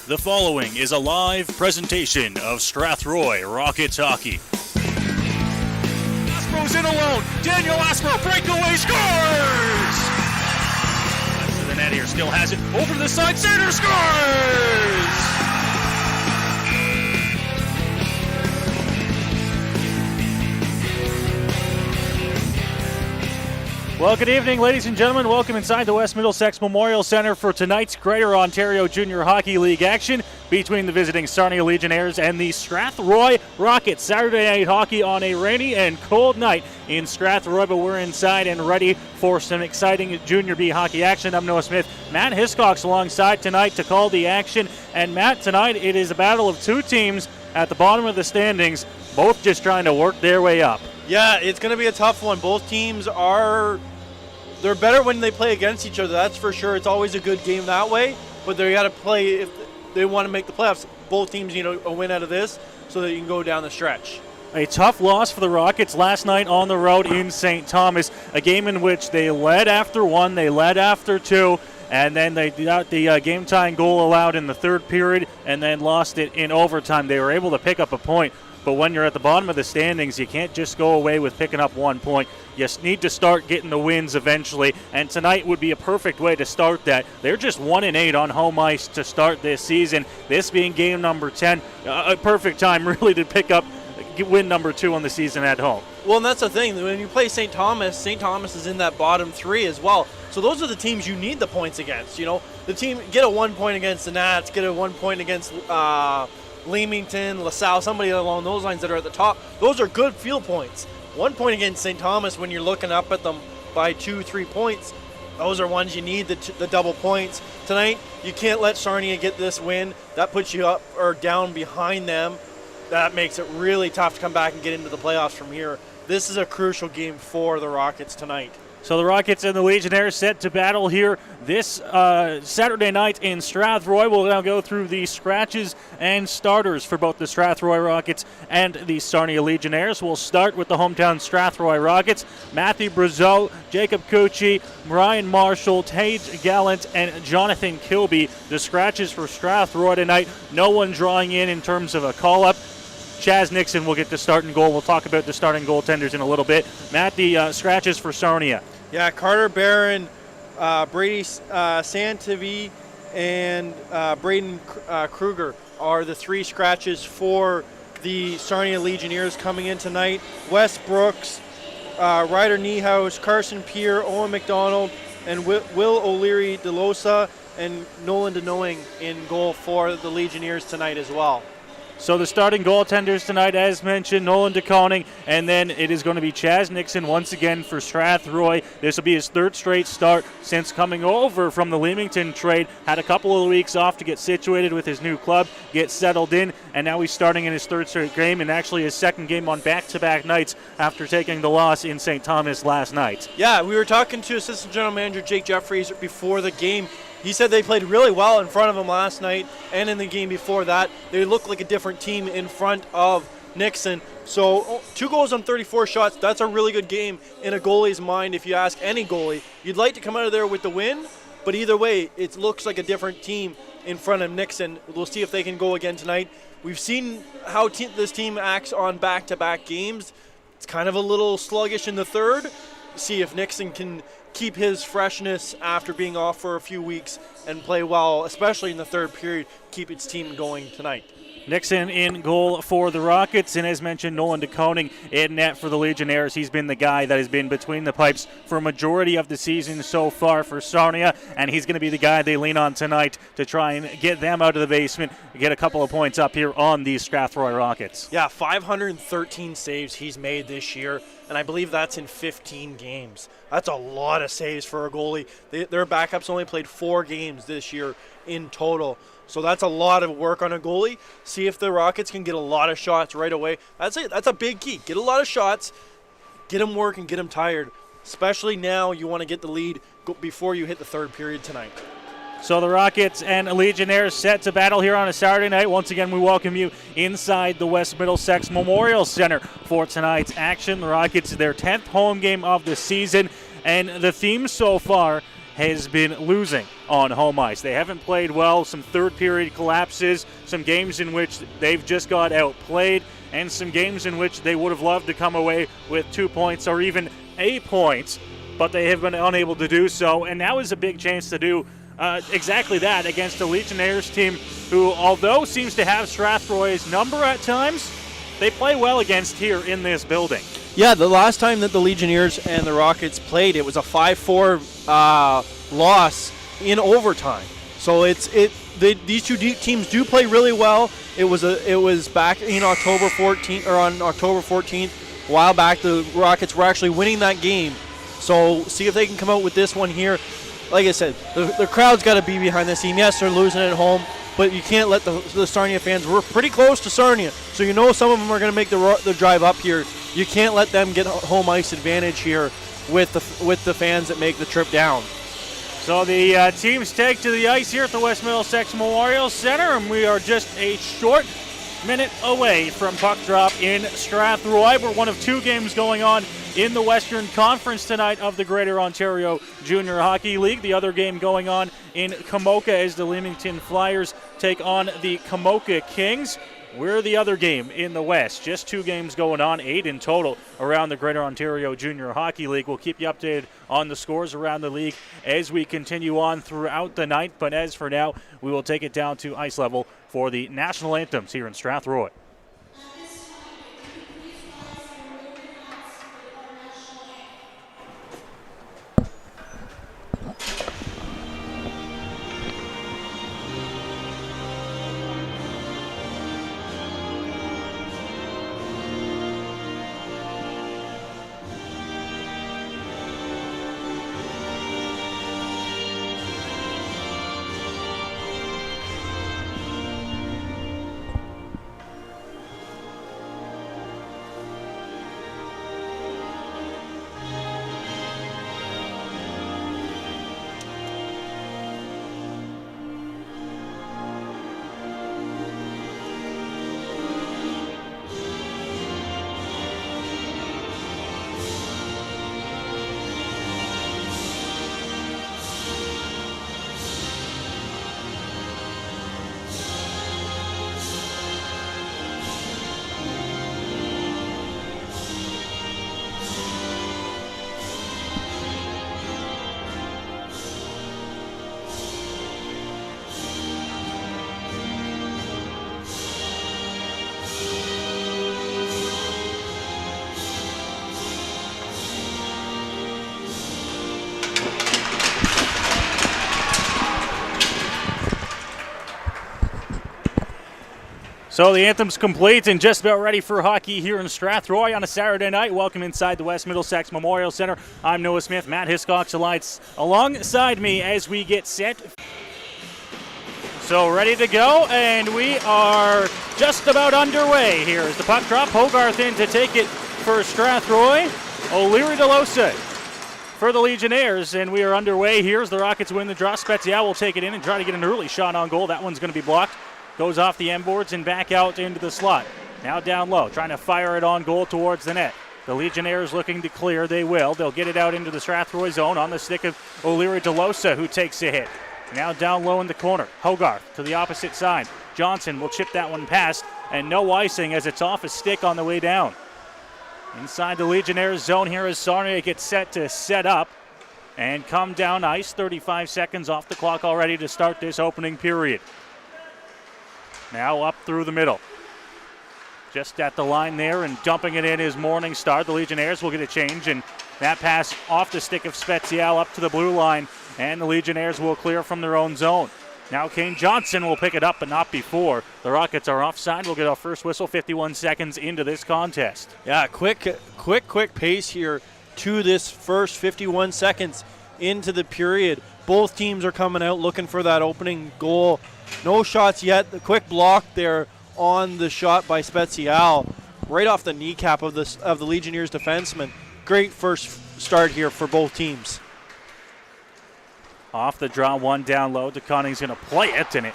The following is a live presentation of Strathroy Rockets Hockey. Aspro's in alone. Daniel Aspro, breakaway, scores! Left to the net here, still has it. Over to the side, center, scores! Well, good evening, ladies and gentlemen. Welcome inside the West Middlesex Memorial Centre for tonight's Greater Ontario Junior Hockey League action between the visiting Sarnia Legionnaires and the Strathroy Rockets. Saturday night hockey on a rainy and cold night in Strathroy, but we're inside and ready for some exciting Junior B hockey action. I'm Noah Smith. Matt Hiscox alongside tonight to call the action. And Matt, tonight it is a battle of two teams at the bottom of the standings, both just trying to work their way up. Yeah, it's going to be a tough one. Both teams they're better when they play against each other, that's for sure. It's always a good game that way, but they got to play if they want to make the playoffs. Both teams need a win out of this so that you can go down the stretch. A tough loss for the Rockets last night on the road in St. Thomas, a game in which they led after one, they led after two, and then they got the game-tying goal allowed in the third period and then lost it in overtime. They were able to pick up a point, but when you're at the bottom of the standings, you can't just go away with picking up 1 point. You need to start getting the wins eventually, and tonight would be a perfect way to start that. They're just 1-8 on home ice to start this season, this being game number 10. A perfect time, really, to pick up win number 2 on the season at home. Well, and that's the thing. When you play St. Thomas is in that bottom 3 as well. So those are the teams you need the points against. You know, the team, get a 1 point against the Nats, get a 1 point against Leamington, LaSalle, somebody along those lines that are at the top. Those are good field points. 1 point against St. Thomas when you're looking up at them by 2-3 points, those are ones you need, the double points. Tonight, you can't let Sarnia get this win. That puts you up or down behind them. That makes it really tough to come back and get into the playoffs from here. This is a crucial game for the Rockets tonight. So the Rockets and the Legionnaires set to battle here this Saturday night in Strathroy. We'll now go through the scratches and starters for both the Strathroy Rockets and the Sarnia Legionnaires. We'll start with the hometown Strathroy Rockets. Matthew Brazeau, Jacob Cucci, Ryan Marshall, Tage Gallant, and Jonathan Kilby. The scratches for Strathroy tonight. No one drawing in terms of a call-up. Chaz Nixon will get the starting goal. We'll talk about the starting goaltenders in a little bit. Matt, the scratches for Sarnia. Yeah, Carter Barron, Brady Santivy, and Braden Kruger are the 3 scratches for the Sarnia Legionnaires coming in tonight. Wes Brooks, Ryder Niehaus, Carson Pierre, Owen McDonald, and Will O'Leary DeLosa, and Nolan DeKnowing in goal for the Legionnaires tonight as well. So the starting goaltenders tonight, as mentioned, Nolan DeKoning, and then it is going to be Chaz Nixon once again for Strathroy. This will be his 3rd straight start since coming over from the Leamington trade. Had a couple of weeks off to get situated with his new club, get settled in, and now he's starting in his 3rd straight game, and actually his 2nd game on back-to-back nights after taking the loss in St. Thomas last night. Yeah, we were talking to Assistant General Manager Jake Jeffries before the game. He said they played really well in front of him last night, and in the game before that, they looked like a different team in front of Nixon. So 2 goals on 34 shots, that's a really good game in a goalie's mind. If you ask any goalie, you'd like to come out of there with the win, but either way, it looks like a different team in front of Nixon. We'll see if they can go again tonight. We've seen how this team acts on back-to-back games. It's kind of a little sluggish in the 3rd. See if Nixon can keep his freshness after being off for a few weeks and play well, especially in the 3rd period, keep its team going tonight. Nixon in goal for the Rockets, and as mentioned, Nolan DeKoning in net for the Legionnaires. He's been the guy that has been between the pipes for a majority of the season so far for Sarnia, and he's going to be the guy they lean on tonight to try and get them out of the basement, get a couple of points up here on these Strathroy Rockets. Yeah, 513 saves he's made this year, and I believe that's in 15 games. That's a lot of saves for a goalie. Their backups only played 4 games this year in total. So that's a lot of work on a goalie. See if the Rockets can get a lot of shots right away. That's it. That's a big key. Get a lot of shots, get them working, get them tired. Especially now you want to get the lead before you hit the 3rd period tonight. So the Rockets and Legionnaires set to battle here on a Saturday night. Once again, we welcome you inside the West Middlesex Memorial Centre for tonight's action. The Rockets, their 10th home game of the season, and the theme so far has been losing on home ice. They haven't played well, some third period collapses, some games in which they've just got outplayed, and some games in which they would have loved to come away with 2 points or even a point, but they have been unable to do so, and now is a big chance to do exactly that against a Legionnaires team who, although seems to have Strathroy's number at times, they play well against here in this building. Yeah, the last time that the Legionnaires and the Rockets played, it was a 5-4 loss in overtime. So these two teams do play really well. It was back in October 14th or on October 14th, a while back. The Rockets were actually winning that game. So see if they can come out with this one here. Like I said, the crowd's got to be behind this team. Yes, they're losing at home, but you can't let the Sarnia fans. We're pretty close to Sarnia, so you know some of them are going to make the drive up here. You can't let them get home ice advantage here with the fans that make the trip down. So the teams take to the ice here at the West Middlesex Memorial Center, and we are just a short minute away from puck drop in Strathroy. We're one of two games going on in the Western Conference tonight of the Greater Ontario Junior Hockey League. The other game going on in Kamoka as the Leamington Flyers take on the Kamoka Kings. We're the other game in the West. Just two games going on, 8 in total around the Greater Ontario Junior Hockey League. We'll keep you updated on the scores around the league as we continue on throughout the night. But as for now, we will take it down to ice level for the national anthems here in Strathroy. So the anthem's complete and just about ready for hockey here in Strathroy on a Saturday night. Welcome inside the West Middlesex Memorial Center. I'm Noah Smith, Matt Hiscox alongside me as we get set. So ready to go, and we are just about underway here as the puck drop. Hogarth in to take it for Strathroy. O'Leary DeLosa for the Legionnaires, and we are underway here as the Rockets win the draw. Spezial will take it in and try to get an early shot on goal. That one's going to be blocked. Goes off the end boards and back out into the slot. Now down low, trying to fire it on goal towards the net. The Legionnaires looking to clear. They will. They'll get it out into the Strathroy zone on the stick of O'Leary DeLosa, who takes a hit. Now down low in the corner. Hogarth to the opposite side. Johnson will chip that one past, and no icing as it's off a stick on the way down. Inside the Legionnaires zone here as Sarnia gets set to set up and come down ice. 35 seconds off the clock already to start this opening period. Now up through the middle. Just at the line there and dumping it in is Morningstar. The Legionnaires will get a change, and that pass off the stick of Spezial up to the blue line, and the Legionnaires will clear from their own zone. Now Kane Johnson will pick it up, but not before. The Rockets are offside. We'll get our first whistle 51 seconds into this contest. Yeah, quick pace here to this first 51 seconds into the period. Both teams are coming out looking for that opening goal. No shots yet. The quick block there on the shot by Spezial, right off the kneecap of the Legionnaires defenseman. Great first start here for both teams. Off the draw, one down low. DeConning's going to play it, and it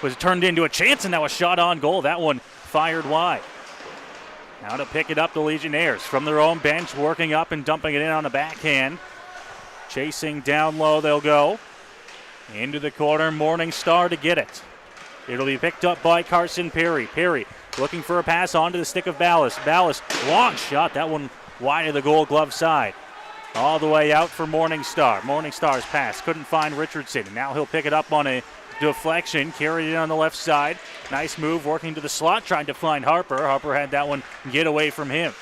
was turned into a chance, and now a shot on goal. That one fired wide. Now to pick it up, the Legionnaires from their own bench, working up and dumping it in on the backhand. Chasing down low, they'll go. Into the corner, Morning Star to get it. It'll be picked up by Carson Perry. Perry looking for a pass onto the stick of Ballas. Ballas, long shot. That one wide of the Gold Glove side. All the way out for Morning Star. Morning Star's pass couldn't find Richardson. Now he'll pick it up on a deflection, carried it on the left side. Nice move, working to the slot, trying to find Harper. Harper had that one get away from him.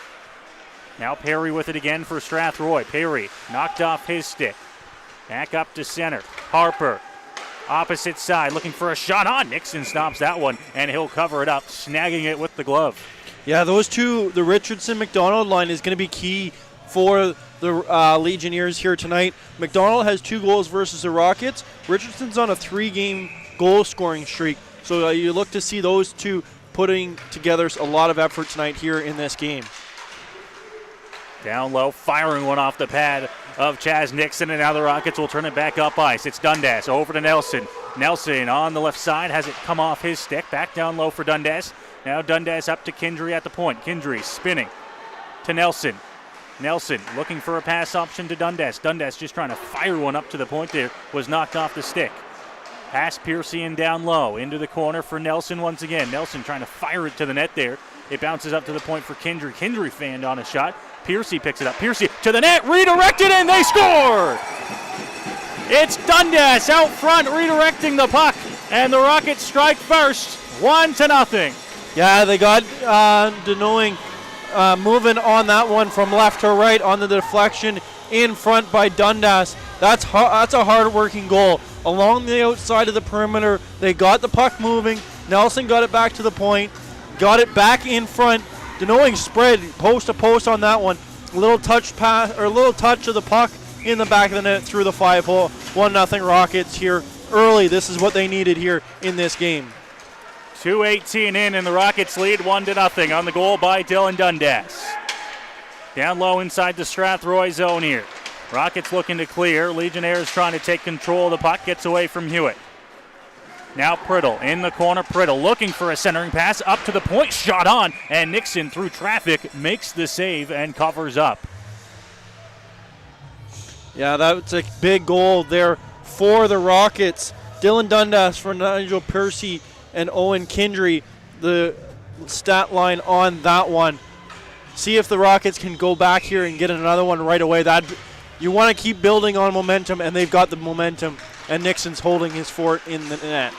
Now Perry with it again for Strathroy. Perry knocked off his stick. Back up to center. Harper, opposite side, looking for a shot on. Nixon stops that one, and he'll cover it up, snagging it with the glove. Yeah, those two, the Richardson-McDonald line is going to be key for the Legionnaires here tonight. McDonald has 2 goals versus the Rockets. Richardson's on a 3-game goal-scoring streak. So you look to see those two putting together a lot of effort tonight here in this game. Down low, firing one off the pad of Chaz Nixon, and now the Rockets will turn it back up ice. It's Dundas over to Nelson. Nelson on the left side has it come off his stick. Back down low for Dundas. Now Dundas up to Kindry at the point. Kindry spinning to Nelson. Nelson looking for a pass option to Dundas. Dundas just trying to fire one up to the point there. Was knocked off the stick. Pass Piercy and down low. Into the corner for Nelson once again. Nelson trying to fire it to the net there. It bounces up to the point for Kindry. Kindry fanned on a shot. Piercy picks it up. Piercy to the net. Redirected and they score! It's Dundas out front redirecting the puck. And the Rockets strike first. 1-0. Yeah, they got Denoing moving on that one from left to right on the deflection in front by Dundas. That's a hard-working goal. Along the outside of the perimeter, they got the puck moving. Nelson got it back to the point, got it back in front. Denoing spread post to post on that one. A little touch pass or a little touch of the puck in the back of the net through the 5-hole. 1-0 Rockets here early. This is what they needed here in this game. 2:18 in, and the Rockets lead 1-0 on the goal by Dylan Dundas. Down low inside the Strathroy zone here. Rockets looking to clear. Legionnaires trying to take control of the puck. Gets away from Hewitt. Now Priddle in the corner. Priddle looking for a centering pass up to the point. Shot on, and Nixon through traffic makes the save and covers up. Yeah, that's a big goal there for the Rockets. Dylan Dundas for Nigel Piercy and Owen Kindry, the stat line on that one. See if the Rockets can go back here and get another one right away. You want to keep building on momentum, and they've got the momentum, and Nixon's holding his fort in the net.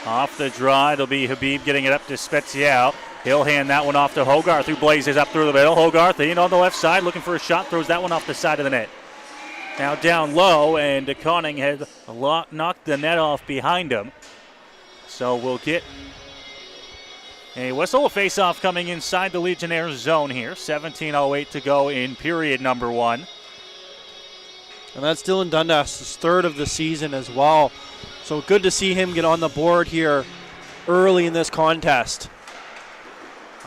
Off the draw, it'll be Habib getting it up to Spezial. He'll hand that one off to Hogarth, who blazes up through the middle. Hogarth in on the left side, looking for a shot, throws that one off the side of the net. Now down low, and DeConning has knocked the net off behind him. So we'll get a whistle, a face-off coming inside the Legionnaires zone here. 17:08 to go in period number 1. And that's Dylan Dundas' 3rd of the season as well. So good to see him get on the board here early in this contest.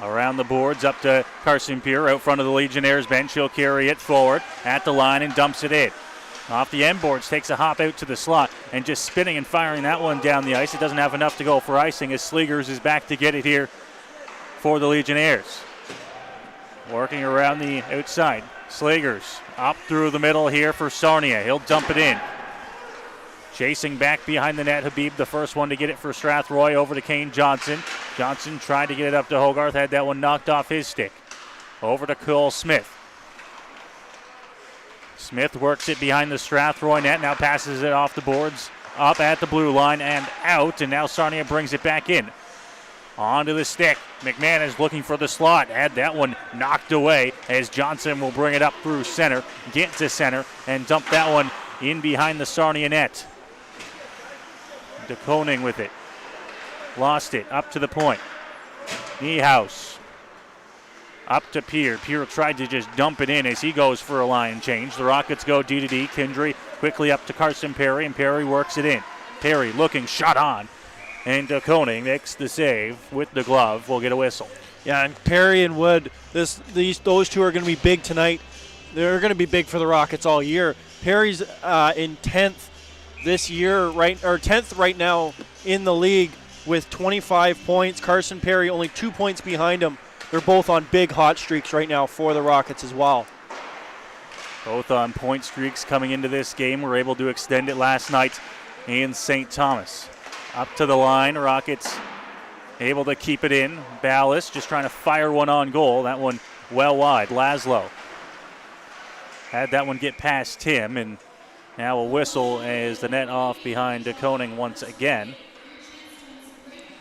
Around the boards up to Carson Pierre out front of the Legionnaires bench. He'll carry it forward at the line and dumps it in. Off the end boards, takes a hop out to the slot and just spinning and firing that one down the ice. It doesn't have enough to go for icing as Sligers is back to get it here for the Legionnaires. Working around the outside. Sligers up through the middle here for Sarnia. He'll dump it in. Chasing back behind the net, Habib, the first one to get it for Strathroy, over to Kane Johnson. Johnson tried to get it up to Hogarth, had that one knocked off his stick. Over to Cole Smith. Smith works it behind the Strathroy net, now passes it off the boards, up at the blue line and out, and now Sarnia brings it back in. Onto the stick. McMahon is looking for the slot. Had that one knocked away as Johnson will bring it up through center, get to center, and dump that one in behind the Sarnia net. DeConing with it. Lost it. Up to the point. Niehaus. Up to Pierre. Pierre tried to just dump it in as he goes for a line change. The Rockets go D to D. Kindry quickly up to Carson Perry, and Perry works it in. Perry looking, shot on. And DeConing makes the save with the glove. We'll get a whistle. Yeah, and Perry and Wood, those two are going to be big tonight. They're going to be big for the Rockets all year. Perry's in 10th this year, 10th right now in the league with 25 points. Carson Perry only 2 points behind him. They're both on big hot streaks right now for the Rockets as well. Both on point streaks coming into this game. Were able to extend it last night in St. Thomas. Up to the line, Rockets able to keep it in. Ballas just trying to fire one on goal. That one well wide. Laszlo had that one get past him, and now a whistle as the net off behind DeConing once again.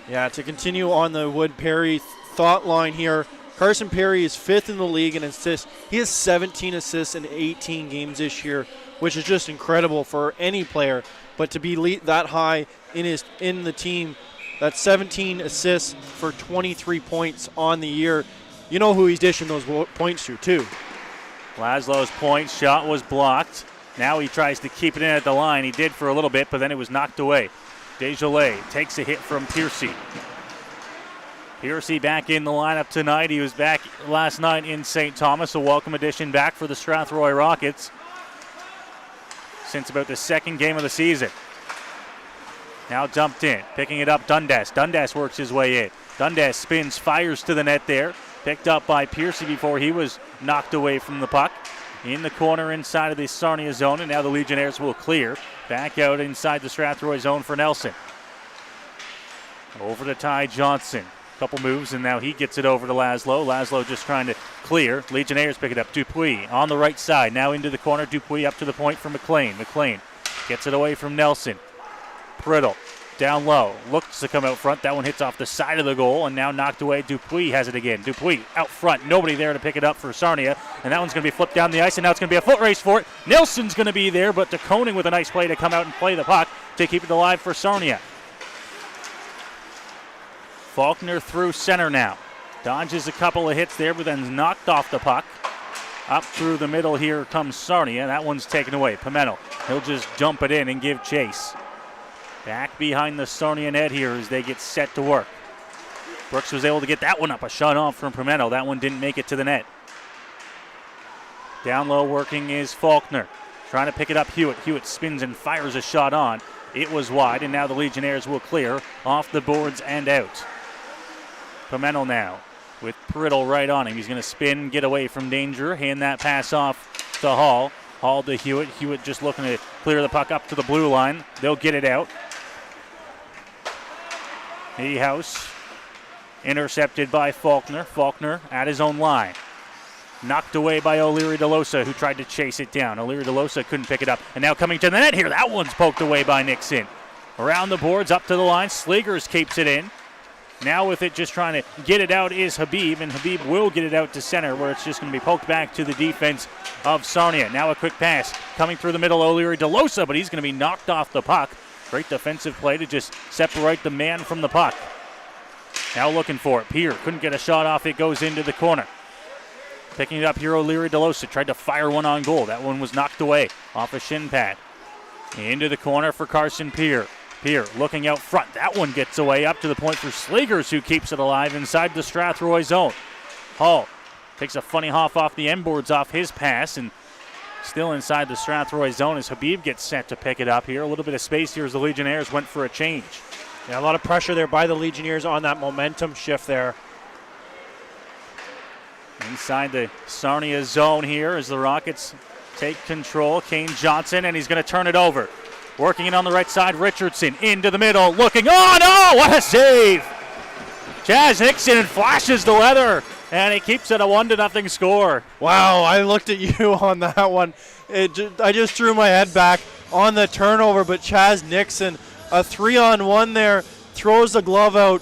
Yeah, to continue on the Wood-Perry thought line here, Carson Perry is 5th in the league in assists. He has 17 assists in 18 games this year, which is just incredible for any player. But to be that high in the team, that's 17 assists for 23 points on the year. You know who he's dishing those points to, too. Laszlo's point shot was blocked. Now he tries to keep it in at the line. He did for a little bit, but then it was knocked away. GOJHL takes a hit from Piercy. Piercy back in the lineup tonight. He was back last night in St. Thomas, a welcome addition back for the Strathroy Rockets since about the second game of the season. Now dumped in, picking it up Dundas. Dundas works his way in. Dundas spins, fires to the net there. Picked up by Piercy before he was knocked away from the puck. In the corner inside of the Sarnia zone, and now the Legionnaires will clear. Back out inside the Strathroy zone for Nelson. Over to Ty Johnson. Couple moves, and now he gets it over to Laszlo. Laszlo just trying to clear. Legionnaires pick it up. Dupuis on the right side. Now into the corner. Dupuis up to the point for McLean. McLean gets it away from Nelson. Priddle down low. Looks to come out front. That one hits off the side of the goal, and now knocked away. Dupuis has it again. Dupuis out front. Nobody there to pick it up for Sarnia, and that one's going to be flipped down the ice, and now it's going to be a foot race for it. Nelson's going to be there, but DeConing with a nice play to come out and play the puck to keep it alive for Sarnia. Faulkner through center now. Dodges a couple of hits there, but then knocked off the puck. Up through the middle here comes Sarnia. That one's taken away. Pimento, he'll just jump it in and give chase. Back behind the Sarnia net here as they get set to work. Brooks was able to get that one up. A shot off from Pimento. That one didn't make it to the net. Down low working is Faulkner. Trying to pick it up Hewitt. Hewitt spins and fires a shot on. It was wide, and now the Legionnaires will clear off the boards and out. Pimento now with Priddle right on him. He's going to spin, get away from danger, hand that pass off to Hall. Hall to Hewitt. Hewitt just looking to clear the puck up to the blue line. They'll get it out. House intercepted by Faulkner. Faulkner at his own line. Knocked away by O'Leary DeLosa, who tried to chase it down. O'Leary DeLosa couldn't pick it up. And now coming to the net here. That one's poked away by Nixon. Around the boards, up to the line. Sligers keeps it in. Now with it just trying to get it out is Habib, and Habib will get it out to center where it's just going to be poked back to the defense of Sarnia. Now a quick pass coming through the middle, O'Leary DeLosa, but he's going to be knocked off the puck. Great defensive play to just separate the man from the puck. Now looking for it. Pierre couldn't get a shot off. It goes into the corner. Picking it up here, O'Leary DeLosa tried to fire one on goal. That one was knocked away off a shin pad. Into the corner for Carson Pierre. Pierre looking out front. That one gets away up to the point for Sligers, who keeps it alive inside the Strathroy zone. Hall takes a funny hop off the end boards off his pass, and still inside the Strathroy zone as Habib gets set to pick it up here. A little bit of space here as the Legionnaires went for a change. Yeah, a lot of pressure there by the Legionnaires on that momentum shift there. Inside the Sarnia zone here as the Rockets take control. Kane Johnson, and he's going to turn it over. Working it on the right side, Richardson into the middle, looking, oh no, what a save! Chaz Nixon flashes the leather, and he keeps it a 1-0 score. Wow, I looked at you on that one. I just threw my head back on the turnover, but Chaz Nixon, a 3-on-1 there, throws the glove out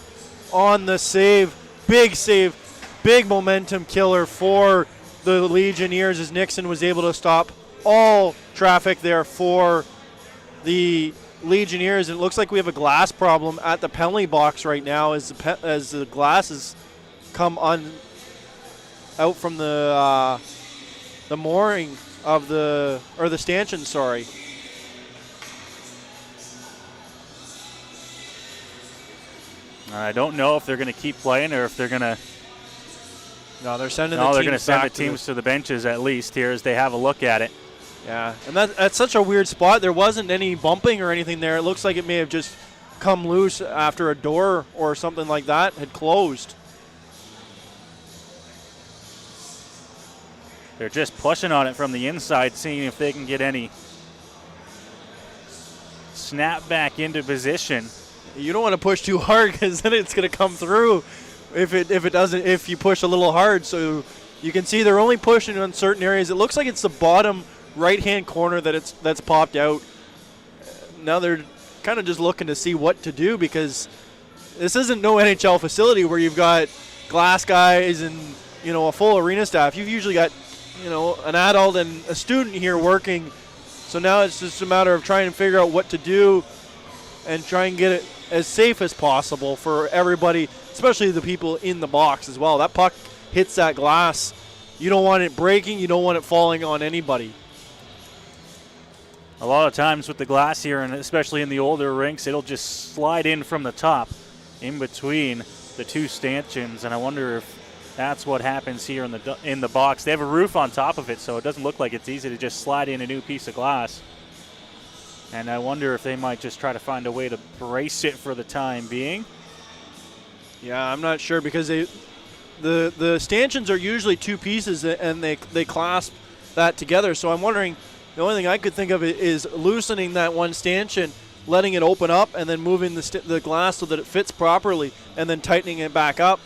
on the save. Big save, big momentum killer for the Legionnaires as Nixon was able to stop all traffic there for the Legionnaires. And it looks like we have a glass problem at the penalty box right now as the glasses come out from the mooring of the stanchion, sorry. I don't know if they're going to keep playing or if they're going to. No, they're sending they're going to send the teams to the benches at least here as they have a look at it. Yeah, and that's such a weird spot. There wasn't any bumping or anything there. It looks like it may have just come loose after a door or something like that had closed. They're just pushing on it from the inside, seeing if they can get any snap back into position. You don't want to push too hard because then it's going to come through if you push a little hard. So you can see they're only pushing on certain areas. It looks like it's the bottom right-hand corner that's popped out. Now they're kind of just looking to see what to do because this isn't no NHL facility where you've got glass guys and, a full arena staff. You've usually got, an adult and a student here working. So now it's just a matter of trying to figure out what to do and try and get it as safe as possible for everybody, especially the people in the box as well. That puck hits that glass. You don't want it breaking. You don't want it falling on anybody. A lot of times with the glass here, and especially in the older rinks, it'll just slide in from the top in between the two stanchions, and I wonder if that's what happens here in the box. They have a roof on top of it, so it doesn't look like it's easy to just slide in a new piece of glass. And I wonder if they might just try to find a way to brace it for the time being. Yeah, I'm not sure because the stanchions are usually two pieces and they clasp that together. So I'm wondering, the only thing I could think of is loosening that one stanchion, letting it open up, and then moving the glass so that it fits properly, and then tightening it back up.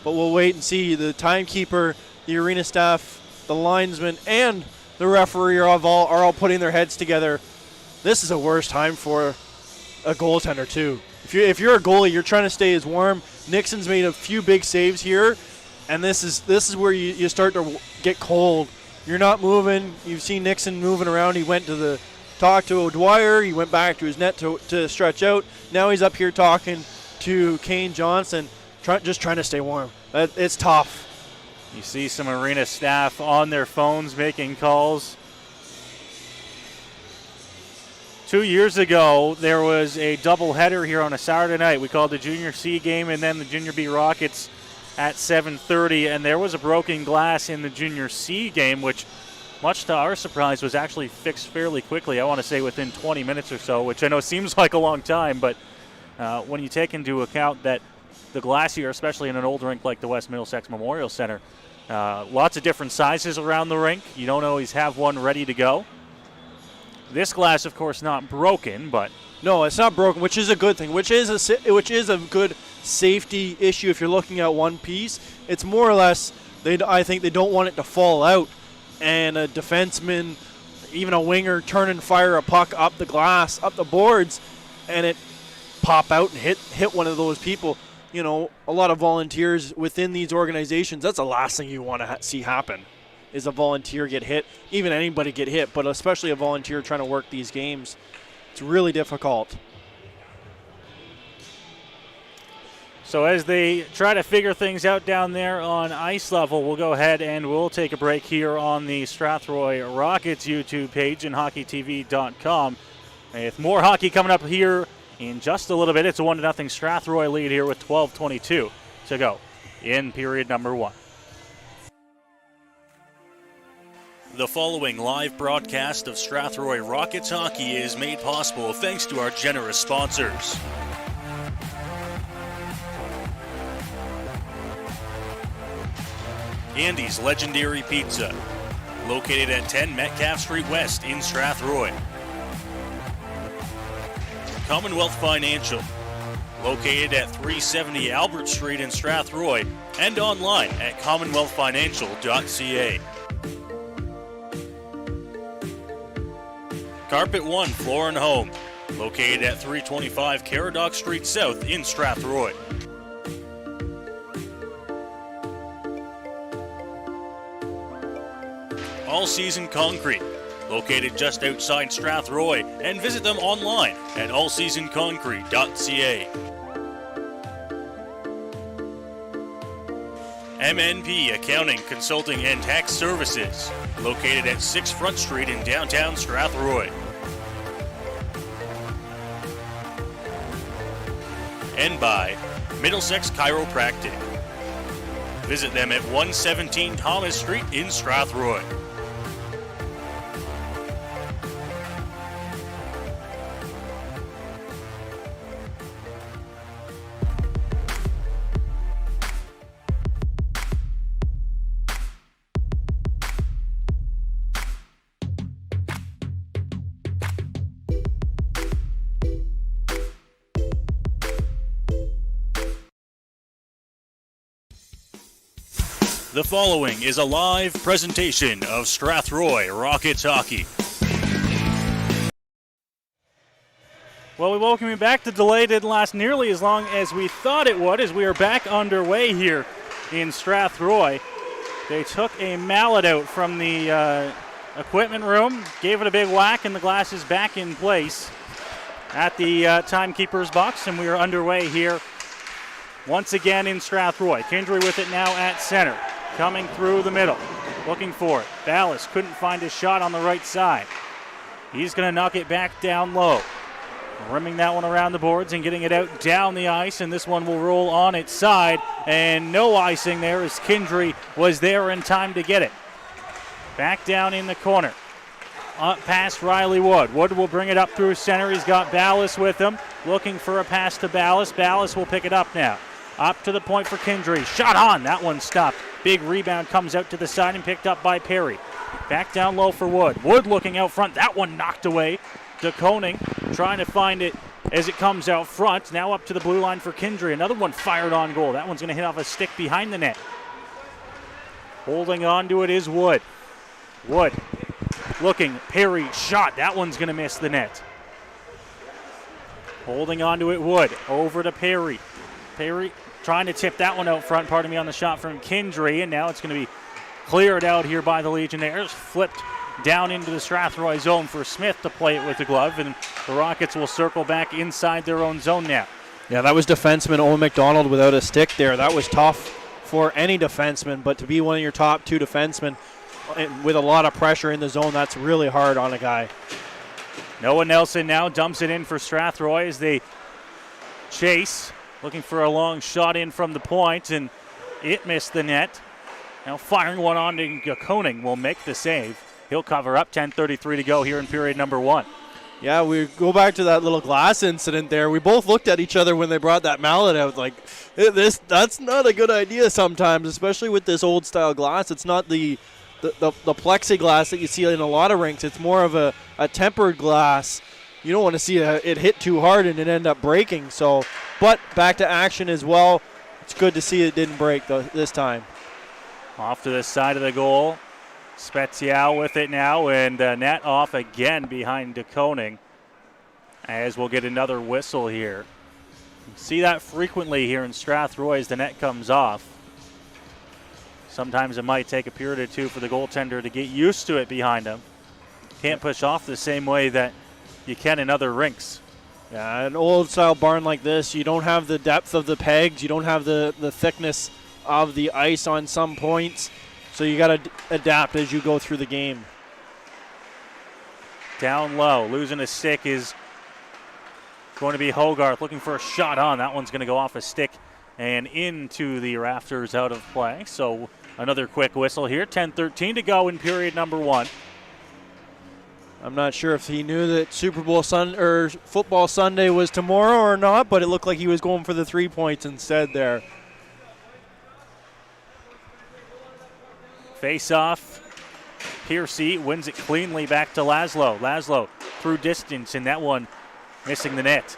But we'll wait and see. The timekeeper, the arena staff, the linesman, and the referee are all putting their heads together. This is a worse time for a goaltender too. If you're a goalie, you're trying to stay as warm. Nixon's made a few big saves here, and this is where you start to get cold. You're not moving. You've seen Nixon moving around. He went to talk to O'Dwyer. He went back to his net to stretch out. Now he's up here talking to Kane Johnson, just trying to stay warm. It's tough. You see some arena staff on their phones making calls. 2 years ago, there was a doubleheader here on a Saturday night. We called the Junior C game and then the Junior B Rockets at 7:30, and there was a broken glass in the Junior C game, which, much to our surprise, was actually fixed fairly quickly. I want to say within 20 minutes or so, which I know seems like a long time, but when you take into account that the glass here, especially in an old rink like the West Middlesex Memorial Center, lots of different sizes around the rink. You don't always have one ready to go. This glass, of course, not broken, but no, it's not broken, which is a good thing. Which is a good safety issue if you're looking at one piece. It's more or less I think they don't want it to fall out, and a defenseman, even a winger, turn and fire a puck up the glass, up the boards, and it pop out and hit one of those people. A lot of volunteers within these organizations. That's the last thing you want to see happen. Is a volunteer get hit, even anybody get hit, but especially a volunteer trying to work these games. It's really difficult. So as they try to figure things out down there on ice level, we'll go ahead and we'll take a break here on the Strathroy Rockets YouTube page and hockeytv.com. With more hockey coming up here in just a little bit. It's a 1-0 Strathroy lead here with 12:22 to go in period number 1. The following live broadcast of Strathroy Rockets hockey is made possible thanks to our generous sponsors. Andy's Legendary Pizza, located at 10 Metcalf Street West in Strathroy. Commonwealth Financial, located at 370 Albert Street in Strathroy and online at commonwealthfinancial.ca. Carpet One Floor and Home, located at 325 Caradoc Street South in Strathroy. All Season Concrete, located just outside Strathroy, and visit them online at allseasonconcrete.ca. MNP Accounting, Consulting, and Tax Services, located at 6 Front Street in downtown Strathroy. And by Middlesex Chiropractic. Visit them at 117 Thomas Street in Strathroy. The following is a live presentation of Strathroy Rockets Hockey. Well, we welcome you back. The delay didn't last nearly as long as we thought it would, as we are back underway here in Strathroy. They took a mallet out from the equipment room, gave it a big whack, and the glass is back in place at the timekeeper's box, and we are underway here once again in Strathroy. Kindry with it now at center, coming through the middle, looking for it. Ballas couldn't find his shot on the right side. He's going to knock it back down low. Rimming that one around the boards and getting it out down the ice, and this one will roll on its side, and no icing there as Kindry was there in time to get it. Back down in the corner. Up past Riley Wood. Wood will bring it up through center. He's got Ballas with him, looking for a pass to Ballas. Ballas will pick it up now. Up to the point for Kindry. Shot on. That one stopped. Big rebound comes out to the side and picked up by Perry. Back down low for Wood. Wood looking out front. That one knocked away. DeKoning trying to find it as it comes out front. Now up to the blue line for Kindry. Another one fired on goal. That one's going to hit off a stick behind the net. Holding on to it is Wood. Wood looking. Perry shot. That one's going to miss the net. Holding on to it, Wood. Over to Perry. Perry trying to tip that one out front, pardon me, on the shot from Kindry. And now it's going to be cleared out here by the Legionnaires. Flipped down into the Strathroy zone for Smith to play it with the glove, and the Rockets will circle back inside their own zone now. Yeah, that was defenseman Owen McDonald without a stick there. That was tough for any defenseman, but to be one of your top two defensemen with a lot of pressure in the zone, that's really hard on a guy. Noah Nelson now dumps it in for Strathroy as they chase, looking for a long shot in from the point, and it missed the net. Now firing one on to DeKoning will make the save. He'll cover up. 10:33 to go here in period number one. Yeah, we go back to that little glass incident there. We both looked at each other when they brought that mallet out like, that's not a good idea sometimes, especially with this old-style glass. It's not the plexiglass that you see in a lot of rinks. It's more of a tempered glass. You don't want to see it hit too hard and it end up breaking. So, but back to action as well. It's good to see it didn't break this time. Off to the side of the goal. Spezial with it now, and net off again behind DeKoning, as we'll get another whistle here. See that frequently here in Strathroy as the net comes off. Sometimes it might take a period or two for the goaltender to get used to it behind him. Can't push off the same way that you can in other rinks. Yeah, an old-style barn like this, you don't have the depth of the pegs, you don't have the thickness of the ice on some points. So you got to adapt as you go through the game. Down low, losing a stick is going to be Hogarth looking for a shot on. That one's going to go off a stick and into the rafters out of play. So another quick whistle here. 10:13 to go in period number one. I'm not sure if he knew that Football Sunday was tomorrow or not, but it looked like he was going for the 3 points instead there. Face-off. Piercy wins it cleanly back to Laszlo. Laszlo through distance, and that one missing the net.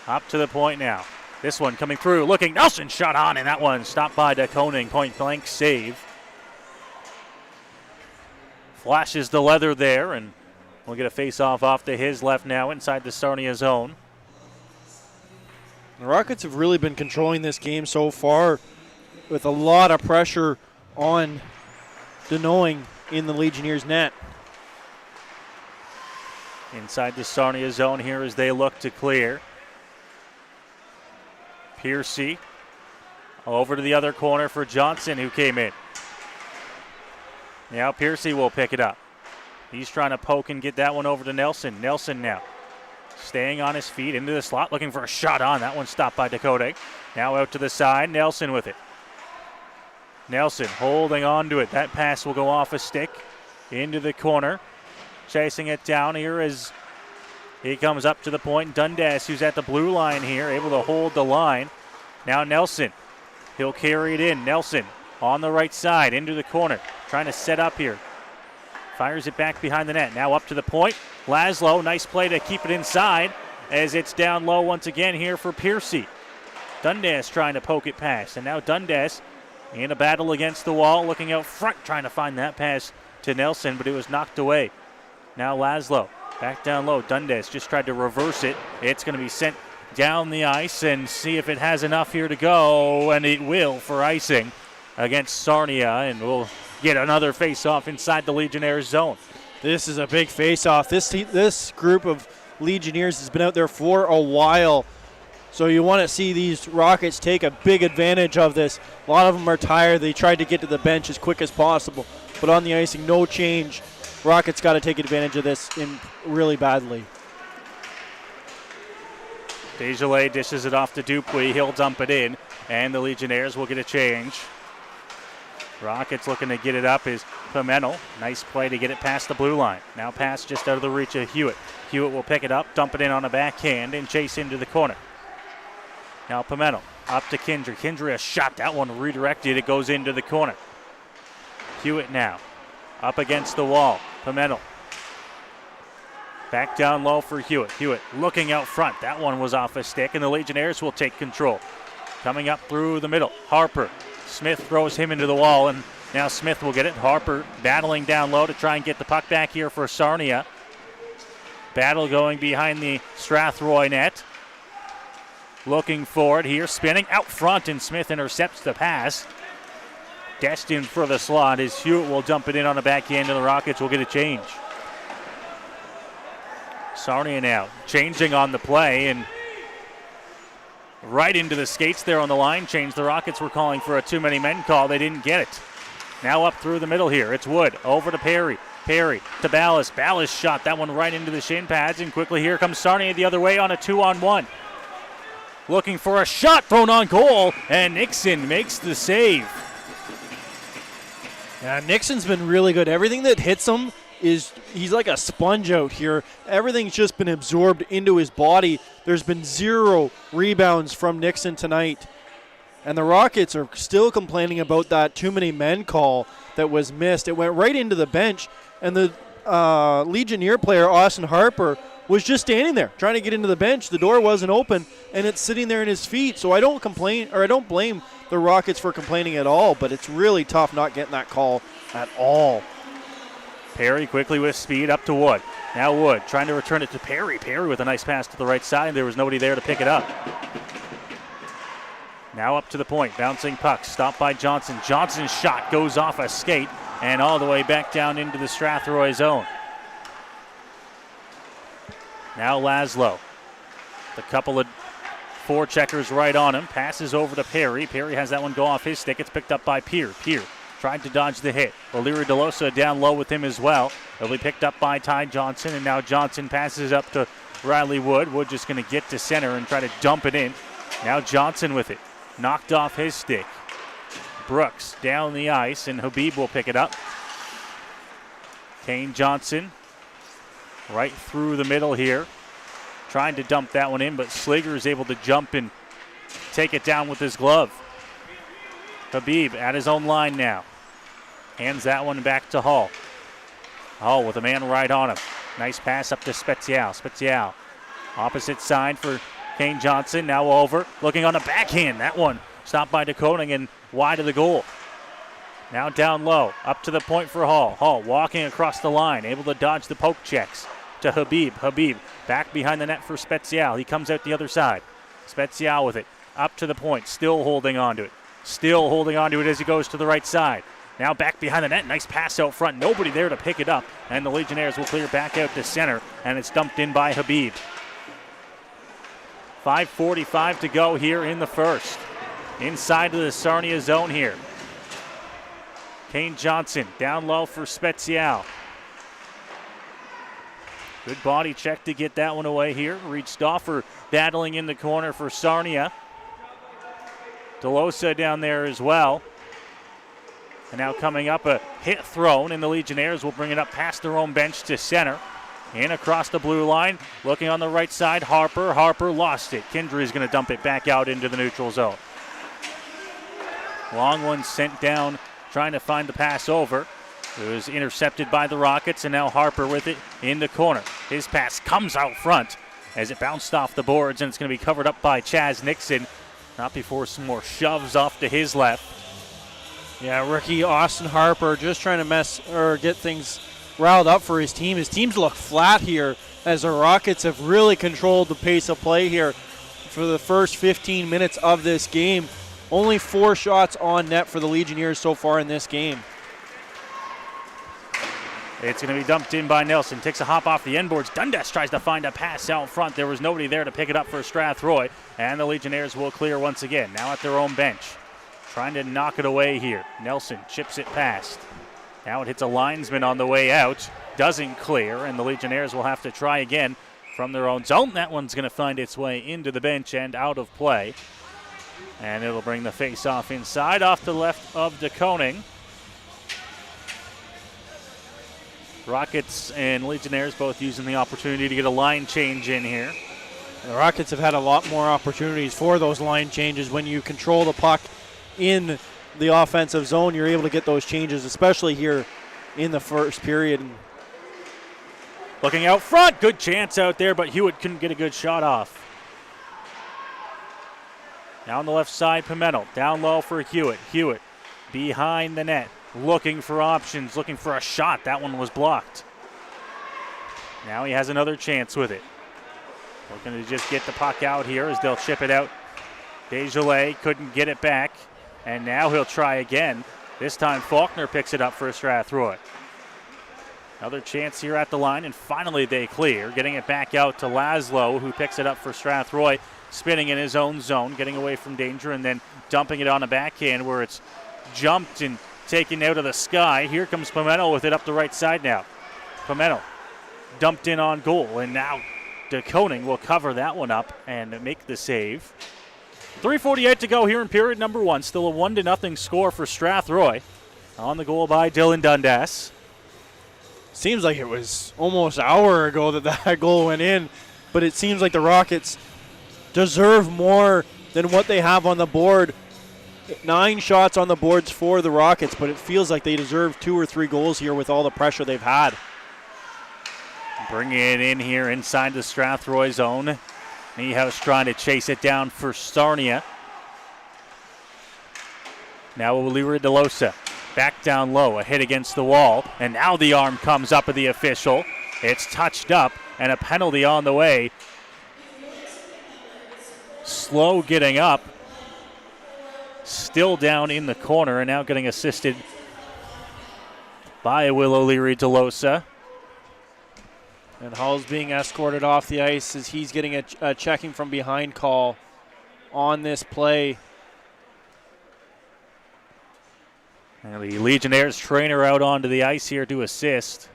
Up to the point now. This one coming through, looking. Nelson shot on, and that one stopped by DeKoning. Point-blank save. Flashes the leather there, and we'll get a face-off off to his left now inside the Sarnia zone. The Rockets have really been controlling this game so far with a lot of pressure on DeKoning in the Legionnaires' net. Inside the Sarnia zone here as they look to clear. Piercy over to the other corner for Johnson, who came in. Now Piercy will pick it up. He's trying to poke and get that one over to Nelson. Nelson now staying on his feet into the slot, looking for a shot on. That one stopped by DeKoning. Now out to the side. Nelson with it. Nelson holding on to it. That pass will go off a stick into the corner. Chasing it down here as he comes up to the point. Dundas, who's at the blue line here, able to hold the line. Now Nelson. He'll carry it in. Nelson on the right side into the corner. Trying to set up here. Fires it back behind the net. Now up to the point. Laszlo, nice play to keep it inside as it's down low once again here for Piercy. Dundas trying to poke it past. And now Dundas in a battle against the wall, looking out front, trying to find that pass to Nelson, but it was knocked away. Now Laszlo back down low. Dundas just tried to reverse it. It's going to be sent down the ice and see if it has enough here to go, and it will for icing against Sarnia, and we'll get another face-off inside the Legionnaires zone. This is a big face-off. This group of Legionnaires has been out there for a while, so you want to see these Rockets take a big advantage of this. A lot of them are tired. They tried to get to the bench as quick as possible, but on the icing, no change. Rockets got to take advantage of this really badly. Desjardins dishes it off to Dupuis. He'll dump it in, and the Legionnaires will get a change. Rockets looking to get it up is Pimentel. Nice play to get it past the blue line. Now pass just out of the reach of Hewitt. Hewitt will pick it up, dump it in on a backhand, and chase into the corner. Now Pimentel up to Kindry. Kindry a shot. That one redirected. It goes into the corner. Hewitt now up against the wall. Pimentel back down low for Hewitt. Hewitt looking out front. That one was off a stick, and the Legionnaires will take control. Coming up through the middle. Harper. Smith throws him into the wall, and now Smith will get it. Harper battling down low to try and get the puck back here for Sarnia. Battle going behind the Strathroy net. Looking for it here, spinning out front, and Smith intercepts the pass. Destined for the slot as Hewitt will dump it in on the backhand, and the Rockets will get a change. Sarnia now changing on the play, and right into the skates there on the line change. The Rockets were calling for a too many men call. They didn't get it. Now up through the middle here. It's Wood over to Perry. Perry to Ballas. Ballas shot that one right into the shin pads, and quickly here comes Sarnia the other way on a 2-on-1. Looking for a shot thrown on goal, and Nixon makes the save. Yeah, Nixon's been really good. Everything that hits him he's like a sponge out here. Everything's just been absorbed into his body. There's been 0 rebounds from Nixon tonight. And the Rockets are still complaining about that too many men call that was missed. It went right into the bench, and the Legionnaire player, Austin Harper, was just standing there trying to get into the bench. The door wasn't open, and it's sitting there in his feet. So I don't blame the Rockets for complaining at all, but it's really tough not getting that call at all. Perry quickly with speed up to Wood. Now Wood trying to return it to Perry. Perry with a nice pass to the right side. There was nobody there to pick it up. Now up to the point. Bouncing puck. Stopped by Johnson. Johnson's shot goes off a skate and all the way back down into the Strathroy zone. Now Laszlo. The couple of forecheckers right on him. Passes over to Perry. Perry has that one go off his stick. It's picked up by Peer. Peer tried to dodge the hit. O'Leary DeLosa down low with him as well. It'll be picked up by Ty Johnson, and now Johnson passes up to Riley Wood. Wood just going to get to center and try to dump it in. Now Johnson with it. Knocked off his stick. Brooks down the ice, and Habib will pick it up. Kane Johnson right through the middle here. Trying to dump that one in, but Slager is able to jump and take it down with his glove. Habib at his own line now. Hands that one back to Hall. Hall with a man right on him. Nice pass up to Spezial. Spezial opposite side for Kane Johnson. Now over. Looking on the backhand. That one stopped by DeConing and wide of the goal. Now down low. Up to the point for Hall. Hall walking across the line. Able to dodge the poke checks to Habib. Habib back behind the net for Spezial. He comes out the other side. Spezial with it. Up to the point. Still holding on to it. Still holding on to it as he goes to the right side. Now back behind the net. Nice pass out front. Nobody there to pick it up. And the Legionnaires will clear back out to center. And it's dumped in by Habib. 5:45 to go here in the first. Inside of the Sarnia zone here. Kane Johnson down low for Spezial. Good body check to get that one away here. Reached off for battling in the corner for Sarnia. DeLosa down there as well. And now coming up, a hit thrown, and the Legionnaires will bring it up past their own bench to center. In across the blue line, looking on the right side, Harper. Harper lost it. Kindry is going to dump it back out into the neutral zone. Long one sent down, trying to find the pass over. It was intercepted by the Rockets, and now Harper with it in the corner. His pass comes out front as it bounced off the boards, and it's going to be covered up by Chaz Nixon. Not before some more shoves off to his left. Yeah, rookie Austin Harper just trying to get things riled up for his team. His teams look flat here as the Rockets have really controlled the pace of play here for the first 15 minutes of this game. Only 4 shots on net for the Legionnaires so far in this game. It's going to be dumped in by Nelson. Takes a hop off the end boards. Dundas tries to find a pass out front. There was nobody there to pick it up for Strathroy. And the Legionnaires will clear once again. Now at their own bench. Trying to knock it away here. Nelson chips it past. Now it hits a linesman on the way out. Doesn't clear. And the Legionnaires will have to try again from their own zone. That one's going to find its way into the bench and out of play. And it'll bring the face-off inside off the left of DeConing. Rockets and Legionnaires both using the opportunity to get a line change in here. The Rockets have had a lot more opportunities for those line changes. When you control the puck in the offensive zone, you're able to get those changes, especially here in the first period. Looking out front, good chance out there, but Hewitt couldn't get a good shot off. Now on the left side, Pimentel. Down low for Hewitt. Hewitt behind the net. Looking for options, looking for a shot. That one was blocked. Now he has another chance with it. Looking to just get the puck out here as they'll chip it out. GOJHL couldn't get it back. And now he'll try again. This time Faulkner picks it up for Strathroy. Another chance here at the line, and finally they clear. Getting it back out to Laszlo, who picks it up for Strathroy. Spinning in his own zone, getting away from danger, and then dumping it on a backhand where it's jumped and taken out of the sky. Here comes Pimentel with it up the right side now. Pimentel dumped in on goal, and now DeConing will cover that one up and make the save. 3:48 to go here in period number 1. Still a 1-0 score for Strathroy. On the goal by Dylan Dundas. Seems like it was almost an hour ago that goal went in, but it seems like the Rockets deserve more than what they have on the board. 9 shots on the boards for the Rockets, but it feels like they deserve 2 or 3 goals here with all the pressure they've had. Bringing it in here inside the Strathroy zone. Niehaus trying to chase it down for Sarnia. Now O'Leary DeLosa back down low, a hit against the wall, and now the arm comes up of the official. It's touched up, and a penalty on the way. Slow getting up. Still down in the corner, and now getting assisted by Will O'Leary DeLosa. And Hull's being escorted off the ice as he's getting a checking from behind call on this play. And the Legionnaires trainer out onto the ice here to assist.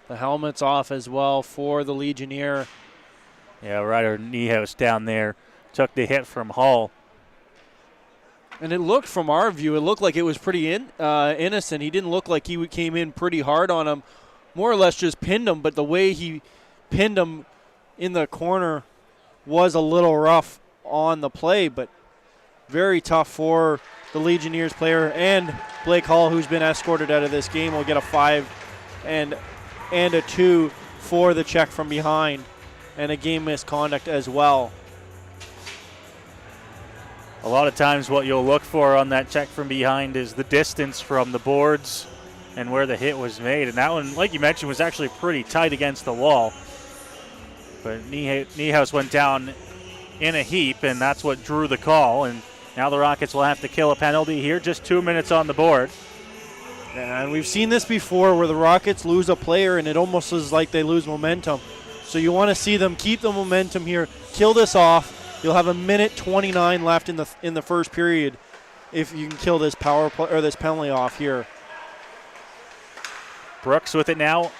The helmet's off as well for the Legionnaire. Yeah, Ryder Niehaus down there took the hit from Hull. And it looked, from our view, it looked like it was pretty innocent. He didn't look like he came in pretty hard on him. More or less just pinned him, but the way he pinned him in the corner was a little rough on the play, but very tough for the Legionnaires player. And Blake Hull, who's been escorted out of this game, will get a 5 and a 2 for the check from behind. And a game misconduct as well. A lot of times what you'll look for on that check from behind is the distance from the boards and where the hit was made. And that one, like you mentioned, was actually pretty tight against the wall. But Niehaus went down in a heap, and that's what drew the call. And now the Rockets will have to kill a penalty here. Just 2 minutes on the board. And we've seen this before where the Rockets lose a player, and it almost is like they lose momentum. So you want to see them keep the momentum here, kill this off. You'll have 1:29 left in the first period if you can kill this power play or this penalty off here. Brooks with it now,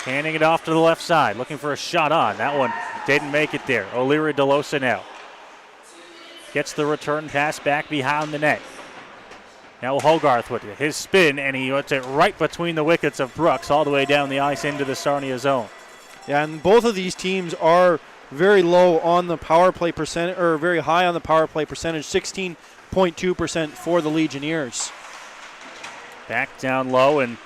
handing it off to the left side, looking for a shot on. That one didn't make it there. O'Leary DeLosa now gets the return pass back behind the net. Now Hogarth with it, his spin, and he puts it right between the wickets of Brooks all the way down the ice into the Sarnia zone. Yeah, and both of these teams are very low on the power play percent, or very high on the power play percentage, 16.2% for the Legionnaires. Back down low, and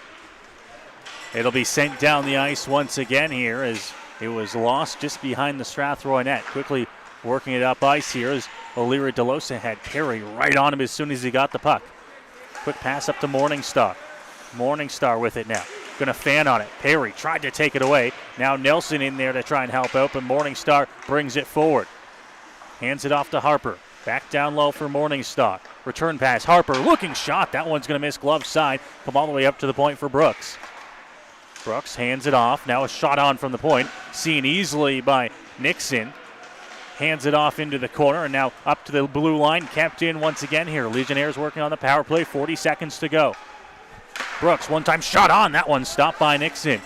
it'll be sent down the ice once again here as it was lost just behind the Strathroy net. Quickly working it up ice here as O'Leary DeLosa had Perry right on him as soon as he got the puck. Quick pass up to Morningstar. Morningstar with it now. Going to fan on it. Perry tried to take it away. Now Nelson in there to try and help out, but Morningstar brings it forward. Hands it off to Harper. Back down low for Morningstar. Return pass. Harper looking shot. That one's going to miss glove side. Come all the way up to the point for Brooks. Brooks hands it off. Now a shot on from the point. Seen easily by Nixon. Hands it off into the corner and now up to the blue line. Kept in once again here. Legionnaires working on the power play. 40 seconds to go. Brooks one-time shot on. That one stopped by Nixon.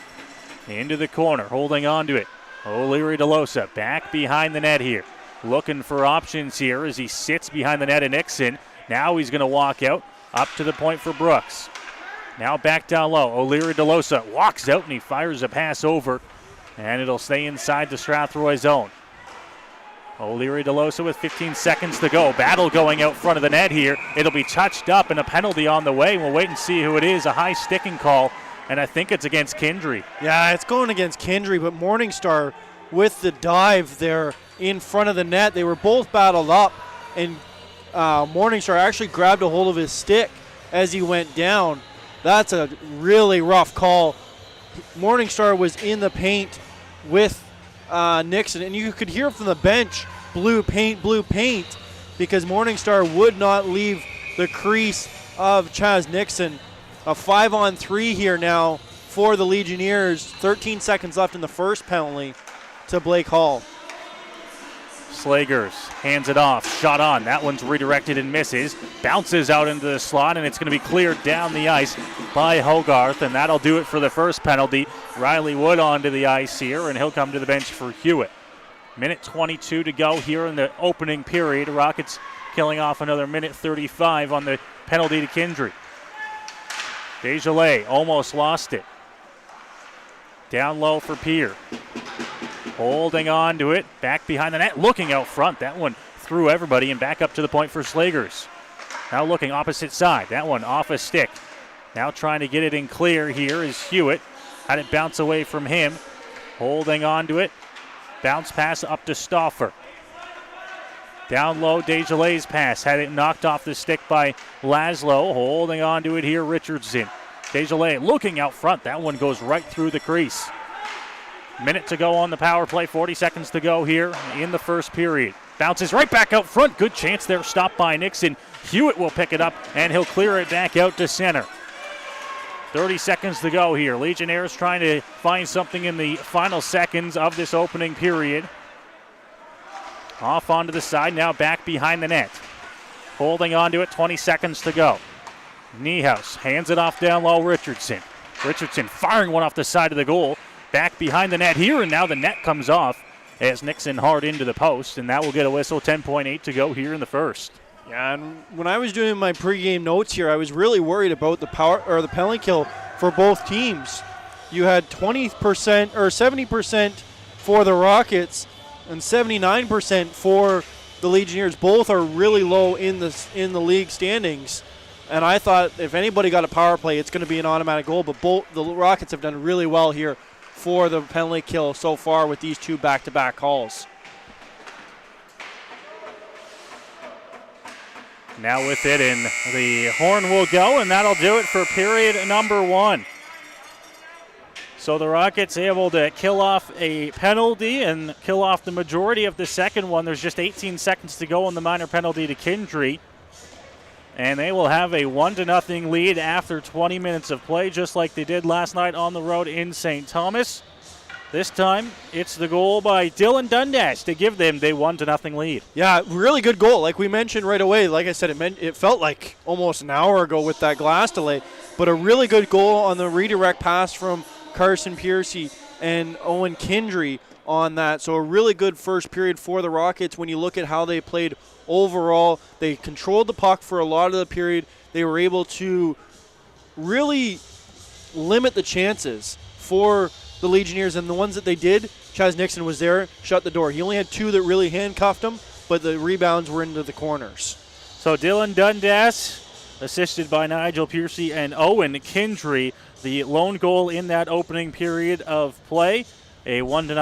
Into the corner. Holding on to it. O'Leary DeLosa back behind the net here. Looking for options here as he sits behind the net of Nixon. Now he's going to walk out. Up to the point for Brooks. Now back down low. O'Leary DeLosa walks out and he fires a pass over. And it'll stay inside the Strathroy zone. O'Leary DeLosa with 15 seconds to go. Battle going out front of the net here. It'll be touched up and a penalty on the way. We'll wait and see who it is. A high sticking call. And I think it's against Kindry. Yeah, it's going against Kindry, but Morningstar with the dive there in front of the net. They were both battled up, and Morningstar actually grabbed a hold of his stick as he went down. That's a really rough call. Morningstar was in the paint with Nixon, and you could hear from the bench, blue paint, because Morningstar would not leave the crease of Chaz Nixon. A 5-on-3 here now for the Legionnaires. 13 seconds left in the first penalty to Blake Hall. Slagers hands it off, shot on. That one's redirected and misses. Bounces out into the slot, and it's going to be cleared down the ice by Hogarth, and that'll do it for the first penalty. Riley Wood onto the ice here, and he'll come to the bench for Hewitt. Minute 22 to go here in the opening period. Rockets killing off another minute 35 on the penalty to Kindry. GOJHL almost lost it. Down low for Peer. Holding on to it. Back behind the net. Looking out front. That one through everybody and back up to the point for Slagers. Now looking opposite side. That one off a stick. Now trying to get it in clear here is Hewitt. Had it bounce away from him. Holding on to it. Bounce pass up to Stauffer. Down low, GOJHL's pass. Had it knocked off the stick by Laszlo. Holding on to it here, Richardson. GOJHL looking out front. That one goes right through the crease. Minute to go on the power play. 40 seconds to go here in the first period. Bounces right back out front. Good chance there. Stopped by Nixon. Hewitt will pick it up, and he'll clear it back out to center. 30 seconds to go here. Legionnaires trying to find something in the final seconds of this opening period. Off onto the side, now back behind the net. Holding on to it, 20 seconds to go. Niehaus hands it off down low, Richardson. Richardson firing one off the side of the goal. Back behind the net here, and now the net comes off as Nixon hard into the post, and that will get a whistle. 10.8 to go here in the first. Yeah, and when I was doing my pregame notes here, I was really worried about the penalty kill for both teams. You had 20% or 70% for the Rockets and 79% for the Legionnaires. Both are really low in the league standings. And I thought if anybody got a power play, it's going to be an automatic goal. But both the Rockets have done really well here for the penalty kill so far with these two back-to-back calls. Now with it, and the horn will go, and that'll do it for period number one. So the Rockets able to kill off a penalty and kill off the majority of the second one. There's just 18 seconds to go on the minor penalty to Kindry. And they will have a 1-0 lead after 20 minutes of play, just like they did last night on the road in St. Thomas. This time, it's the goal by Dylan Dundas to give them the 1-0 lead. Yeah, really good goal. Like we mentioned right away, like I said, it felt like almost an hour ago with that glass delay. But a really good goal on the redirect pass from Carson Piercy and Owen Kindry on that. So a really good first period for the Rockets when you look at how they played overall. They controlled the puck for a lot of the period. They were able to really limit the chances for the Legionnaires, and the ones that they did, Chaz Nixon was there, shut the door. He only had two that really handcuffed him, but the rebounds were into the corners. So Dylan Dundas, assisted by Nigel Piercy and Owen Kindry, the lone goal in that opening period of play. A 1-0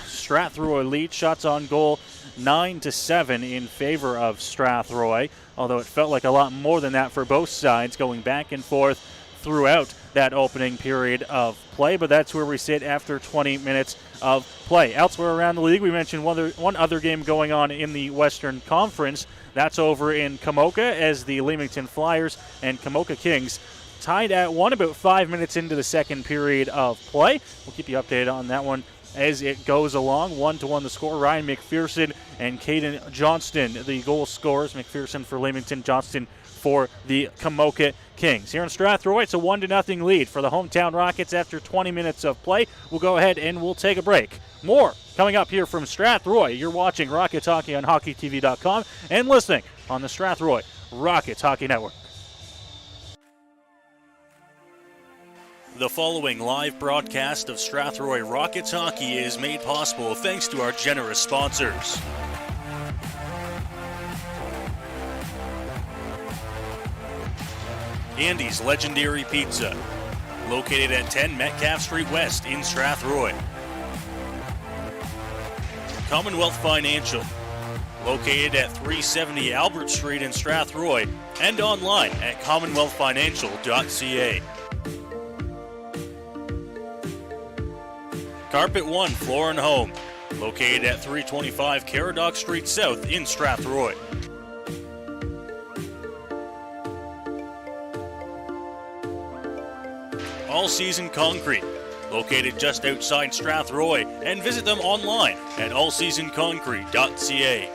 Strathroy lead. Shots on goal 9-7 in favor of Strathroy, although it felt like a lot more than that for both sides, going back and forth throughout that opening period of play, but that's where we sit after 20 minutes of play. Elsewhere around the league, we mentioned one other game going on in the Western Conference. That's over in Kamoka as the Leamington Flyers and Kamoka Kings tied at 1 about 5 minutes into the second period of play. We'll keep you updated on that one as it goes along. 1-1 the score. Ryan McPherson and Caden Johnston, the goal scorers. McPherson for Leamington, Johnston for the Kamoka Kings. Here in Strathroy, it's a 1-0 lead for the hometown Rockets after 20 minutes of play. We'll go ahead and we'll take a break. More coming up here from Strathroy. You're watching Rockets Hockey on HockeyTV.com and listening on the Strathroy Rockets Hockey Network. The following live broadcast of Strathroy Rockets Hockey is made possible thanks to our generous sponsors. Andy's Legendary Pizza, located at 10 Metcalf Street West in Strathroy. Commonwealth Financial, located at 370 Albert Street in Strathroy and online at commonwealthfinancial.ca. Carpet One Floor and Home, located at 325 Caradoc Street South in Strathroy. All Season Concrete, located just outside Strathroy, and visit them online at allseasonconcrete.ca.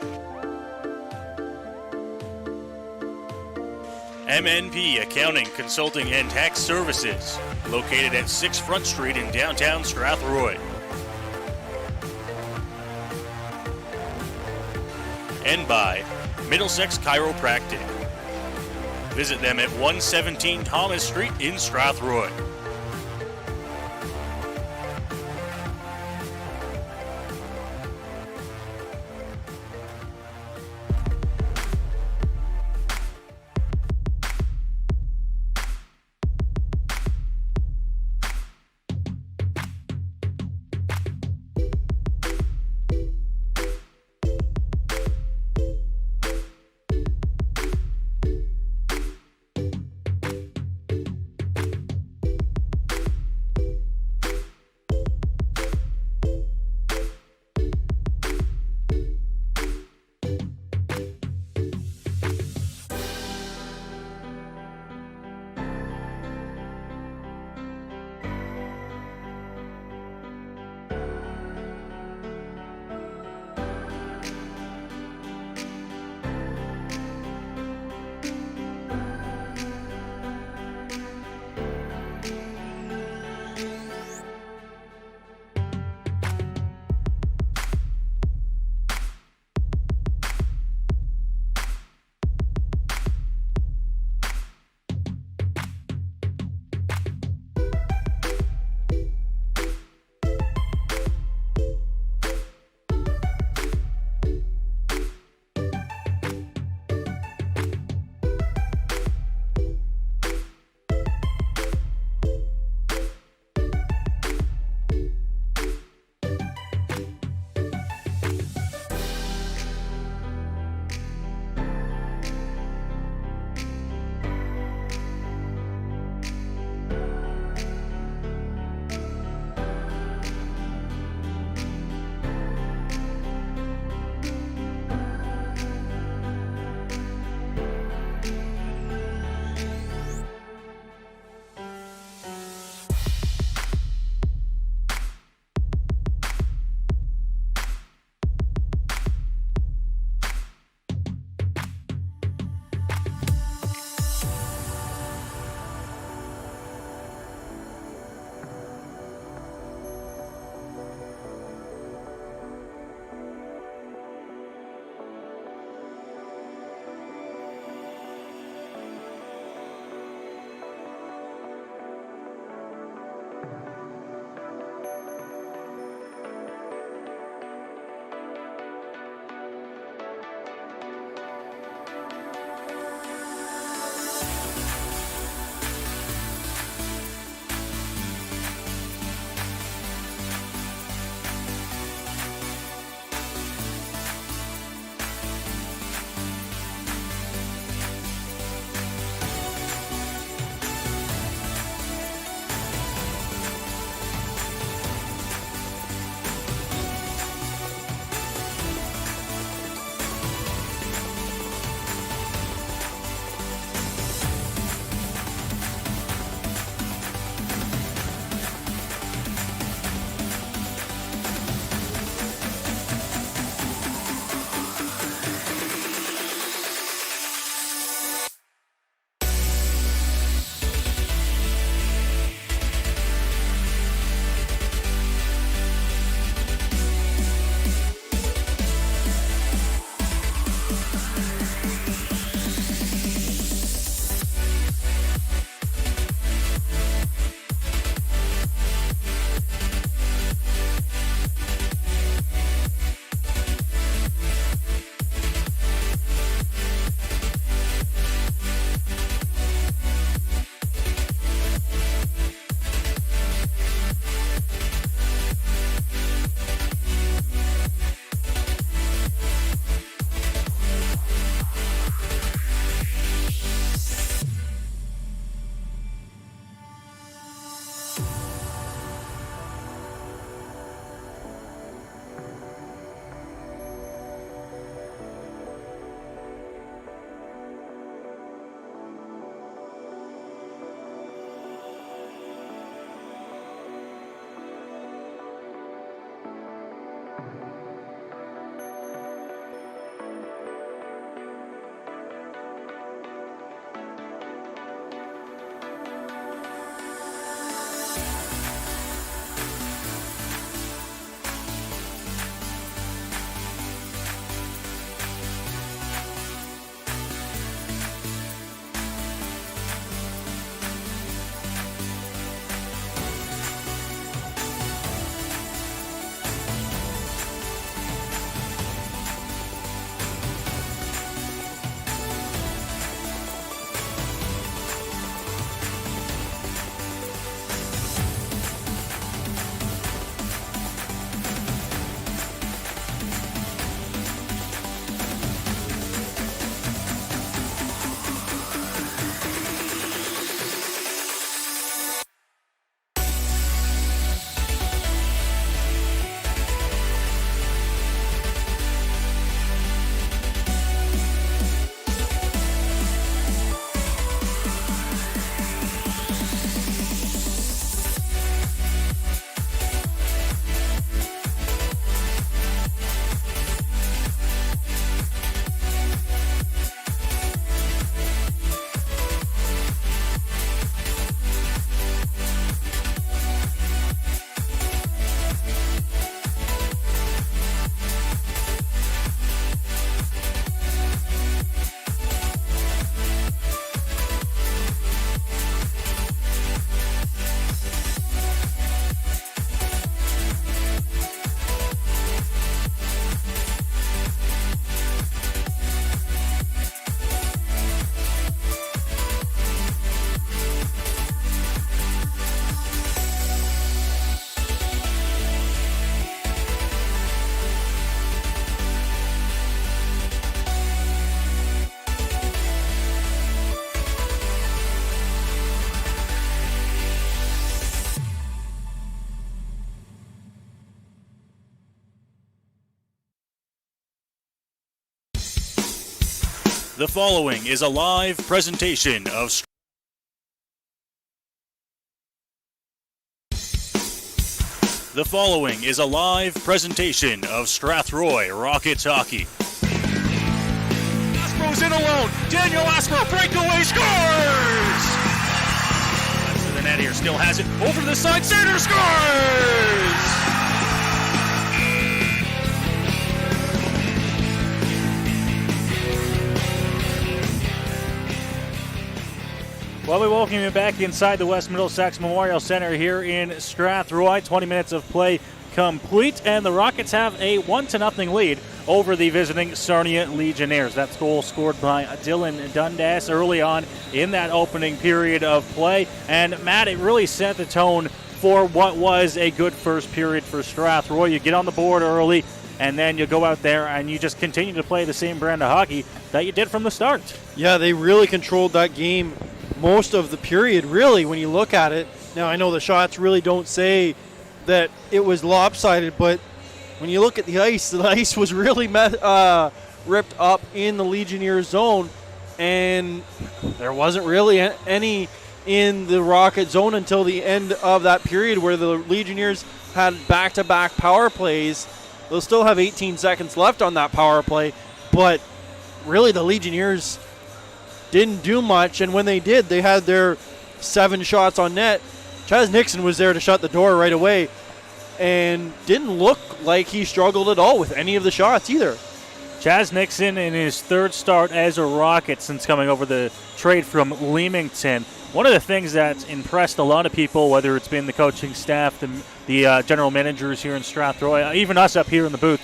MNP Accounting, Consulting and Tax Services, located at 6 Front Street in downtown Strathroy. And by Middlesex Chiropractic. Visit them at 117 Thomas Street in Strathroy. The following is a live presentation of Strathroy Rockets hockey. Aspro's in alone. Daniel Aspro breakaway scores. Left to the net here, still has it over to the side. Center scores. Well, we welcome you back inside the West Middlesex Memorial Center here in Strathroy. 20 minutes of play complete, and the Rockets have a 1-0 lead over the visiting Sarnia Legionnaires. That's goal scored by Dylan Dundas early on in that opening period of play. And Matt, it really set the tone for what was a good first period for Strathroy. You get on the board early, and then you go out there and you just continue to play the same brand of hockey that you did from the start. Yeah, they really controlled that game most of the period, really, when you look at it. Now, I know the shots really don't say that it was lopsided, but when you look at the ice was really ripped up in the Legionnaires zone, and there wasn't really any in the Rocket zone until the end of that period, where the Legionnaires had back-to-back power plays. They'll still have 18 seconds left on that power play, but really the Legionnaires didn't do much, and when they did, they had their 7 shots on net. Chaz Nixon was there to shut the door right away and didn't look like he struggled at all with any of the shots either. Chaz Nixon in his third start as a Rocket since coming over the trade from Leamington. One of the things that's impressed a lot of people, whether it's been the coaching staff, the general managers here in Strathroy, even us up here in the booth,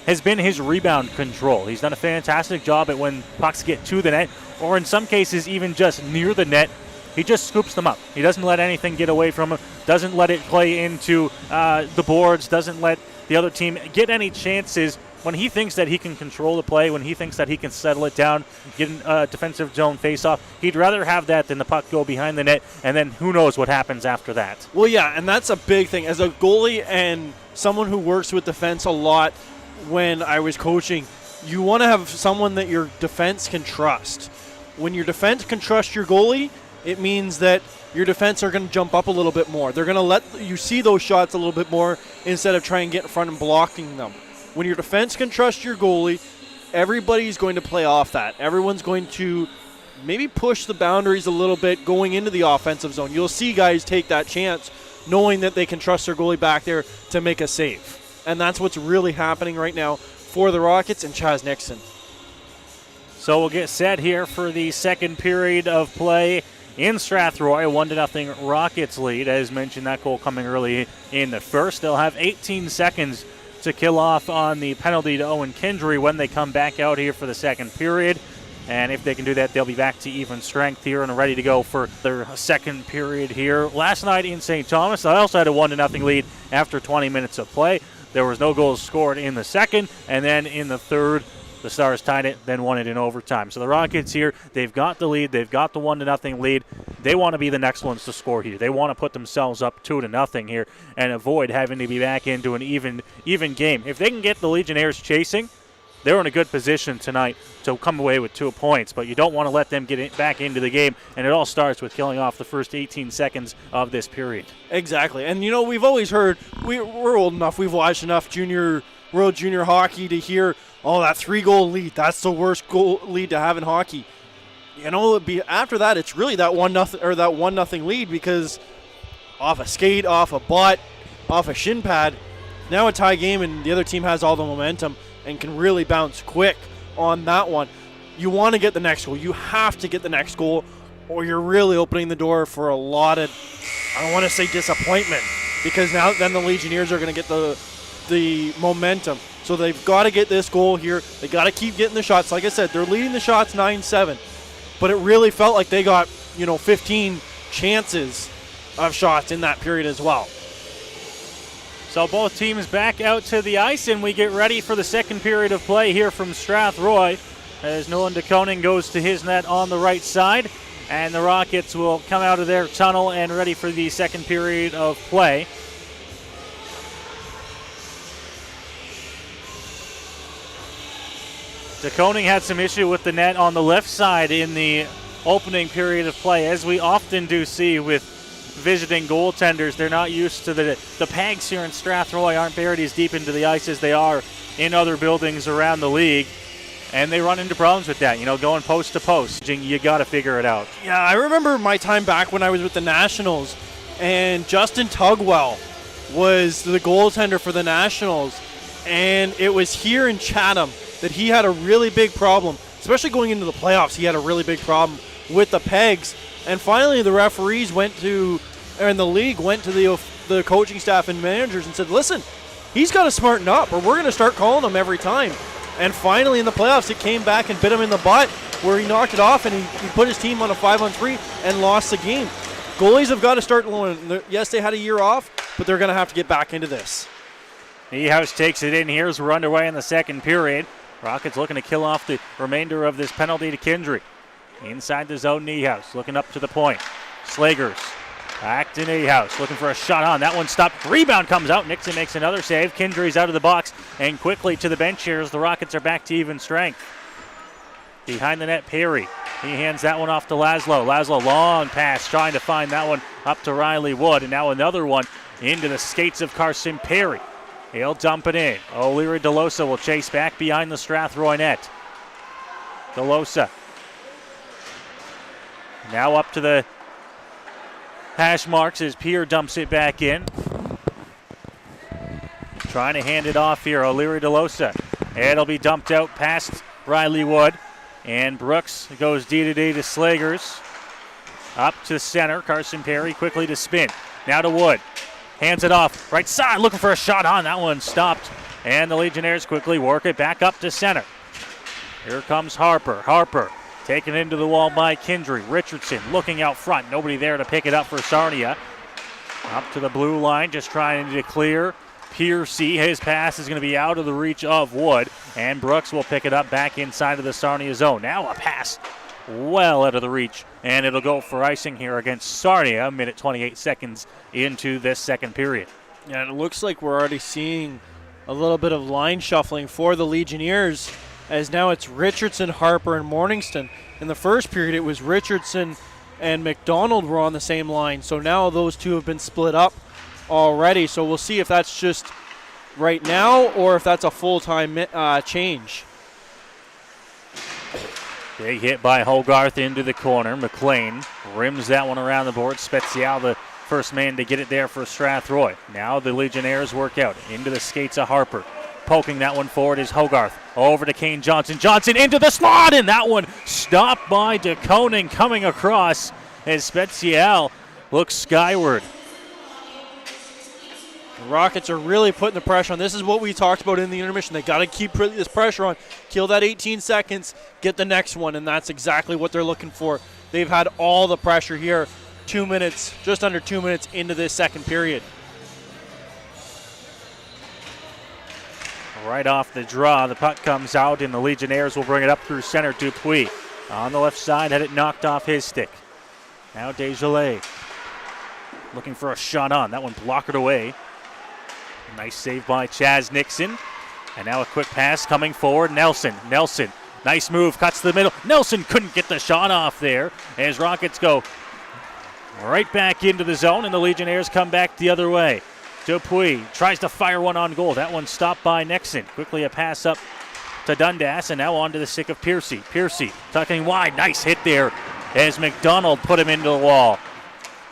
has been his rebound control. He's done a fantastic job at when pucks get to the net, or in some cases even just near the net, he just scoops them up. He doesn't let anything get away from him, doesn't let it play into the boards, doesn't let the other team get any chances. When he thinks that he can control the play, when he thinks that he can settle it down, get a defensive zone face-off, he'd rather have that than the puck go behind the net, and then who knows what happens after that. Well, yeah, and that's a big thing. As a goalie and someone who works with defense a lot, when I was coaching, you want to have someone that your defense can trust. When your defense can trust your goalie, it means that your defense are going to jump up a little bit more. They're going to let you see those shots a little bit more instead of trying to get in front and blocking them. When your defense can trust your goalie, everybody's going to play off that. Everyone's going to maybe push the boundaries a little bit going into the offensive zone. You'll see guys take that chance knowing that they can trust their goalie back there to make a save. And that's what's really happening right now for the Rockets and Chaz Nixon. So we'll get set here for the second period of play in Strathroy. 1-0 Rockets lead. As mentioned, that goal coming early in the first. They'll have 18 seconds to kill off on the penalty to Owen Kendry when they come back out here for the second period. And if they can do that, they'll be back to even strength here and ready to go for their second period here. Last night in St. Thomas, they also had a 1-0 lead after 20 minutes of play. There was no goals scored in the second, and then in the third, the Stars tied it, then won it in overtime. So the Rockets here, they've got the lead. They've got the 1-0 lead. They want to be the next ones to score here. They want to put themselves up 2-0 here and avoid having to be back into an even game. If they can get the Legionnaires chasing, they're in a good position tonight to come away with 2 points, but you don't want to let them get back into the game, and it all starts with killing off the first 18 seconds of this period. Exactly. And, you know, we've always heard, we're old enough, we've watched enough World Junior hockey to hear, oh, that 3-goal lead, that's the worst goal lead to have in hockey. You know, after that, it's really that 1-0 lead, because off a skate, off a butt, off a shin pad, now a tie game, and the other team has all the momentum and can really bounce quick on that one. You want to get the next goal. You have to get the next goal, or you're really opening the door for a lot of, I don't want to say disappointment, because now then the Legionnaires are going to get the momentum. So they've got to get this goal here. They got to keep getting the shots. Like I said, they're leading the shots 9-7, but it really felt like they got, 15 chances of shots in that period as well. So both teams back out to the ice, and we get ready for the second period of play here from Strathroy as Nolan DeConing goes to his net on the right side, and the Rockets will come out of their tunnel and ready for the second period of play. DeKoning had some issue with the net on the left side in the opening period of play, as we often do see with visiting goaltenders. They're not used to the pegs here in Strathroy aren't buried as deep into the ice as they are in other buildings around the league, and they run into problems with that, going post to post. You got to figure it out. Yeah, I remember my time back when I was with the Nationals, and Justin Tugwell was the goaltender for the Nationals, and it was here in Chatham that he had a really big problem, especially going into the playoffs. He had a really big problem with the pegs, and finally the referees the league went to the coaching staff and managers and said, listen, he's got to smarten up or we're going to start calling him every time. And finally in the playoffs it came back and bit him in the butt, where he knocked it off and he put his team on a 5-on-3 and lost the game. Goalies have got to start learning. Yes, they had a year off, but they're going to have to get back into this. Niehaus takes it in here as we're underway in the second period. Rockets looking to kill off the remainder of this penalty to Kindry. Inside the zone, Niehaus looking up to the point. Slagers back to Niehaus, looking for a shot on. That one stopped. Rebound comes out. Nixon makes another save. Kindry's out of the box and quickly to the bench here as the Rockets are back to even strength. Behind the net, Perry. He hands that one off to Laszlo. Laszlo, long pass, trying to find that one up to Riley Wood. And now another one into the skates of Carson Perry. He'll dump it in. O'Leary DeLosa will chase back behind the Strathroy net. DeLosa now up to the hash marks as Pierre dumps it back in. Trying to hand it off here, O'Leary DeLosa. It'll be dumped out past Riley Wood. And Brooks goes D-to-D to Slagers. Up to center, Carson Perry quickly to spin. Now to Wood. Hands it off, right side, looking for a shot on. That one stopped. And the Legionnaires quickly work it back up to center. Here comes Harper. Harper taken into the wall by Kindry. Richardson looking out front. Nobody there to pick it up for Sarnia. Up to the blue line, just trying to clear. Piercy, his pass is going to be out of the reach of Wood. And Brooks will pick it up back inside of the Sarnia zone. Now a pass well out of the reach. And it'll go for icing here against Sarnia. 1:28 seconds into this second period. Yeah, and it looks like we're already seeing a little bit of line shuffling for the Legionnaires, as now it's Richardson, Harper, and Morningston. In the first period, it was Richardson and McDonald were on the same line. So now those two have been split up already. So we'll see if that's just right now or if that's a full-time change. Big hit by Hogarth into the corner. McLean rims that one around the board. Spezial, the first man to get it there for Strathroy. Now the Legionnaires work out into the skates of Harper. Poking that one forward is Hogarth. Over to Kane Johnson. Johnson into the slot, and that one stopped by DeKoning coming across as Spezial looks skyward. The Rockets are really putting the pressure on. This is what we talked about in the intermission. They got to keep this pressure on. Kill that 18 seconds, get the next one, and that's exactly what they're looking for. They've had all the pressure here. 2 minutes, just under 2 minutes into this second period. Right off the draw, the puck comes out, and the Legionnaires will bring it up through center. Dupuis on the left side, had it knocked off his stick. Now GOJHL looking for a shot on. That one blocked away. Nice save by Chaz Nixon. And now a quick pass coming forward. Nelson, nice move, cuts to the middle. Nelson couldn't get the shot off there as Rockets go right back into the zone, and the Legionnaires come back the other way. Dupuis tries to fire one on goal. That one stopped by Nixon. Quickly a pass up to Dundas, and now on to the stick of Piercy. Piercy tucking wide. Nice hit there as McDonald put him into the wall.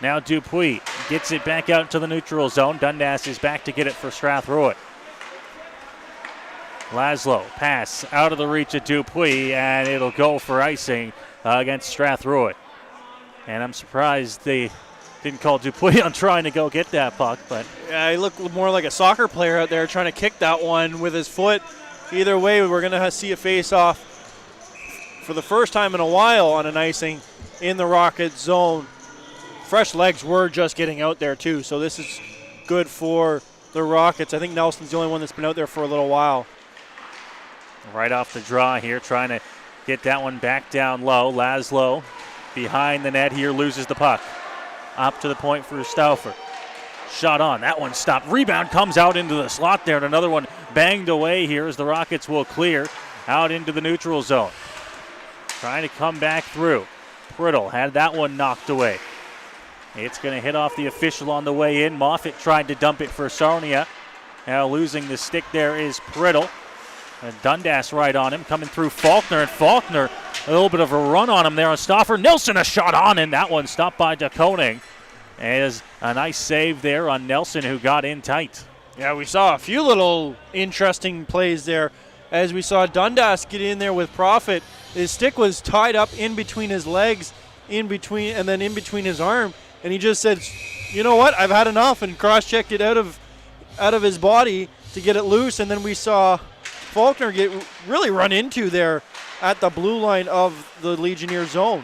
Now Dupuis gets it back out to the neutral zone. Dundas is back to get it for Strathroy. Laszlo, pass out of the reach of Dupuis, and it'll go for icing against Strathroy. And I'm surprised they didn't call Dupuis on trying to go get that puck, but yeah, he looked more like a soccer player out there trying to kick that one with his foot. Either way, we're going to see a face-off for the first time in a while on an icing in the Rocket zone. Fresh legs were just getting out there too, so this is good for the Rockets. I think Nelson's the only one that's been out there for a little while. Right off the draw here, trying to get that one back down low. Laszlo behind the net here loses the puck. Up to the point for Stauffer. Shot on. That one stopped. Rebound comes out into the slot there, and another one banged away here as the Rockets will clear. out into the neutral zone. Trying to come back through. Priddle had that one knocked away. It's going to hit off the official on the way in. Moffitt tried to dump it for Sarnia. Now losing the stick there is Priddle. And Dundas right on him, coming through Faulkner, and Faulkner a little bit of a run on him there on Stauffer. Nelson a shot on, and that one stopped by DeKoning. As a nice save there on Nelson, who got in tight. Yeah, we saw a few little interesting plays there as we saw Dundas get in there with Profit. His stick was tied up in between his legs, and then in between his arm, and he just said, you know what, I've had enough, and cross-checked it out of his body to get it loose, and then we saw Faulkner get really run into there at the blue line of the Legionnaires zone.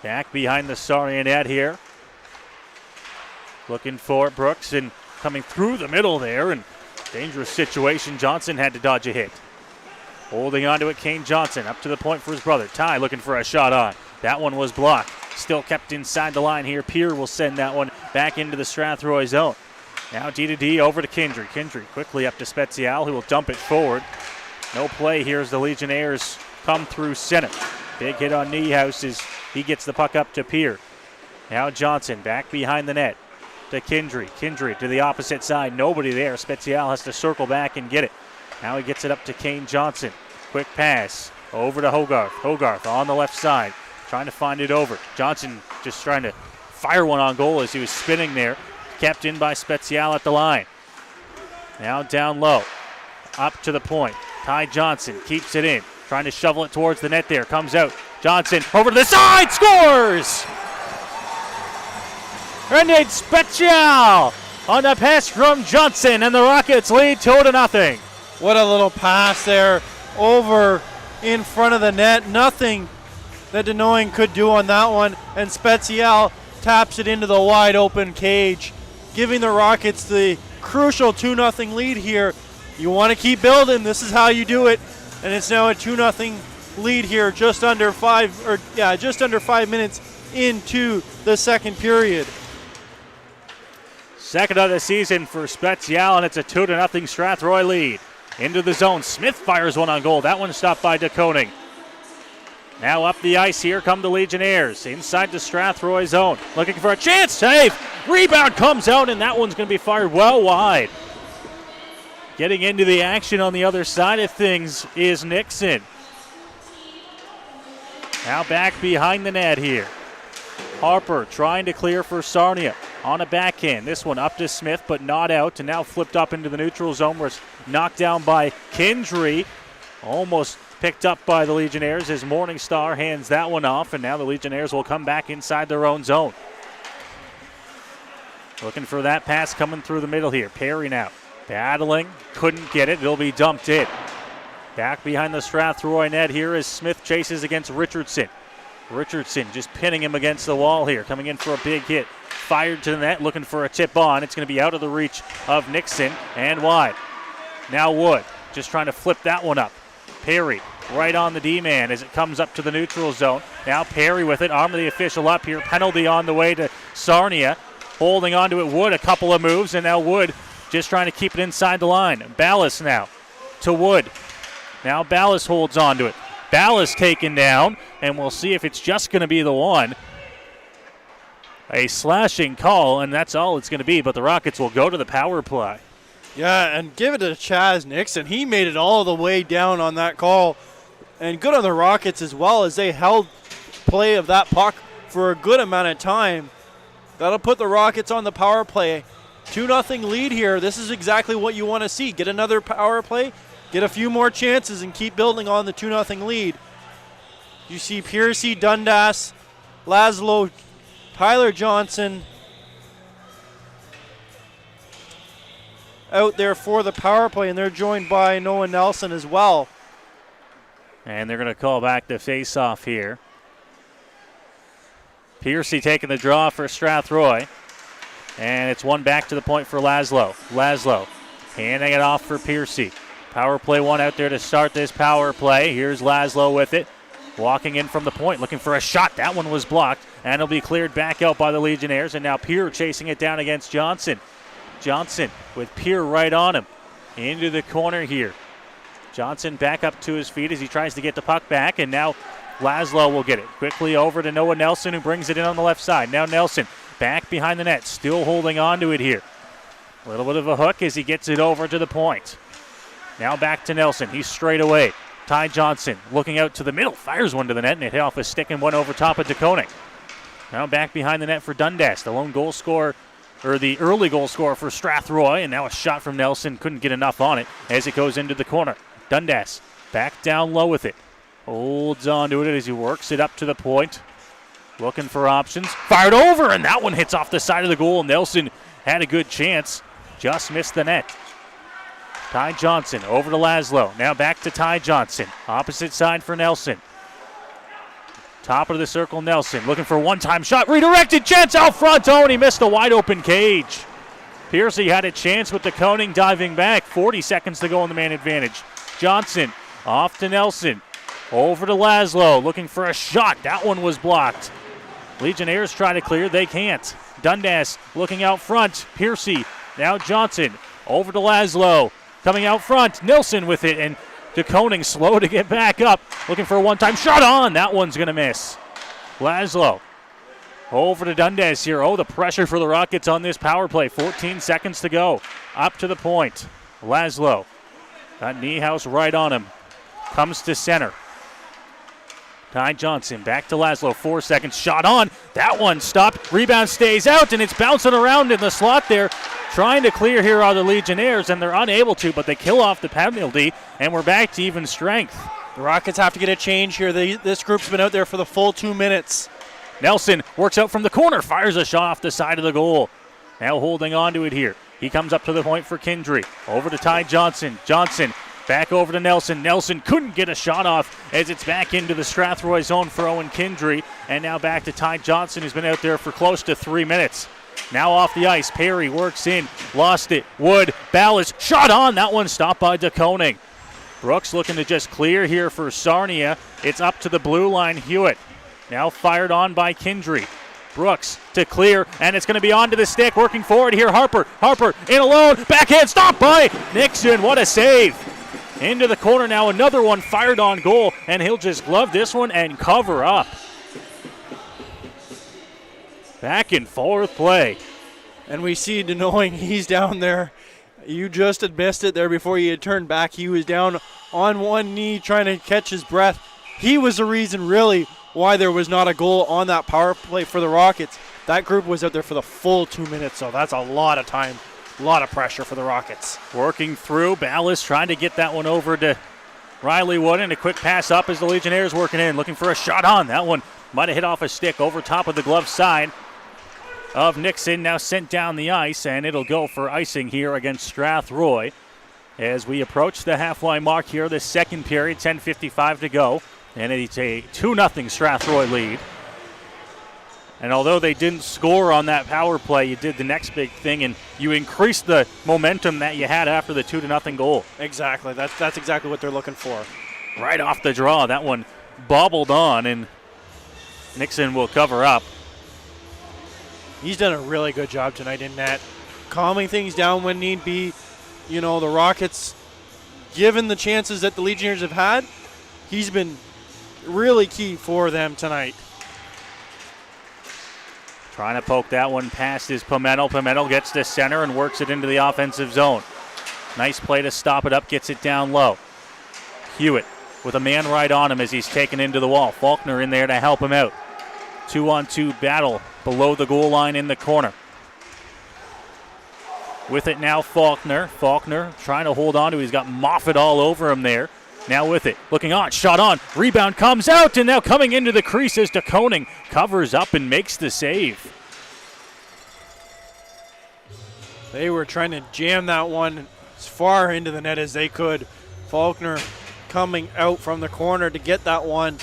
Back behind the Sarnia net here. Looking for Brooks and coming through the middle there, and dangerous situation. Johnson had to dodge a hit. Holding on to it, Kane Johnson up to the point for his brother. Ty looking for a shot on. That one was blocked. Still kept inside the line here. Pierre will send that one back into the Strathroy zone. Now D2D over to Kindry. Kindry quickly up to Spezial, who will dump it forward. No play here as the Legionnaires come through center. Big hit on Niehaus as he gets the puck up to Pierre. Now Johnson back behind the net to Kindry. Kindry to the opposite side. Nobody there. Spezial has to circle back and get it. Now he gets it up to Kane Johnson. Quick pass over to Hogarth. Hogarth on the left side, trying to find it over. Johnson just trying to fire one on goal as he was spinning there. Kept in by Spezial at the line. Now down low, up to the point. Ty Johnson keeps it in, trying to shovel it towards the net there. Comes out. Johnson over to the side, scores! Renate Spezial on the pass from Johnson, and the Rockets lead 2-0. What a little pass there over in front of the net. Nothing that DeKoning could do on that one, and Spezial taps it into the wide open cage, giving the Rockets the crucial 2-0 lead here. You want to keep building. This is how you do it, and it's now a 2-0 lead here, just under 5 minutes into the second period. Second of the season for Spezial, and it's a 2-0 Strathroy lead. Into the zone. Smith fires one on goal. That one stopped by DeKoning. Now up the ice here come the Legionnaires. Inside the Strathroy zone. Looking for a chance. Save. Rebound comes out, and that one's going to be fired well wide. Getting into the action on the other side of things is Nixon. Now back behind the net here. Harper trying to clear for Sarnia on a backhand. This one up to Smith, but not out, and now flipped up into the neutral zone where it's knocked down by Kindry. Almost picked up by the Legionnaires as Morningstar hands that one off, and now the Legionnaires will come back inside their own zone. Looking for that pass coming through the middle here. Perry now battling, couldn't get it. It'll be dumped in. Back behind the Strathroy net here as Smith chases against Richardson. Richardson just pinning him against the wall here, coming in for a big hit. Fired to the net, looking for a tip on. It's going to be out of the reach of Nixon and wide. Now Wood just trying to flip that one up. Perry right on the D-man as it comes up to the neutral zone. Now Perry with it, arm of the official up here. Penalty on the way to Sarnia. Holding on to it, Wood, a couple of moves, and now Wood just trying to keep it inside the line. Ballas now to Wood. Now Ballas holds on to it. Ballas taken down, and we'll see if it's just going to be the one. A slashing call, and that's all it's going to be, but the Rockets will go to the power play. Yeah, and give it to Chaz Nixon. He made it all the way down on that call. And good on the Rockets as well, as they held play of that puck for a good amount of time. That'll put the Rockets on the power play. 2-0 lead here. This is exactly what you want to see. Get another power play, get a few more chances, and keep building on the 2-0 lead. You see Piercy, Dundas, Laszlo, Tyler Johnson out there for the power play, and they're joined by Noah Nelson as well. And they're going to call back the face-off here. Piercy taking the draw for Strathroy. And it's one back to the point for Laszlo. Laszlo handing it off for Piercy. Power play one out there to start this power play. Here's Laszlo with it. Walking in from the point, looking for a shot. That one was blocked, and it'll be cleared back out by the Legionnaires. And now Pierre chasing it down against Johnson. Johnson with Pierre right on him. Into the corner here. Johnson back up to his feet as he tries to get the puck back, and now Laszlo will get it. Quickly over to Noah Nelson, who brings it in on the left side. Now Nelson back behind the net, still holding on to it here. A little bit of a hook as he gets it over to the point. Now back to Nelson. He's straight away. Ty Johnson looking out to the middle, fires one to the net, and it hit off a stick and went over top of DeKoning. Now back behind the net for Dundas, the lone goal scorer, or the early goal scorer for Strathroy, and now a shot from Nelson. Couldn't get enough on it as it goes into the corner. Dundas back down low with it. Holds on to it as he works it up to the point. Looking for options. Fired over, and that one hits off the side of the goal. Nelson had a good chance, just missed the net. Ty Johnson over to Laszlo. Now back to Ty Johnson. Opposite side for Nelson. Top of the circle, Nelson looking for a one-time shot. Redirected, chance out front. Oh, and he missed a wide-open cage. Piercy had a chance with DeKoning diving back. 40 seconds to go on the man advantage. Johnson off to Nelson. Over to Laszlo looking for a shot. That one was blocked. Legionnaires try to clear. They can't. Dundas looking out front. Piercy. Now Johnson. Over to Laszlo. Coming out front. Nilsson with it. And DeKoning slow to get back up. Looking for a one-time shot on. That one's going to miss. Laszlo. Over to Dundas here. Oh, the pressure for the Rockets on this power play. 14 seconds to go. Up to the point. Laszlo. Got Niehaus right on him. Comes to center. Ty Johnson back to Laszlo. 4 seconds. Shot on. That one stopped. Rebound stays out, and it's bouncing around in the slot there. Trying to clear here are the Legionnaires, and they're unable to, but they kill off the penalty, and we're back to even strength. The Rockets have to get a change here. This group's been out there for the full 2 minutes. Nelson works out from the corner, fires a shot off the side of the goal. Now holding on to it here. He comes up to the point for Kindry. Over to Ty Johnson. Johnson back over to Nelson. Nelson couldn't get a shot off as it's back into the Strathroy zone for Owen Kindry. And now back to Ty Johnson, who's been out there for close to 3 minutes. Now off the ice, Perry works in, lost it. Wood, Ballas, shot on. That one stopped by DeKoning. Brooks looking to just clear here for Sarnia. It's up to the blue line, Hewitt. Now fired on by Kindry. Brooks to clear, and it's going to be onto the stick. Working forward here, Harper. Harper in alone, backhand, stopped by Nixon. What a save. Into the corner now, another one fired on goal, and he'll just glove this one and cover up. Back and forth play. And we see Denoing, he's down there. You just had missed it there before he had turned back. He was down on one knee trying to catch his breath. He was the reason, really, why there was not a goal on that power play for the Rockets. That group was out there for the full 2 minutes, so that's a lot of time, a lot of pressure for the Rockets. Working through, Ballas trying to get that one over to Riley Wood, and a quick pass up as the Legionnaires working in, looking for a shot on. That one might have hit off a stick over top of the glove side of Nixon, now sent down the ice, and it'll go for icing here against Strathroy as we approach the halfway mark here, the second period, 10:55 to go, and it's a 2-0 Strathroy lead. And although they didn't score on that power play, you did the next big thing, and you increased the momentum that you had after the 2-0 goal. Exactly. That's exactly what they're looking for. Right off the draw, that one bobbled on, and Nixon will cover up. He's done a really good job tonight in net, calming things down when need be. You know, the Rockets, given the chances that the Legionnaires have had, he's been really key for them tonight. Trying to poke that one past is Pimentel. Pimentel gets to center and works it into the offensive zone. Nice play to stop it up, gets it down low. Hewitt with a man right on him as he's taken into the wall. Faulkner in there to help him out. 2-on-2 battle below the goal line in the corner. With it now, Faulkner. Faulkner trying to hold on to it. He's got Moffat all over him there. Now with it, looking on, shot on, rebound comes out, and now coming into the crease as DeKoning covers up and makes the save. They were trying to jam that one as far into the net as they could. Faulkner coming out from the corner to get that one,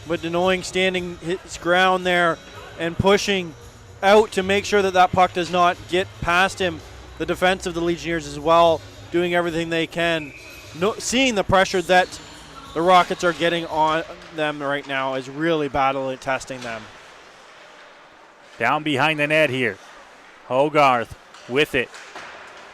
but Denoing standing his ground there and pushing out to make sure that that puck does not get past him. The defense of the Legionnaires as well, doing everything they can. Seeing the pressure that the Rockets are getting on them right now is really battling, testing them. Down behind the net here. Hogarth with it.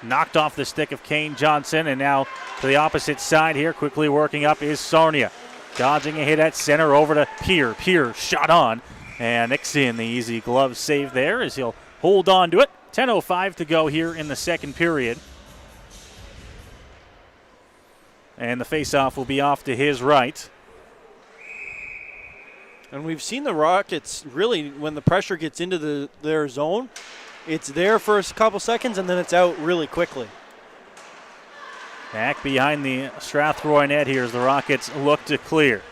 knocked off the stick of Kane Johnson, and now to the opposite side here, quickly working up is Sarnia. Dodging a hit at center over to Peer. Peer shot on, and Nixon, the easy glove save there as he'll hold on to it. 10:05 to go here in the second period. And the faceoff will be off to his right. And we've seen the Rockets really, when the pressure gets into their zone, it's there for a couple seconds and then it's out really quickly. Back behind the Strathroy net here as the Rockets look to clear.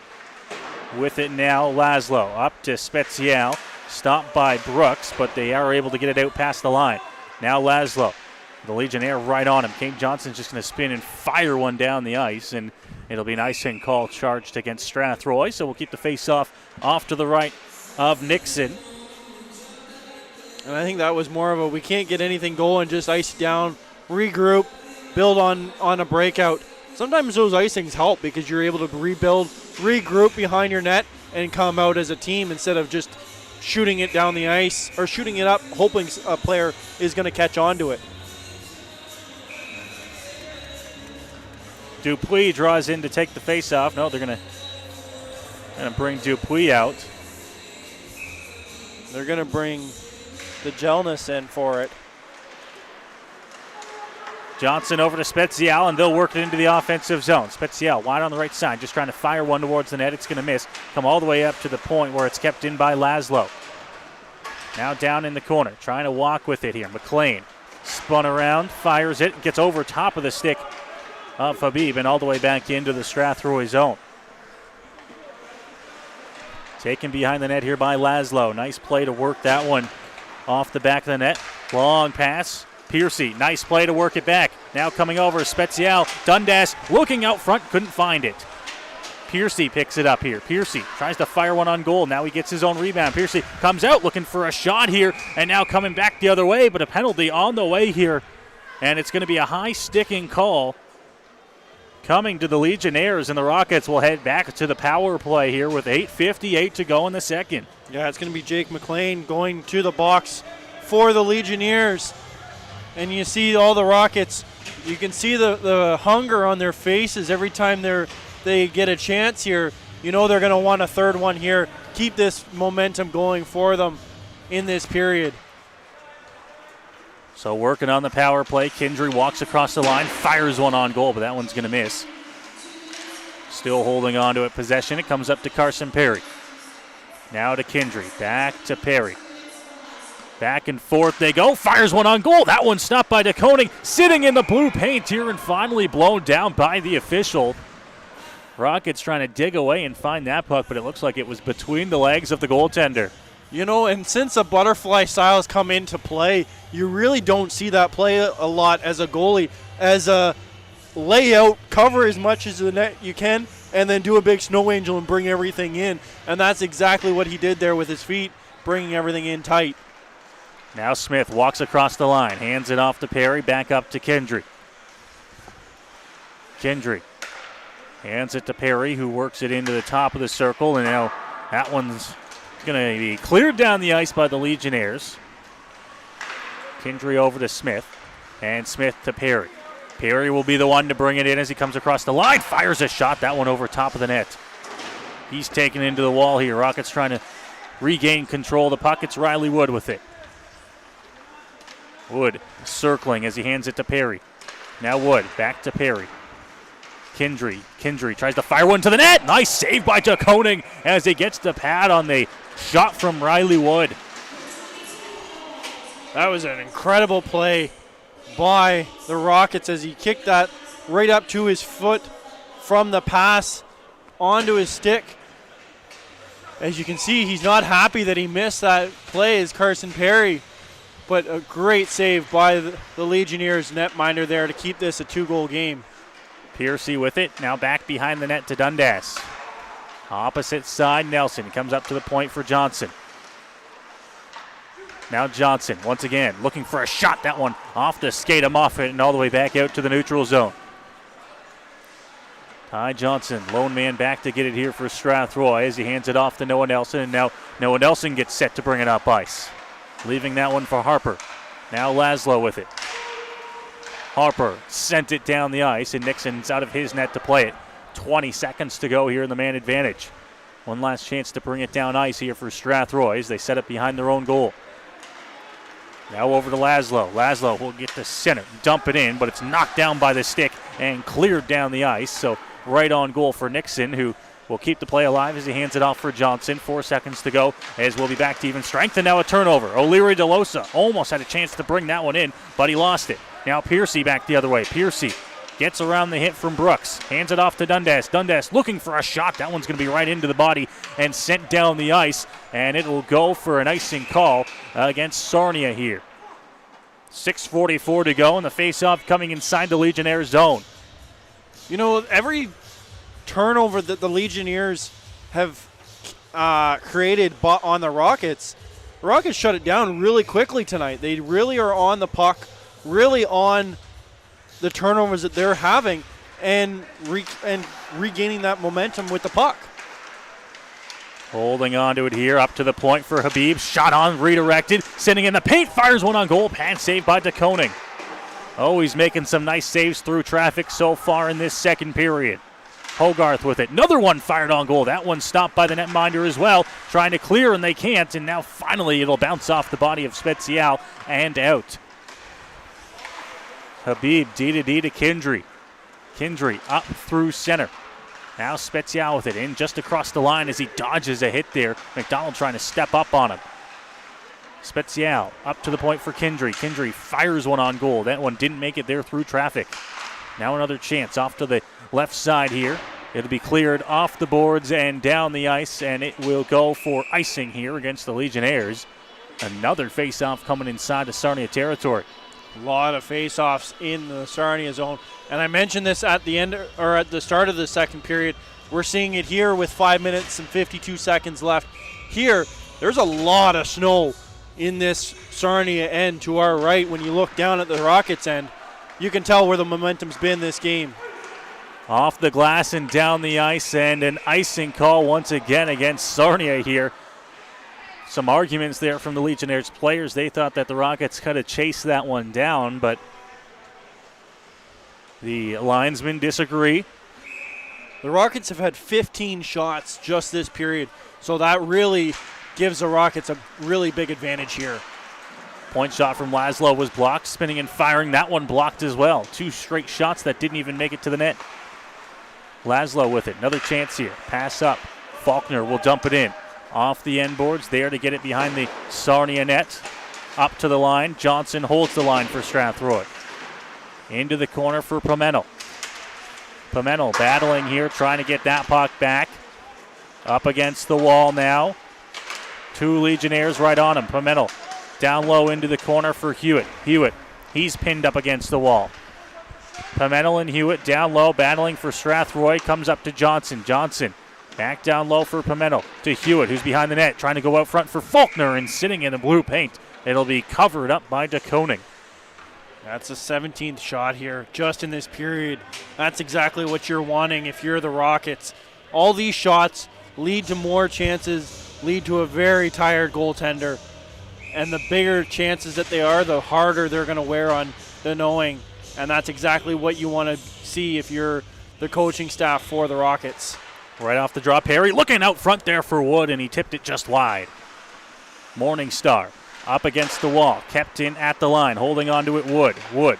With it now, Laszlo up to Spezial. Stopped by Brooks, but they are able to get it out past the line. Now Laszlo, the Legionnaire right on him. Kane Johnson's just going to spin and fire one down the ice, and it'll be an icing call charged against Strathroy. So we'll keep the face-off off to the right of Nixon. And I think that was more of a we can't get anything going, just ice down, regroup, build on a breakout. Sometimes those icings help because you're able to rebuild, regroup behind your net, and come out as a team instead of just shooting it down the ice or shooting it up, hoping a player is going to catch on to it. Dupuis draws in to take the face-off. No, they're going to bring Dupuis out. They're going to bring the Gelness in for it. Johnson over to Spezial, and they'll work it into the offensive zone. Spezial wide on the right side, just trying to fire one towards the net. It's going to miss. Come all the way up to the point where it's kept in by Laszlo. Now down in the corner, trying to walk with it here. McLean spun around, fires it, gets over top of the stick of Habib, and all the way back into the Strathroy zone. Taken behind the net here by Laszlo. Nice play to work that one off the back of the net. Long pass. Piercy, nice play to work it back. Now coming over, Spezial. Dundas looking out front, couldn't find it. Piercy picks it up here. Piercy tries to fire one on goal. Now he gets his own rebound. Piercy comes out looking for a shot here, and now coming back the other way, but a penalty on the way here. And it's going to be a high sticking call coming to the Legionnaires, and the Rockets will head back to the power play here with 8:58 to go in the second. Yeah, it's going to be Jake McLean going to the box for the Legionnaires. And you see all the Rockets, you can see the hunger on their faces every time they get a chance here. You know they're going to want a third one here. Keep this momentum going for them in this period. So working on the power play, Kindry walks across the line, fires one on goal, but that one's going to miss. Still holding on to it, possession. It comes up to Carson Perry. Now to Kindry, back to Perry. Back and forth they go, fires one on goal. That one stopped by DeConing, sitting in the blue paint here and finally blown down by the official. Rockets trying to dig away and find that puck, but it looks like it was between the legs of the goaltender. You know, and since a butterfly styles come into play, you really don't see that play a lot as a goalie. As a layout, cover as much as the net you can, and then do a big snow angel and bring everything in. And that's exactly what he did there with his feet, bringing everything in tight. Now Smith walks across the line, hands it off to Perry, back up to Kindry. Kindry hands it to Perry, who works it into the top of the circle, and now that one's going to be cleared down the ice by the Legionnaires. Kindry over to Smith, and Smith to Perry. Perry will be the one to bring it in as he comes across the line, fires a shot, that one over top of the net. He's taken into the wall here. Rockets trying to regain control of the puck. It's Riley Wood with it. Wood circling as he hands it to Perry. Now Wood back to Perry. Kindry tries to fire one to the net. Nice save by DeConing as he gets the pad on the shot from Riley Wood. That was an incredible play by the Rockets as he kicked that right up to his foot from the pass onto his stick. As you can see, he's not happy that he missed that play as Carson Perry. But a great save by the Legionnaires netminder there to keep this a 2-goal game. Piercy with it. Now back behind the net to Dundas. Opposite side, Nelson comes up to the point for Johnson. Now Johnson, once again, looking for a shot. That one off the skate of Moffett and all the way back out to the neutral zone. Ty Johnson, lone man back to get it here for Strathroy as he hands it off to Noah Nelson. And now Noah Nelson gets set to bring it up ice. Leaving that one for Harper. Now Laszlo with it. Harper sent it down the ice, and Nixon's out of his net to play it. 20 seconds to go here in the man advantage. One last chance to bring it down ice here for Strathroy as they set it behind their own goal. Now over to Laszlo. Laszlo will get to center, dump it in, but it's knocked down by the stick and cleared down the ice. So right on goal for Nixon, who will keep the play alive as he hands it off for Johnson. 4 seconds to go as we'll be back to even strength, and now a turnover. O'Leary DeLosa almost had a chance to bring that one in, but he lost it. Now Piercy back the other way. Piercy gets around the hit from Brooks. Hands it off to Dundas. Dundas looking for a shot. That one's going to be right into the body and sent down the ice. And it will go for an icing call against Sarnia here. 6:44 to go, and the face-off coming inside the Legionnaires' zone. You know, every turnover that the Legionnaires have created on the Rockets shut it down really quickly tonight. They really are on the puck, really on the turnovers that they're having, and regaining that momentum with the puck. Holding on to it here, up to the point for Habib. Shot on, redirected, sending in the paint, fires one on goal. Pad saved by DeKoning. Oh, he's making some nice saves through traffic so far in this second period. Hogarth with it. Another one fired on goal. That one stopped by the netminder as well. Trying to clear, and they can't. And now finally it'll bounce off the body of Spezial and out. Habib, D-to-D to Kindry. Kindry up through center. Now Spezial with it in just across the line as he dodges a hit there. McDonald trying to step up on him. Spezial up to the point for Kindry. Kindry fires one on goal. That one didn't make it there through traffic. Now another chance off to the left side here. It'll be cleared off the boards and down the ice, and it will go for icing here against the Legionnaires. Another face-off coming inside the Sarnia territory. A lot of face-offs in the Sarnia zone. And I mentioned this at the end, or at the start of the second period. We're seeing it here with 5 minutes and 52 seconds left. Here, there's a lot of snow in this Sarnia end to our right. When you look down at the Rockets end, you can tell where the momentum's been this game. Off the glass and down the ice, and an icing call once again against Sarnia here. Some arguments there from the Legionnaires players. They thought that the Rockets could have chased that one down, but the linesmen disagree. The Rockets have had 15 shots just this period, so that really gives the Rockets a really big advantage here. Point shot from Laszlo was blocked, spinning and firing. That one blocked as well. 2 straight shots that didn't even make it to the net. Laszlo with it. Another chance here. Pass up. Faulkner will dump it in. Off the end boards, there to get it behind the Sarnia net. Up to the line. Johnson holds the line for Strathroy. Into the corner for Pimentel. Pimentel battling here, trying to get that puck back. Up against the wall now. 2 Legionnaires right on him. Pimentel down low into the corner for Hewitt. Hewitt, he's pinned up against the wall. Pimentel and Hewitt down low, battling for Strathroy. Comes up to Johnson. Johnson back down low for Pimentel to Hewitt, who's behind the net, trying to go out front for Faulkner and sitting in the blue paint. It'll be covered up by DeKoning. That's the 17th shot here just in this period. That's exactly what you're wanting if you're the Rockets. All these shots lead to more chances, lead to a very tired goaltender. And the bigger chances that they are, the harder they're going to wear on the knowing. And that's exactly what you want to see if you're the coaching staff for the Rockets. Right off the draw, Perry looking out front there for Wood, and he tipped it just wide. Morningstar up against the wall, kept in at the line, holding on to it. Wood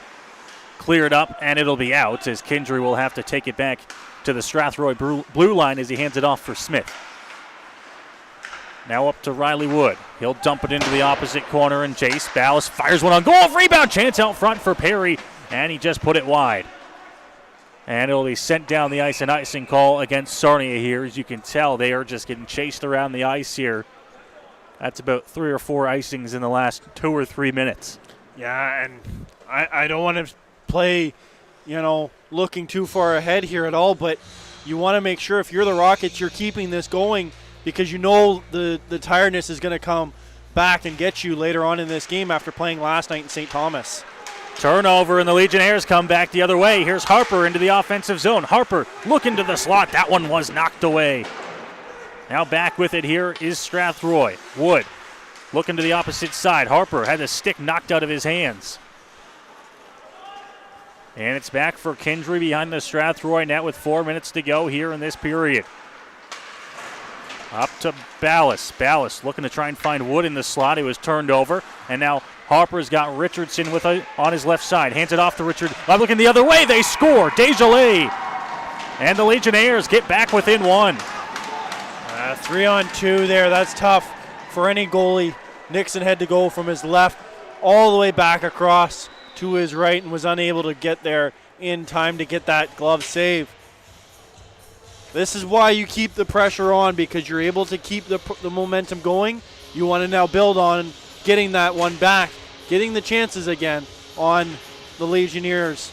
cleared up, and it'll be out as Kindry will have to take it back to the Strathroy blue line as he hands it off for Smith. Now up to Riley Wood. He'll dump it into the opposite corner, and Jace Ballas fires one on goal. Rebound chance out front for Perry, and he just put it wide. And it'll be sent down the ice, an icing call against Sarnia here. As you can tell, they are just getting chased around the ice here. That's about 3 or 4 icings in the last 2 or 3 minutes. Yeah, and I don't want to play, looking too far ahead here at all, but you want to make sure if you're the Rockets, you're keeping this going because you know the tiredness is going to come back and get you later on in this game after playing last night in St. Thomas. Turnover, and the Legionnaires come back the other way. Here's Harper into the offensive zone. Harper looking to the slot. That one was knocked away. Now back with it here is Strathroy. Wood looking to the opposite side. Harper had the stick knocked out of his hands. And it's back for Kindry behind the Strathroy net with 4 minutes to go here in this period. Up to Ballas. Ballas looking to try and find Wood in the slot. He was turned over. And now Harper's got Richardson on his left side. Hands it off to Richard. Looking the other way. They score. GOJHL. And the Legionnaires get back within one. 3-on-2 there. That's tough for any goalie. Nixon had to go from his left all the way back across to his right and was unable to get there in time to get that glove save. This is why you keep the pressure on, because you're able to keep the momentum going. You want to now build on getting that one back, getting the chances again on the Legionnaires.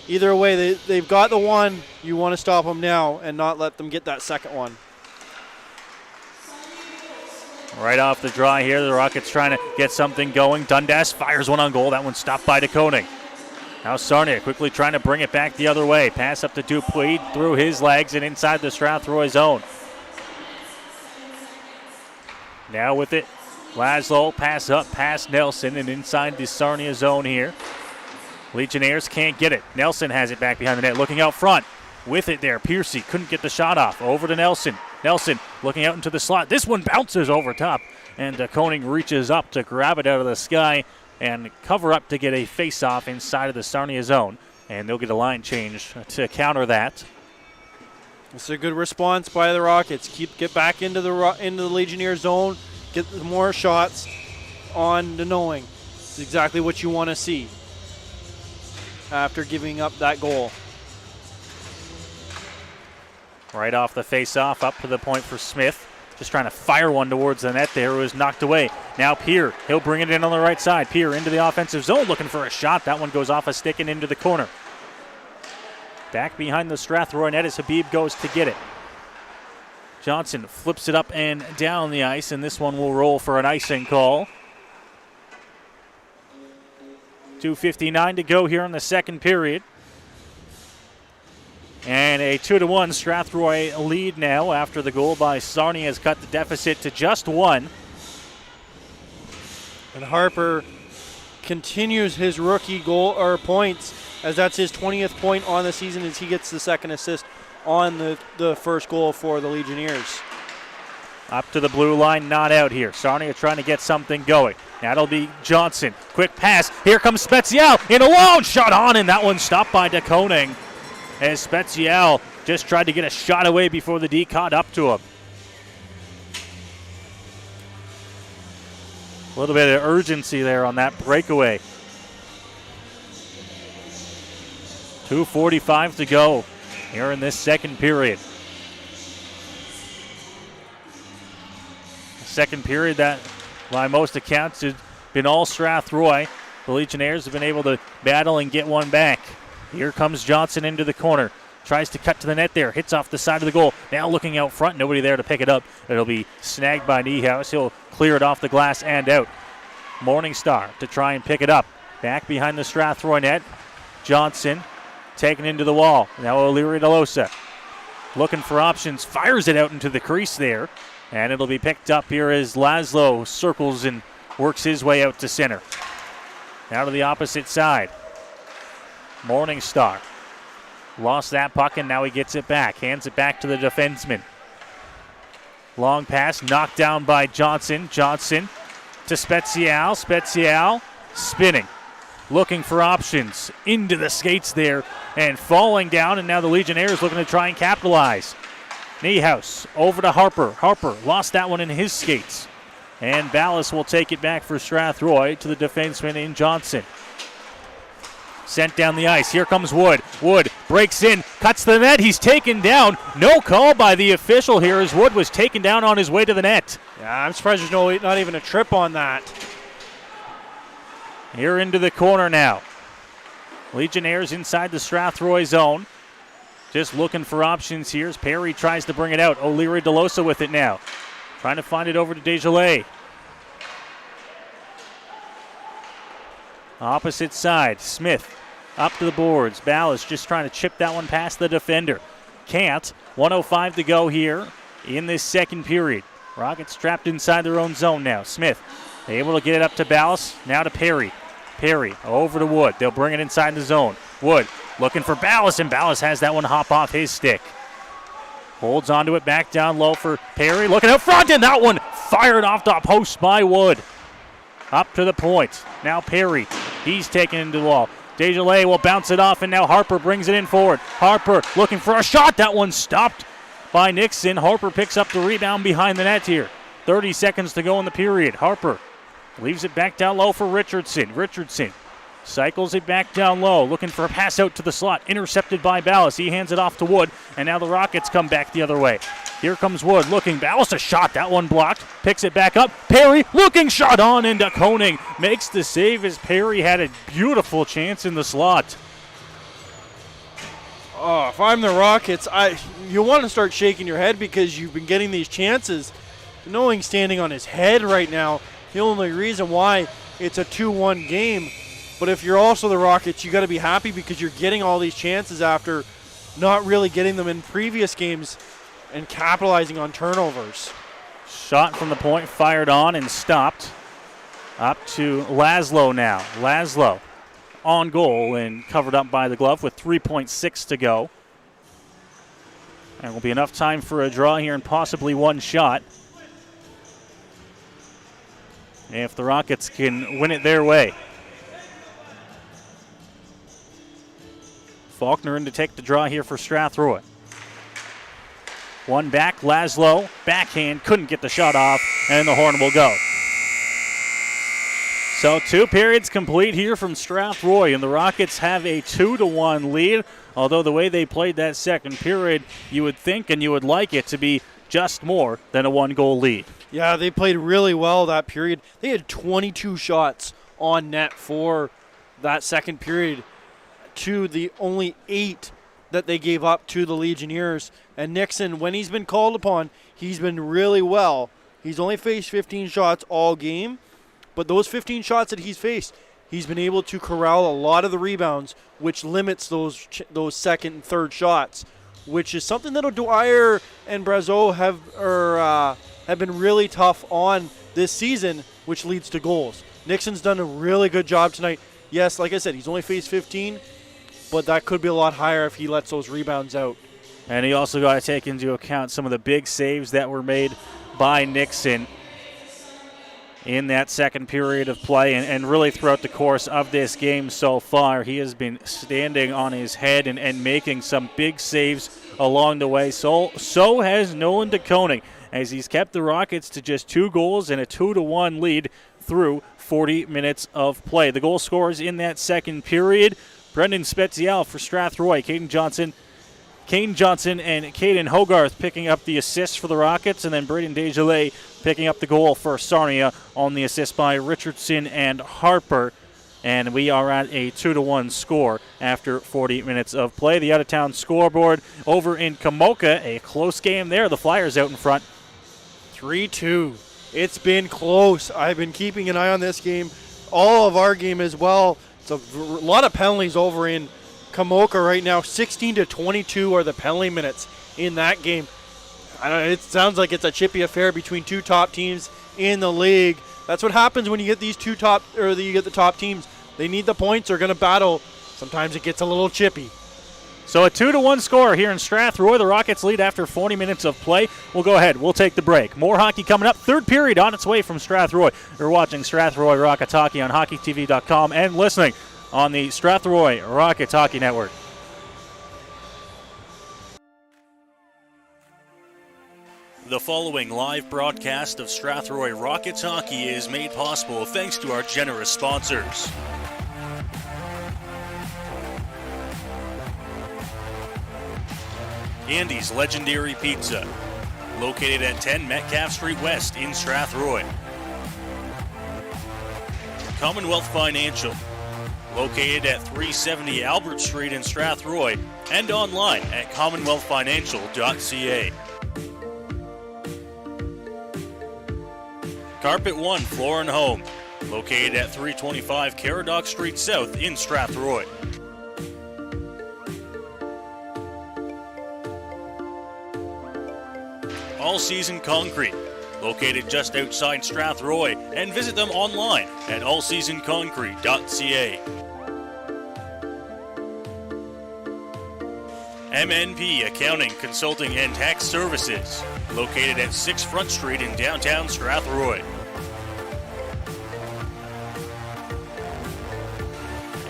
Either way, they've got the one. You want to stop them now and not let them get that second one. Right off the draw here, the Rockets trying to get something going. Dundas fires one on goal. That one stopped by DeKoning. Now Sarnia quickly trying to bring it back the other way. Pass up to Dupuis through his legs and inside the Strathroy zone. Now with it, Laszlo, pass up past Nelson and inside the Sarnia zone here. Legionnaires can't get it. Nelson has it back behind the net, looking out front. With it there, Piercy couldn't get the shot off. Over to Nelson. Nelson looking out into the slot. This one bounces over top, and Koenig reaches up to grab it out of the sky and cover up to get a face-off inside of the Sarnia zone. And they'll get a line change to counter that. It's a good response by the Rockets. Get back into the Legionnaire zone, get more shots on the knowing. It's exactly what you want to see after giving up that goal. Right off the face-off, up to the point for Smith. Just trying to fire one towards the net there. It was knocked away. Now Peer, he'll bring it in on the right side. Peer into the offensive zone looking for a shot. That one goes off a stick and into the corner. Back behind the Strathroy net as Habib goes to get it. Johnson flips it up and down the ice, and this one will roll for an icing call. 2:59 to go here in the second period. And a 2-1 Strathroy lead now after the goal by Sarnia has cut the deficit to just one. And Harper continues his rookie goal or points, as that's his 20th point on the season as he gets the second assist on the first goal for the Legionnaires. Up to the blue line, not out here. Sarnia trying to get something going. That'll be Johnson. Quick pass. Here comes Spezial in alone. Shot on, and that one stopped by DeKoning. As Spezial just tried to get a shot away before the D caught up to him. A little bit of urgency there on that breakaway. 2:45 to go here in this second period. Second period that, by most accounts, has been all Strathroy. The Legionnaires have been able to battle and get one back. Here comes Johnson into the corner. Tries to cut to the net there. Hits off the side of the goal. Now looking out front. Nobody there to pick it up. It'll be snagged by Niehaus. He'll clear it off the glass and out. Morningstar to try and pick it up. Back behind the Strathroy net. Johnson taken into the wall. Now O'Leary DeLosa looking for options. Fires it out into the crease there. And it'll be picked up here as Laszlo circles and works his way out to center. Now to the opposite side. Morningstar lost that puck, and now he gets it back. Hands it back to the defenseman. Long pass knocked down by Johnson. Johnson to Spezial. Spezial spinning, looking for options. Into the skates there and falling down, and now the Legionnaires looking to try and capitalize. Niehaus over to Harper. Harper lost that one in his skates. And Ballas will take it back for Strathroy to the defenseman in Johnson. Sent down the ice. Here comes Wood. Wood breaks in, cuts the net. He's taken down. No call by the official here as Wood was taken down on his way to the net. Yeah, I'm surprised there's not even a trip on that. Here into the corner now. Legionnaires inside the Strathroy zone. Just looking for options here as Perry tries to bring it out. O'Leary DeLosa with it now. Trying to find it over to GOJHL. Opposite side, Smith up to the boards. Ballas just trying to chip that one past the defender. Can't. 1:05 to go here in this second period. Rockets trapped inside their own zone now. Smith able to get it up to Ballas. Now to Perry. Perry over to Wood. They'll bring it inside the zone. Wood looking for Ballas, and Ballas has that one hop off his stick. Holds onto it, back down low for Perry, looking out front, and that one fired off the post by Wood. Up to the point. Now Perry, he's taken into the wall. GOJHL will bounce it off, and now Harper brings it in forward. Harper looking for a shot. That one stopped by Nixon. Harper picks up the rebound behind the net here. 30 seconds to go in the period. Harper leaves it back down low for Richardson. Richardson cycles it back down low, looking for a pass out to the slot. Intercepted by Ballas. He hands it off to Wood, and now the Rockets come back the other way. Here comes Wood looking. Ballas a shot. That one blocked. Picks it back up. Perry looking, shot on into Koning. Makes the save as Perry had a beautiful chance in the slot. Oh, if I'm the Rockets, you want to start shaking your head because you've been getting these chances. Knowing standing on his head right now, the only reason why it's a 2-1 game. But if you're also the Rockets, you got to be happy because you're getting all these chances after not really getting them in previous games and capitalizing on turnovers. Shot from the point, fired on and stopped. Up to Laszlo now. Laszlo on goal and covered up by the glove with 3.6 to go. And will be enough time for a draw here and possibly one shot, if the Rockets can win it their way. Faulkner in to take the draw here for Strathroy. One back, Laszlo, backhand, couldn't get the shot off, and the horn will go. So 2 periods complete here from Strathroy, and the Rockets have a 2-1 lead, although the way they played that second period, you would think and you would like it to be just more than a 1-goal lead. Yeah, they played really well that period. They had 22 shots on net for that second period to the only 8 that they gave up to the Legionnaires. And Nixon, when he's been called upon, he's been really well. He's only faced 15 shots all game, but those 15 shots that he's faced, he's been able to corral a lot of the rebounds, which limits those second and third shots, which is something that O'Dwyer and Brazeau have been really tough on this season, which leads to goals. Nixon's done a really good job tonight. Yes, like I said, he's only faced 15, but that could be a lot higher if he lets those rebounds out. And he also got to take into account some of the big saves that were made by Nixon in that second period of play, and really throughout the course of this game so far. He has been standing on his head and making some big saves along the way. So has Nolan DeKoning, as he's kept the Rockets to just 2 goals and a 2-1 lead through 40 minutes of play. The goal scorers in that second period: Brendan Spezial for Strathroy, Caden Johnson and Caden Hogarth picking up the assists for the Rockets, and then Braden GOJHL picking up the goal for Sarnia on the assist by Richardson and Harper. And we are at a 2-1 score after 40 minutes of play. The out-of-town scoreboard over in Kamoka, a close game there. The Flyers out in front. 3-2. It's been close. I've been keeping an eye on this game, all of our game as well. It's a lot of penalties over in Kamoka right now. 16-22 are the penalty minutes in that game. I don't know, it sounds like it's a chippy affair between 2 top teams in the league. That's what happens when you get these you get the top teams. They need the points. They're going to battle. Sometimes it gets a little chippy. So a 2-1 score here in Strathroy. The Rockets lead after 40 minutes of play. We'll go ahead. We'll take the break. More hockey coming up. Third period on its way from Strathroy. You're watching Strathroy Rockets Hockey on HockeyTV.com and listening on the Strathroy Rockets Hockey Network. The following live broadcast of Strathroy Rockets Hockey is made possible thanks to our generous sponsors. Andy's Legendary Pizza, located at 10 Metcalf Street West in Strathroy. Commonwealth Financial, located at 370 Albert Street in Strathroy, and online at commonwealthfinancial.ca. Carpet One Floor and Home, located at 325 Caradoc Street South in Strathroy. All Season Concrete, located just outside Strathroy, and visit them online at allseasonconcrete.ca. MNP Accounting, Consulting, and Tax Services, located at 6 Front Street in downtown Strathroy.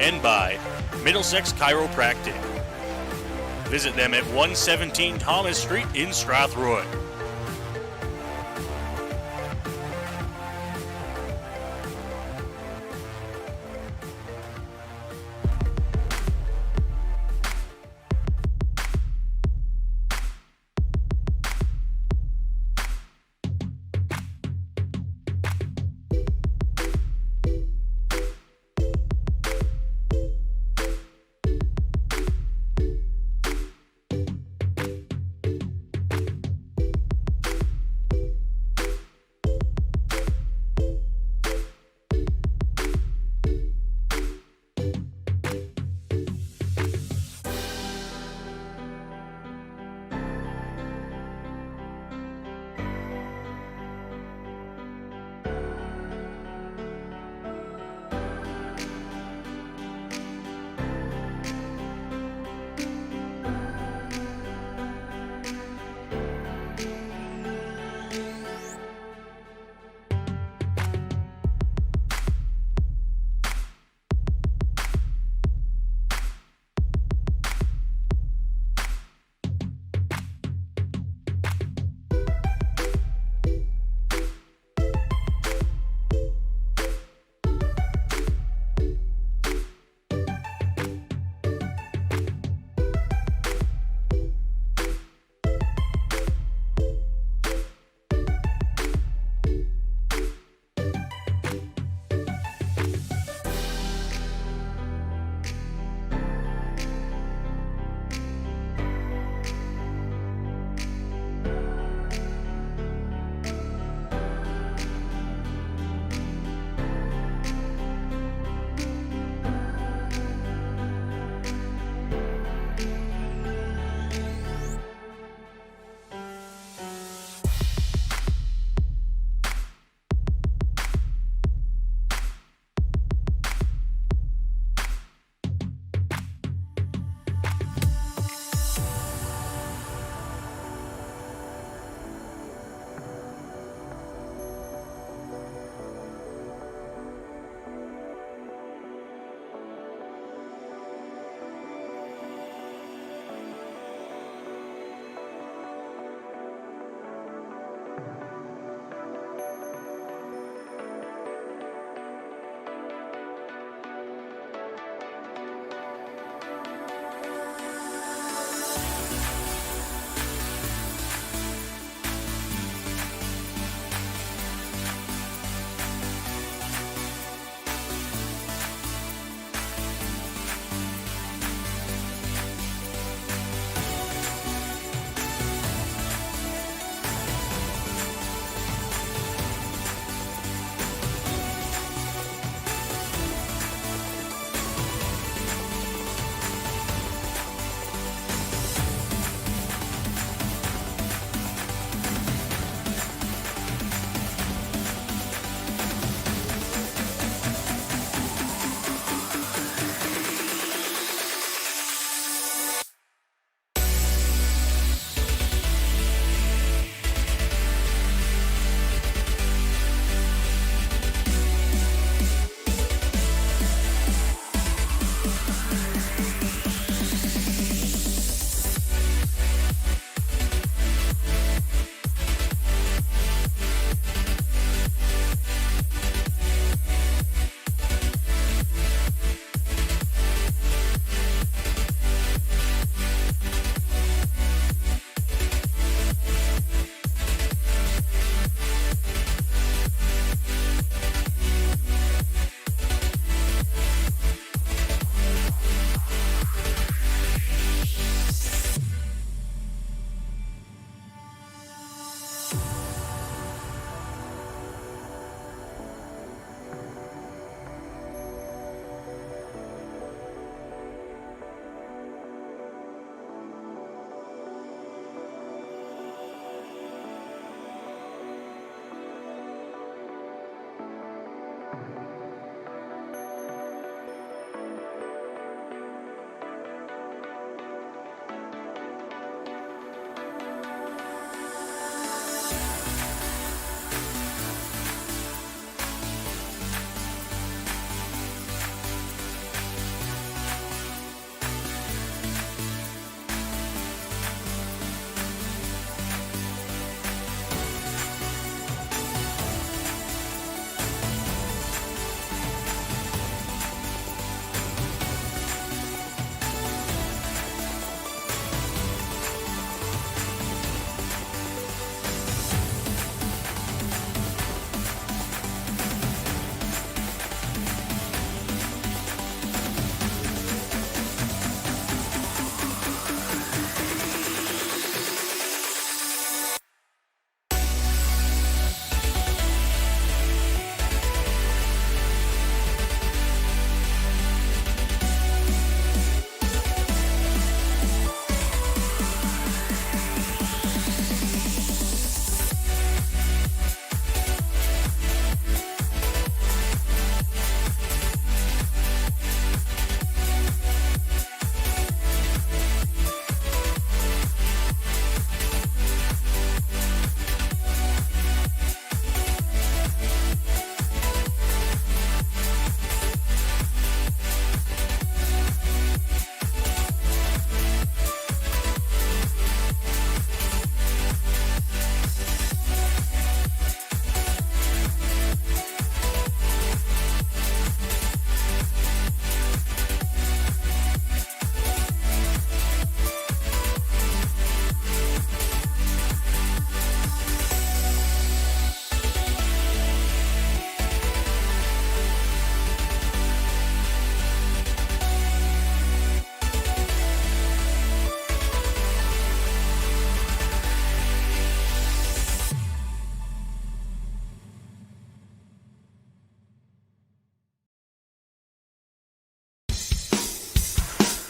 And by Middlesex Chiropractic. Visit them at 117 Thomas Street in Strathroy.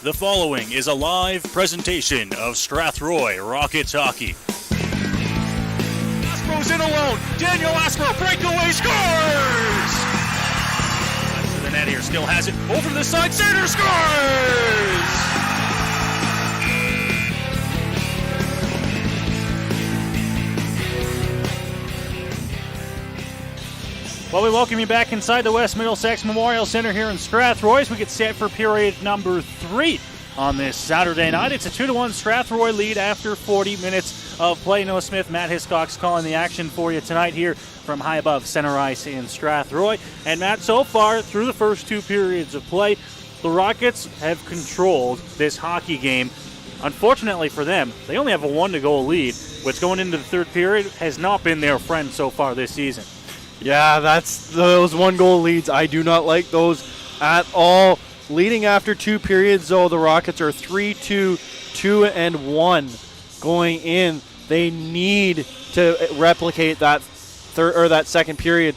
The following is a live presentation of Strathroy Rockets hockey. Aspro's in alone. Daniel Aspro, breakaway, scores! Left to the net here, still has it. Over to the side, center, scores! Well, we welcome you back inside the West Middlesex Memorial Center here in Strathroy as we get set for period number 3 on this Saturday night. It's a 2-1 Strathroy lead after 40 minutes of play. Noah Smith, Matt Hiscox calling the action for you tonight here from high above center ice in Strathroy. And Matt, so far through the first 2 periods of play, the Rockets have controlled this hockey game. Unfortunately for them, they only have a 1-goal lead, which going into the third period has not been their friend so far this season. Yeah, that's those 1-goal leads. I do not like those at all. Leading after 2 periods, though, the Rockets are 3-2, 2-1 going in. They need to replicate that that second period,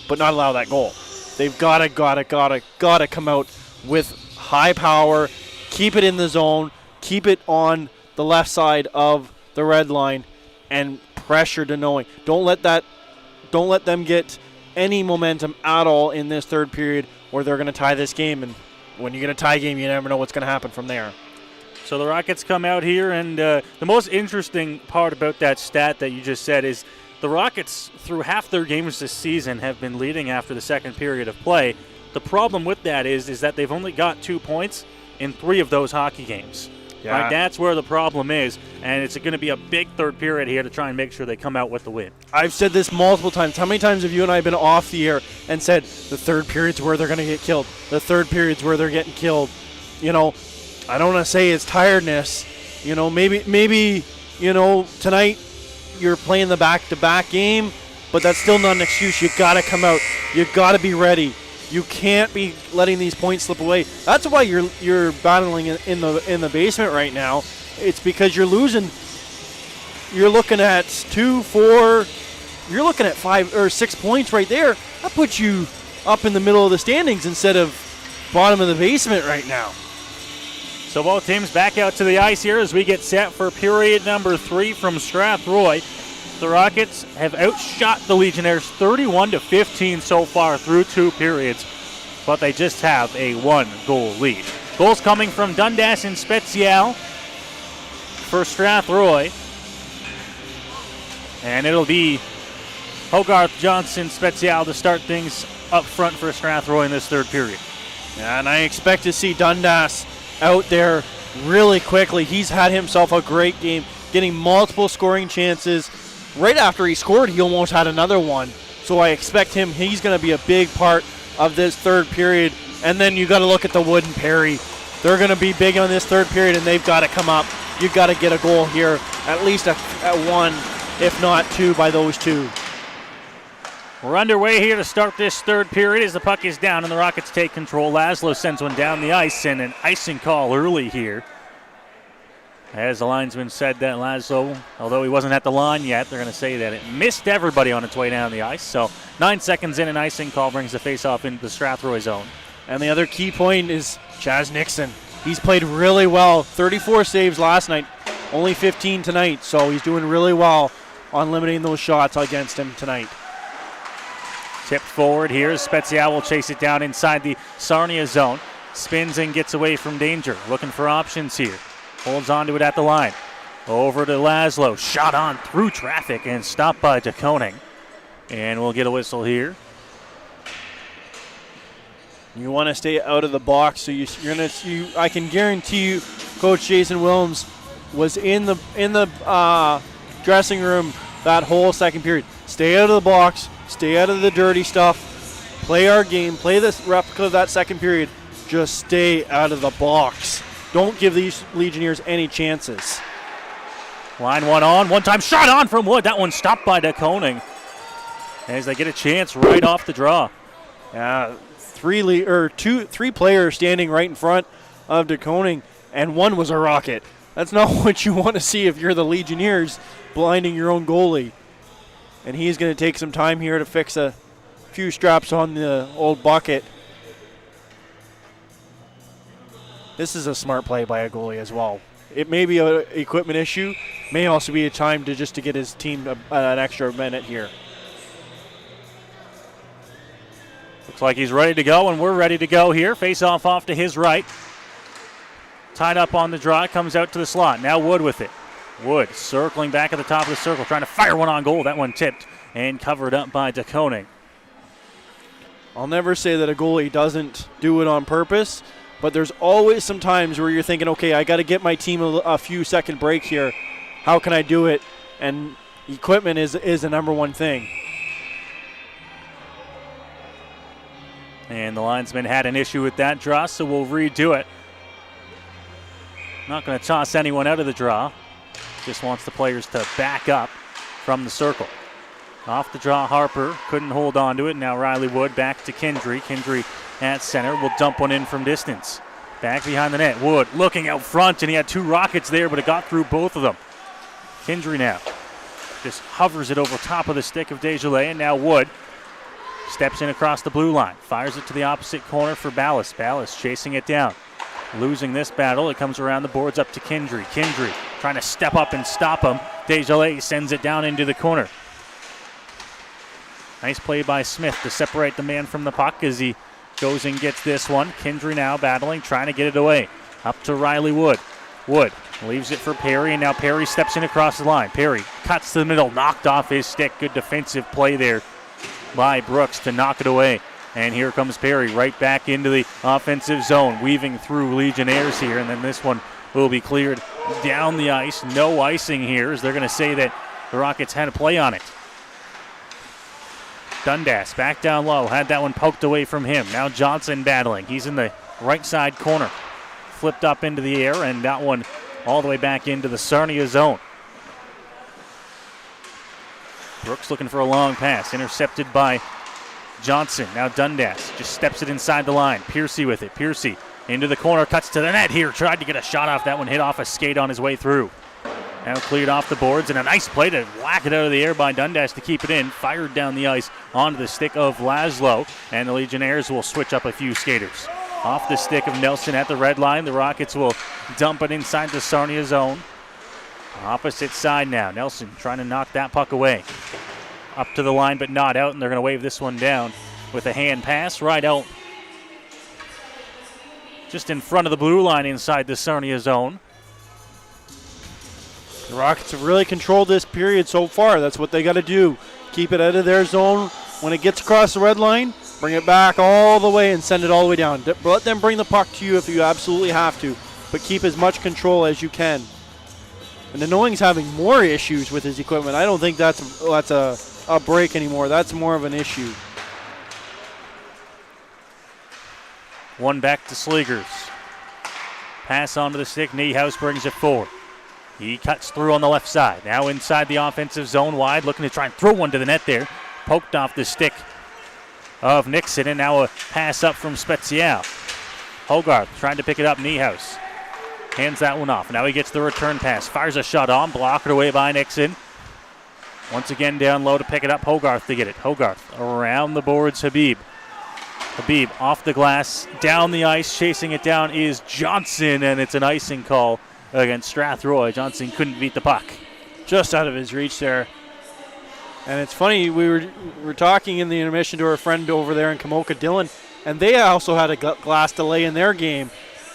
but not allow that goal. They've gotta come out with high power, keep it in the zone, keep it on the left side of the red line, and pressure to knowing. Don't let them get any momentum at all in this third period where they're going to tie this game. And when you get a tie game, you never know what's going to happen from there. So the Rockets come out here, and the most interesting part about that stat that you just said is the Rockets, through half their games this season, have been leading after the second period of play. The problem with that is that they've only got 2 points in 3 of those hockey games. Yeah. Right, that's where the problem is, and it's going to be a big third period here to try and make sure they come out with the win. I've said this multiple times. How many times have you and I been off the air and said the third period's where they're going to get killed? The third period's where they're getting killed. You know, I don't want to say it's tiredness. You know, maybe tonight you're playing the back-to-back game, but that's still not an excuse. You got to come out. You got to be ready. You can't be letting these points slip away. That's why you're battling in the basement right now. It's because you're losing. You're looking at 2, 4. You're looking at 5 or 6 points right there. That puts you up in the middle of the standings instead of bottom of the basement right now. So both teams back out to the ice here as we get set for period number 3 from Strathroy. The Rockets have outshot the Legionnaires 31-15 so far through 2 periods, but they just have a 1-goal lead. Goals coming from Dundas and Spezial for Strathroy. And it'll be Hogarth, Johnson, Spezial to start things up front for Strathroy in this third period. Yeah, and I expect to see Dundas out there really quickly. He's had himself a great game, getting multiple scoring chances. Right after he scored, he almost had another one. So I expect he's going to be a big part of this third period. And then you got to look at the Wood and Perry. They're going to be big on this third period, and they've got to come up. You've got to get a goal here, at least at 1, if not 2 by those 2. We're underway here to start this third period as the puck is down and the Rockets take control. Laszlo sends one down the ice and an icing call early here. As the linesman said that Laszlo, although he wasn't at the line yet, they're going to say that it missed everybody on its way down the ice. So 9 seconds in, an icing call brings the faceoff into the Strathroy zone. And the other key point is Chaz Nixon. He's played really well. 34 saves last night, only 15 tonight. So he's doing really well on limiting those shots against him tonight. Tipped forward here. Spezial will chase it down inside the Sarnia zone. Spins and gets away from danger. Looking for options here. Holds onto it at the line. Over to Laszlo. Shot on through traffic and stopped by DeConing. And we'll get a whistle here. You want to stay out of the box, so I can guarantee you, Coach Jason Williams was in the dressing room that whole second period. Stay out of the box. Stay out of the dirty stuff. Play our game. Play this replica of that second period. Just stay out of the box. Don't give these Legionnaires any chances. Line one on. One-time shot on from Wood. That one stopped by DeConing as they get a chance right off the draw. Yeah, three players standing right in front of DeConing, and one was a Rocket. That's not what you want to see if you're the Legionnaires, blinding your own goalie. And he's going to take some time here to fix a few straps on the old bucket. this is a smart play by a goalie as well. It may be an equipment issue, may also be a time to just to get his team an extra minute here. Looks like he's ready to go, and we're ready to go here. Face-off off to his right. Tied up on the draw, comes out to the slot. Now Wood with it. Wood circling back at the top of the circle, trying to fire one on goal. That one tipped and covered up by DeConing. I'll never say that a goalie doesn't do it on purpose, but there's always some times where you're thinking, okay, I got to get my team a few second break here. How can I do it? And equipment is the number one thing. And the linesman had an issue with that draw, so we'll redo it. Not going to toss anyone out of the draw. Just wants the players to back up from the circle. Off the draw, Harper couldn't hold on to it. Now Riley Wood back to Kendry. Kendry at center will dump one in from distance. Back behind the net. Wood looking out front, and he had two rockets there, but it got through both of them. Kendry now just hovers it over top of the stick of Desjardins, and now Wood steps in across the blue line. Fires it to the opposite corner for Ballas. Ballas chasing it down. Losing this battle, it comes around the boards up to Kendry. Kendry trying to step up and stop him. Desjardins sends it down into the corner. Nice play by Smith to separate the man from the puck as he goes and gets this one. Kendry now battling, trying to get it away. Up to Riley Wood. Wood leaves it for Perry, and now Perry steps in across the line. Perry cuts to the middle, knocked off his stick. Good defensive play there by Brooks to knock it away. And here comes Perry right back into the offensive zone, weaving through Legionnaires here, and then this one will be cleared down the ice. No icing here, as they're going to say that the Rockets had a play on it. Dundas back down low, had that one poked away from him. Now Johnson battling. He's in the right side corner. Flipped up into the air, and that one all the way back into the Sarnia zone. Brooks looking for a long pass, intercepted by Johnson. Now Dundas just steps it inside the line. Piercy with it. Piercy into the corner, cuts to the net here. Tried to get a shot off. That one hit off a skate on his way through. Now cleared off the boards, and a nice play to whack it out of the air by Dundas to keep it in. Fired down the ice onto the stick of Laszlo, and the Legionnaires will switch up a few skaters. Off the stick of Nelson at the red line. The Rockets will dump it inside the Sarnia zone. Opposite side now. Nelson trying to knock that puck away. Up to the line, but not out, and they're going to wave this one down with a hand pass right out just in front of the blue line inside the Sarnia zone. The Rockets have really controlled this period so far. That's what they got to do. Keep it out of their zone. When it gets across the red line, bring it back all the way and send it all the way down. Let them bring the puck to you if you absolutely have to, but keep as much control as you can. And the Knowing's having more issues with his equipment. I don't think that's a break anymore. That's more of an issue. One back to Sligers. Pass onto the stick. Niehaus brings it forward. He cuts through on the left side. Now inside the offensive zone wide, looking to try and throw one to the net there. Poked off the stick of Nixon, and now a pass up from Spezial. Hogarth trying to pick it up. Niehaus hands that one off. Now he gets the return pass. Fires a shot on. Blocked away by Nixon. Once again down low to pick it up. Hogarth to get it. Hogarth around the boards. Habib off the glass. Down the ice. Chasing it down is Johnson, and it's an icing call against Strathroy. Johnson couldn't beat the puck. Just out of his reach there. And it's funny, we were talking in the intermission to our friend over there in Kamoka, Dylan, and they also had a glass delay in their game.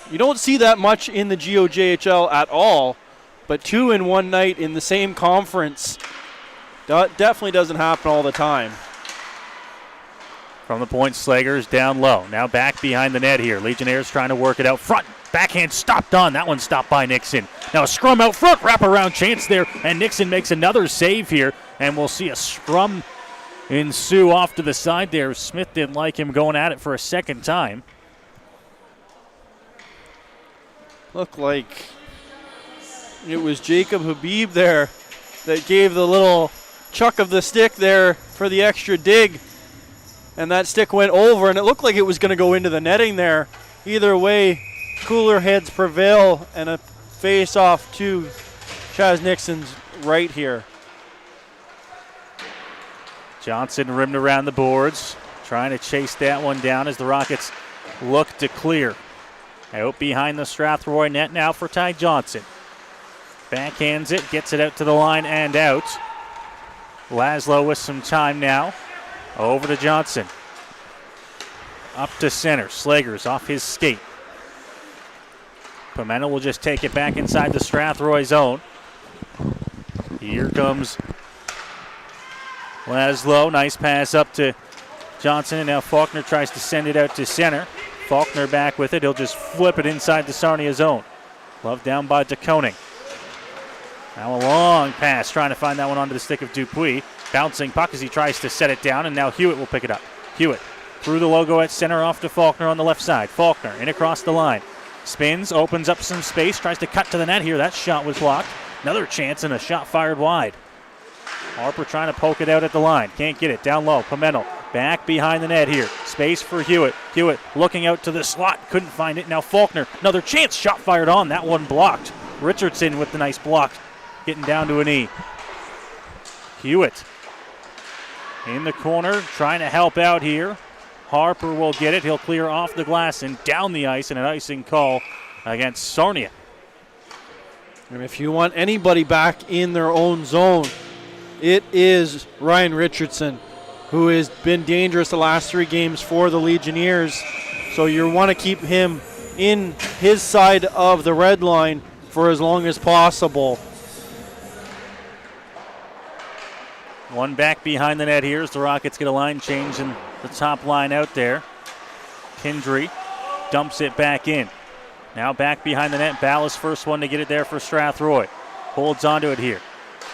You don't see that much in the GOJHL at all, but 2 in one night in the same conference definitely doesn't happen all the time. From the point, Slagers down low. Now back behind the net here. Legionnaires trying to work it out front. Backhand stopped on. That one stopped by Nixon. Now a scrum out front. Wraparound chance there. And Nixon makes another save here. And we'll see a scrum ensue off to the side there. Smith didn't like him going at it for a second time. Looked like it was Jacob Habib there that gave the little chuck of the stick there for the extra dig. And that stick went over, and it looked like it was going to go into the netting there. Either way, cooler heads prevail, and a face-off to Chaz Nixon's right here. Johnson rimmed around the boards, trying to chase that one down as the Rockets look to clear. Out behind the Strathroy net now for Ty Johnson. Backhands it, gets it out to the line and out. Laszlo with some time now. Over to Johnson. Up to center. Slagers off his skate. Pimento will just take it back inside the Strathroy zone. Here comes Laszlo. Nice pass up to Johnson, and now Faulkner tries to send it out to center. Faulkner back with it. He'll just flip it inside the Sarnia zone. Love down by DeConing. Now a long pass, trying to find that one onto the stick of Dupuis. Bouncing puck as he tries to set it down, and now Hewitt will pick it up. Hewitt through the logo at center off to Faulkner on the left side. Faulkner in across the line. Spins, opens up some space, tries to cut to the net here. That shot was blocked. Another chance and a shot fired wide. Harper trying to poke it out at the line. Can't get it. Down low. Pimento back behind the net here. Space for Hewitt. Hewitt looking out to the slot. Couldn't find it. Now Faulkner. Another chance. Shot fired on. That one blocked. Richardson with the nice block. Getting down to a knee. Hewitt in the corner. Trying to help out here. Harper will get it. He'll clear off the glass and down the ice, and an icing call against Sarnia. And if you want anybody back in their own zone, it is Ryan Richardson, who has been dangerous the last 3 games for the Legionnaires. So you want to keep him in his side of the red line for as long as possible. One back behind the net here as the Rockets get a line change in the top line out there. Kindry dumps it back in. Now back behind the net. Ballas first one to get it there for Strathroy. Holds onto it here.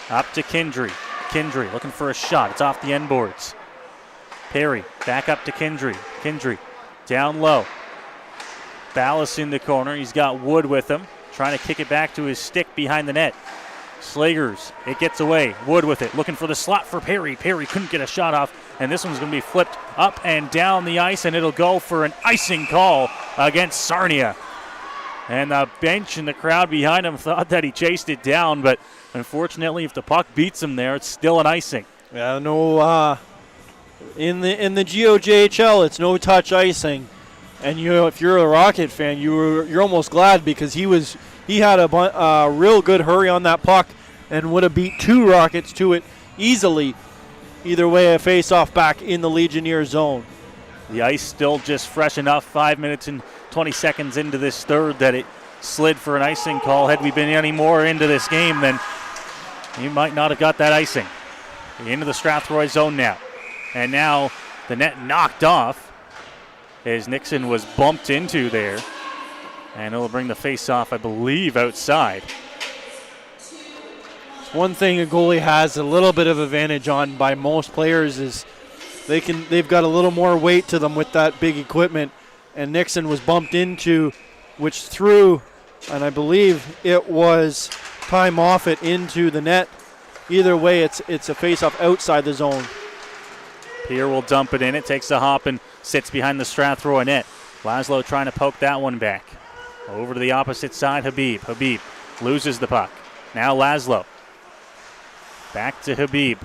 Up to Kindry. Kindry looking for a shot. It's off the end boards. Perry back up to Kindry. Kindry down low. Ballas in the corner. He's got Wood with him. Trying to kick it back to his stick behind the net. Slagers, it gets away. Wood with it, looking for the slot for Perry. Perry couldn't get a shot off, and this one's going to be flipped up and down the ice, and it'll go for an icing call against Sarnia. And the bench and the crowd behind him thought that he chased it down, but unfortunately, if the puck beats him there, it's still an icing. Yeah, no. In the GOJHL, it's no touch icing, and if you're a Rocket fan, you're almost glad because he had a real good hurry on that puck and would have beat 2 Rockets to it easily. Either way, a face-off back in the Legionnaire zone. The ice still just fresh enough, 5 minutes and 20 seconds into this third, that it slid for an icing call. Had we been any more into this game, then you might not have got that icing. Into the Strathroy zone now. And now the net knocked off as Nixon was bumped into there. And it'll bring the face-off, I believe, outside. It's one thing a goalie has a little bit of advantage on by most players is they've got a little more weight to them with that big equipment. And Nixon was bumped into, which threw, and I believe it was Ty Moffat into the net. Either way, it's a face-off outside the zone. Pierre will dump it in. It takes a hop and sits behind the Strathroy net. Laszlo trying to poke that one back. Over to the opposite side, Habib. Habib loses the puck. Now Laszlo. Back to Habib.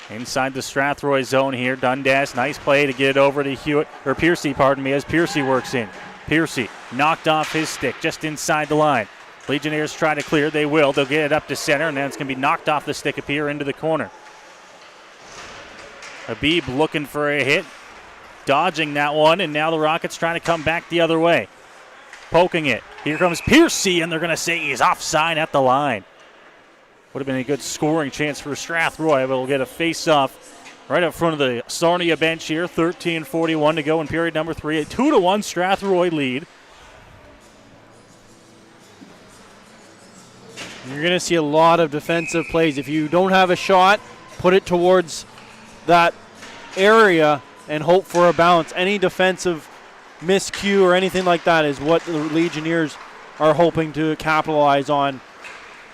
Inside the Strathroy zone here. Dundas, nice play to get it over to Piercy, as Piercy works in. Piercy knocked off his stick just inside the line. Legionnaires try to clear. They will. They'll get it up to center, and then it's going to be knocked off the stick of Pierre into the corner. Habib looking for a hit. Dodging that one, and now the Rockets trying to come back the other way. Poking it. Here comes Piercy, and they're going to say he's offside at the line. Would have been a good scoring chance for Strathroy, but we'll get a face-off right up front of the Sarnia bench here. 13:41 to go in period number 3. A 2-1 Strathroy lead. You're going to see a lot of defensive plays. If you don't have a shot, put it towards that area and hope for a bounce. Any defensive miscue or anything like that is what the Legionnaires are hoping to capitalize on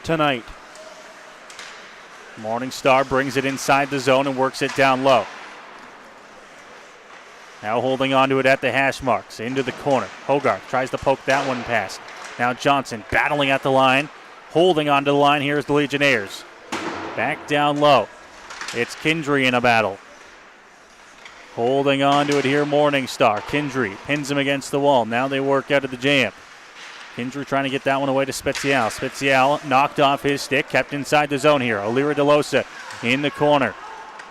tonight. Morningstar brings it inside the zone and works it down low. Now holding on to it at the hash marks. Into the corner. Hogarth tries to poke that one past. Now Johnson battling at the line. Holding onto the line here is the Legionnaires. Back down low. It's Kindry in a battle. Holding on to it here, Morningstar. Kindry pins him against the wall. Now they work out of the jam. Kindry trying to get that one away to Spezial. Spezial knocked off his stick, kept inside the zone here. O'Leary DeLosa in the corner,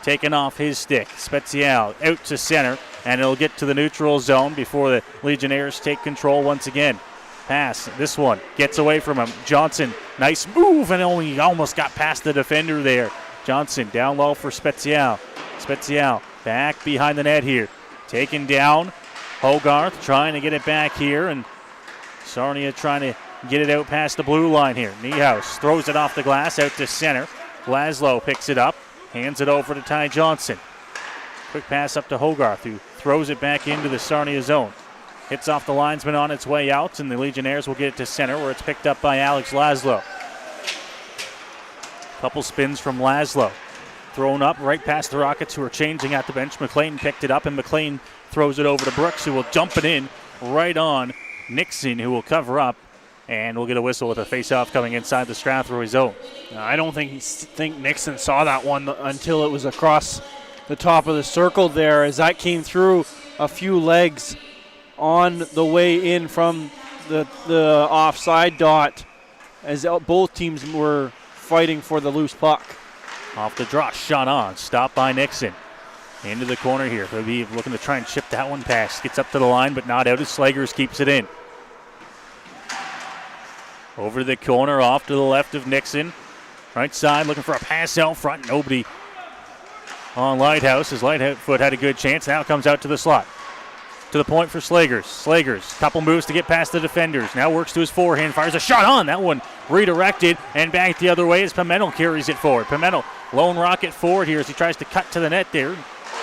taking off his stick. Spezial out to center, and it'll get to the neutral zone before the Legionnaires take control once again. Pass, this one gets away from him. Johnson, nice move, and he almost got past the defender there. Johnson down low for Spezial. Spezial back behind the net here. Taken down. Hogarth trying to get it back here, and Sarnia trying to get it out past the blue line here. Niehaus throws it off the glass out to center. Laszlo picks it up, hands it over to Ty Johnson. Quick pass up to Hogarth, who throws it back into the Sarnia zone. Hits off the linesman on its way out, and the Legionnaires will get it to center, where it's picked up by Alex Laszlo. Couple spins from Laszlo. Thrown up right past the Rockets, who are changing at the bench. McLean picked it up, and McLean throws it over to Brooks, who will dump it in right on Nixon, who will cover up, and we'll get a whistle with a face-off coming inside the Strathroy zone. I don't think Nixon saw that one until it was across the top of the circle there, as that came through a few legs on the way in from the offside dot, as both teams were fighting for the loose puck. Off the draw, shot on, stopped by Nixon. Into the corner here. Habib looking to try and chip that one past. Gets up to the line, but not out as Slagers keeps it in. Over to the corner, off to the left of Nixon. Right side, looking for a pass out front. Nobody on Lighthouse, as Lightfoot had a good chance. Now comes out to the slot. To the point for Slagers. Slagers, couple moves to get past the defenders. Now works to his forehand, fires a shot on. That one redirected and back the other way as Pimentel carries it forward. Pimentel, lone rocket forward here as he tries to cut to the net there.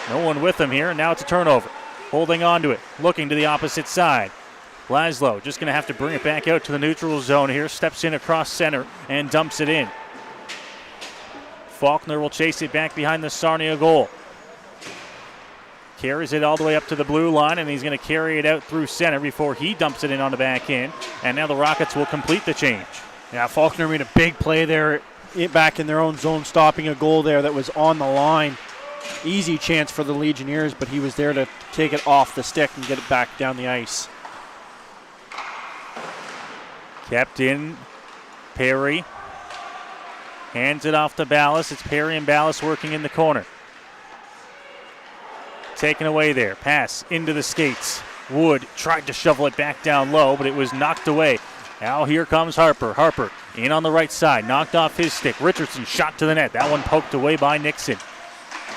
No one with him here, and now it's a turnover. Holding on to it, looking to the opposite side. Laszlo just going to have to bring it back out to the neutral zone here. Steps in across center and dumps it in. Faulkner will chase it back behind the Sarnia goal. Carries it all the way up to the blue line, and he's going to carry it out through center before he dumps it in on the back end. And now the Rockets will complete the change. Yeah, Faulkner made a big play there back in their own zone, stopping a goal there that was on the line. Easy chance for the Legionnaires, but he was there to take it off the stick and get it back down the ice. Kept in, Perry. Hands it off to Ballas. It's Perry and Ballas working in the corner. Taken away there. Pass into the skates. Wood tried to shovel it back down low, but it was knocked away. Now here comes Harper. Harper in on the right side. Knocked off his stick. Richardson shot to the net. That one poked away by Nixon.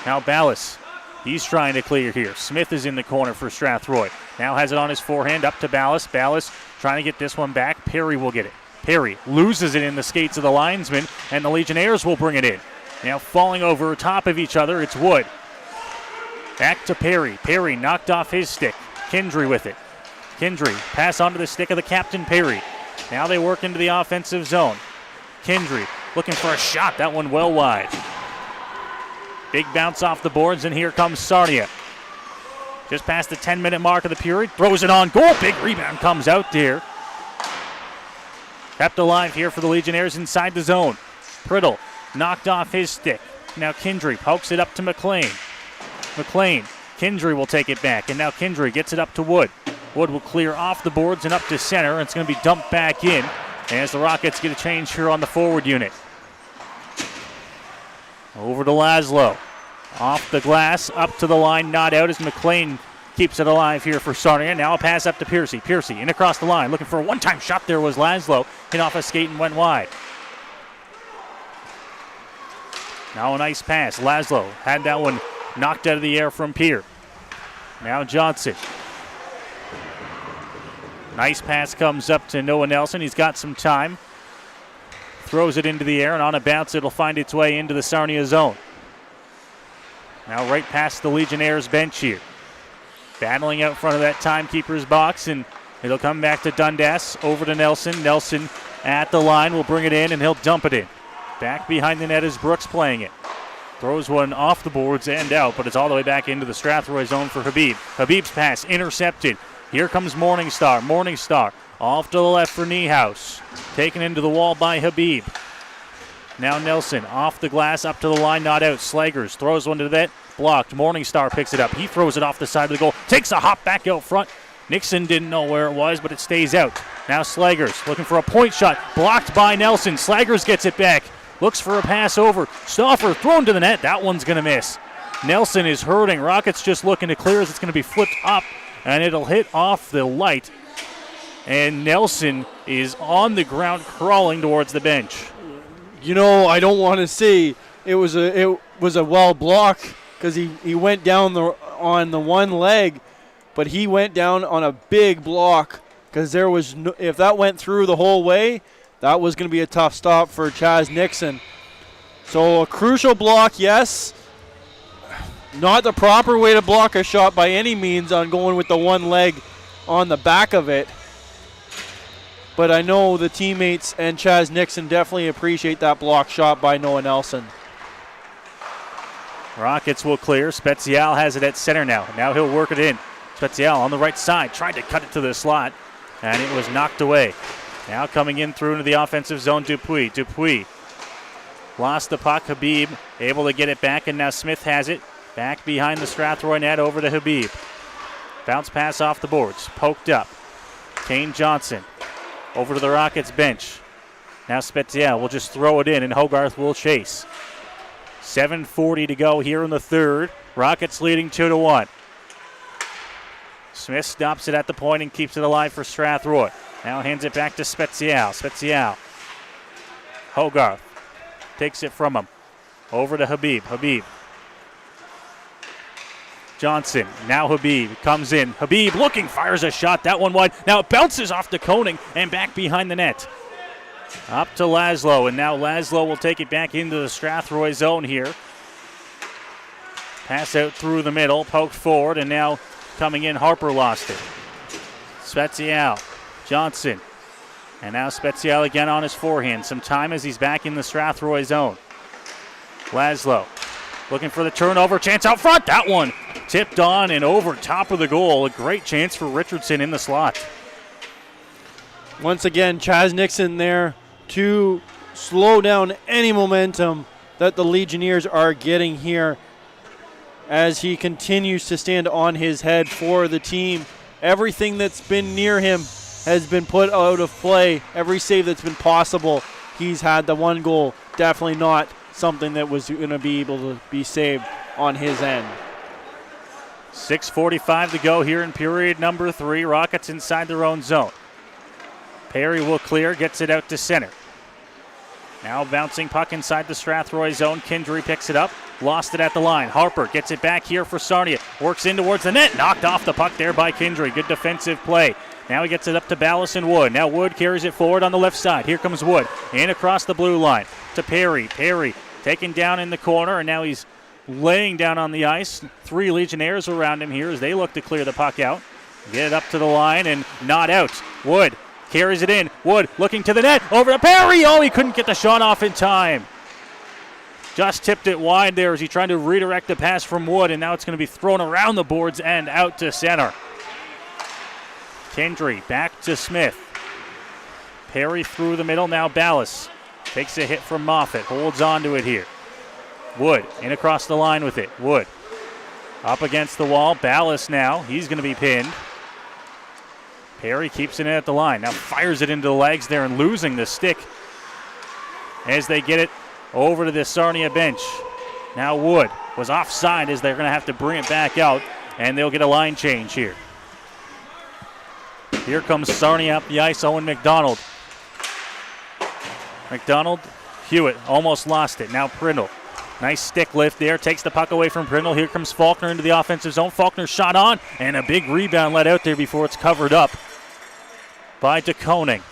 Now Ballas, he's trying to clear here. Smith is in the corner for Strathroy. Now has it on his forehand up to Ballas. Ballas trying to get this one back. Perry will get it. Perry loses it in the skates of the linesman, and the Legionnaires will bring it in. Now falling over top of each other, it's Wood. Back to Perry. Perry knocked off his stick. Kindry with it. Kindry pass onto the stick of the captain, Perry. Now they work into the offensive zone. Kindry looking for a shot. That one well wide. Big bounce off the boards, and here comes Sarnia. Just past the 10-minute mark of the period. Throws it on goal. Big rebound comes out there. Kept alive here for the Legionnaires inside the zone. Priddle knocked off his stick. Now Kindry pokes it up to McLean. McLean. Kindry will take it back, and now Kindry gets it up to Wood. Wood will clear off the boards and up to center, and it's going to be dumped back in as the Rockets get a change here on the forward unit. Over to Laszlo. Off the glass, up to the line, not out as McLean keeps it alive here for Sarnia. Now a pass up to Piercy. Piercy in across the line, looking for a one-time shot there was Laszlo. Hit off a skate and went wide. Now a nice pass. Laszlo had that one knocked out of the air from Pierre. Now Johnson. Nice pass comes up to Noah Nelson. He's got some time. Throws it into the air, and on a bounce, it'll find its way into the Sarnia zone. Now right past the Legionnaires bench here. Battling out front of that timekeeper's box, and it'll come back to Dundas. Over to Nelson. Nelson at the line will bring it in, and he'll dump it in. Back behind the net is Brooks playing it. Throws one off the boards and out, but it's all the way back into the Strathroy zone for Habib. Habib's pass intercepted. Here comes Morningstar. Morningstar off to the left for Niehaus. Taken into the wall by Habib. Now Nelson off the glass, up to the line, not out. Slagers throws one to the net. blocked. Morningstar picks it up. He throws it off the side of the goal. Takes a hop back out front. Nixon didn't know where it was, but it stays out. Now Slagers looking for a point shot. Blocked by Nelson. Slagers gets it back. Looks for a pass over. Stauffer thrown to the net. That one's going to miss. Nelson is hurting. Rockets just looking to clear as it's going to be flipped up, and it'll hit off the light. And Nelson is on the ground crawling towards the bench. You know, I don't want to say it was a well block because he went down on the one leg, but he went down on a big block because there was if that went through the whole way, that was going to be a tough stop for Chaz Nixon. So a crucial block, yes. Not the proper way to block a shot by any means on going with the one leg on the back of it. But I know the teammates and Chaz Nixon definitely appreciate that block shot by Noah Nelson. Rockets will clear. Spezial has it at center now. Now he'll work it in. Spezial on the right side, tried to cut it to the slot, and it was knocked away. Now coming in through into the offensive zone, Dupuis. Dupuis lost the puck. Habib able to get it back, and now Smith has it. Back behind the Strathroy net over to Habib. Bounce pass off the boards. Poked up. Kane Johnson over to the Rockets bench. Now Spezial will just throw it in, and Hogarth will chase. 7:40 to go here in the third. Rockets leading 2-1. Smith stops it at the point and keeps it alive for Strathroy. Now hands it back to Spezial. Spezial. Hogarth takes it from him. Over to Habib. Habib. Johnson. Now Habib comes in. Habib looking, fires a shot. That one wide. Now it bounces off to Koenig and back behind the net. Up to Laszlo, and now Laszlo will take it back into the Strathroy zone here. Pass out through the middle, poked forward, and now coming in, Harper lost it. Spezial. Johnson. And now Spezial again on his forehand. Some time as he's back in the Strathroy zone. Laszlo looking for the turnover. Chance out front. That one tipped on and over top of the goal. A great chance for Richardson in the slot. Once again, Chaz Nixon there to slow down any momentum that the Legionnaires are getting here as he continues to stand on his head for the team. Everything that's been near him has been put out of play. Every save that's been possible, he's had the one goal. Definitely not something that was going to be able to be saved on his end. 6:45 to go here in period number 3. Rockets inside their own zone. Perry will clear, gets it out to center. Now bouncing puck inside the Strathroy zone. Kindry picks it up, lost it at the line. Harper gets it back here for Sarnia. Works in towards the net, knocked off the puck there by Kindry. Good defensive play. Now he gets it up to Ballas and Wood. Now Wood carries it forward on the left side. Here comes Wood, in across the blue line to Perry. Perry taken down in the corner, and now he's laying down on the ice. 3 Legionnaires around him here as they look to clear the puck out. Get it up to the line and not out. Wood carries it in. Wood looking to the net. Over to Perry. Oh, he couldn't get the shot off in time. Just tipped it wide there as he tried to redirect the pass from Wood, and now it's going to be thrown around the boards and out to center. Kendry back to Smith. Perry through the middle. Now Ballas takes a hit from Moffat. Holds on to it here. Wood in across the line with it. Wood up against the wall. Ballas now. He's going to be pinned. Perry keeps it in at the line. Now fires it into the legs there and losing the stick as they get it over to the Sarnia bench. Now Wood was offside as they're going to have to bring it back out, and they'll get a line change here. Here comes Sarnia up the ice. Owen McDonald. McDonald, Hewitt almost lost it. Now Prindle. Nice stick lift there. Takes the puck away from Prindle. Here comes Faulkner into the offensive zone. Faulkner shot on, and a big rebound let out there before it's covered up by DeKoning.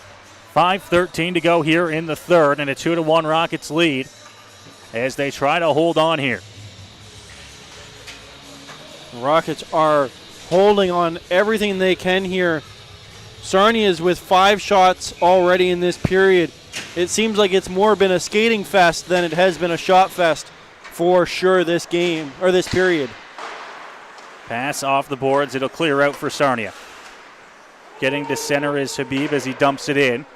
5:13 to go here in the third, and a 2-1 Rockets lead as they try to hold on here. Rockets are holding on everything they can here. Sarnia is with 5 shots already in this period. It seems like it's more been a skating fest than it has been a shot fest for sure this game, or this period. Pass off the boards. It'll clear out for Sarnia. Getting to center is Habib as he dumps it in.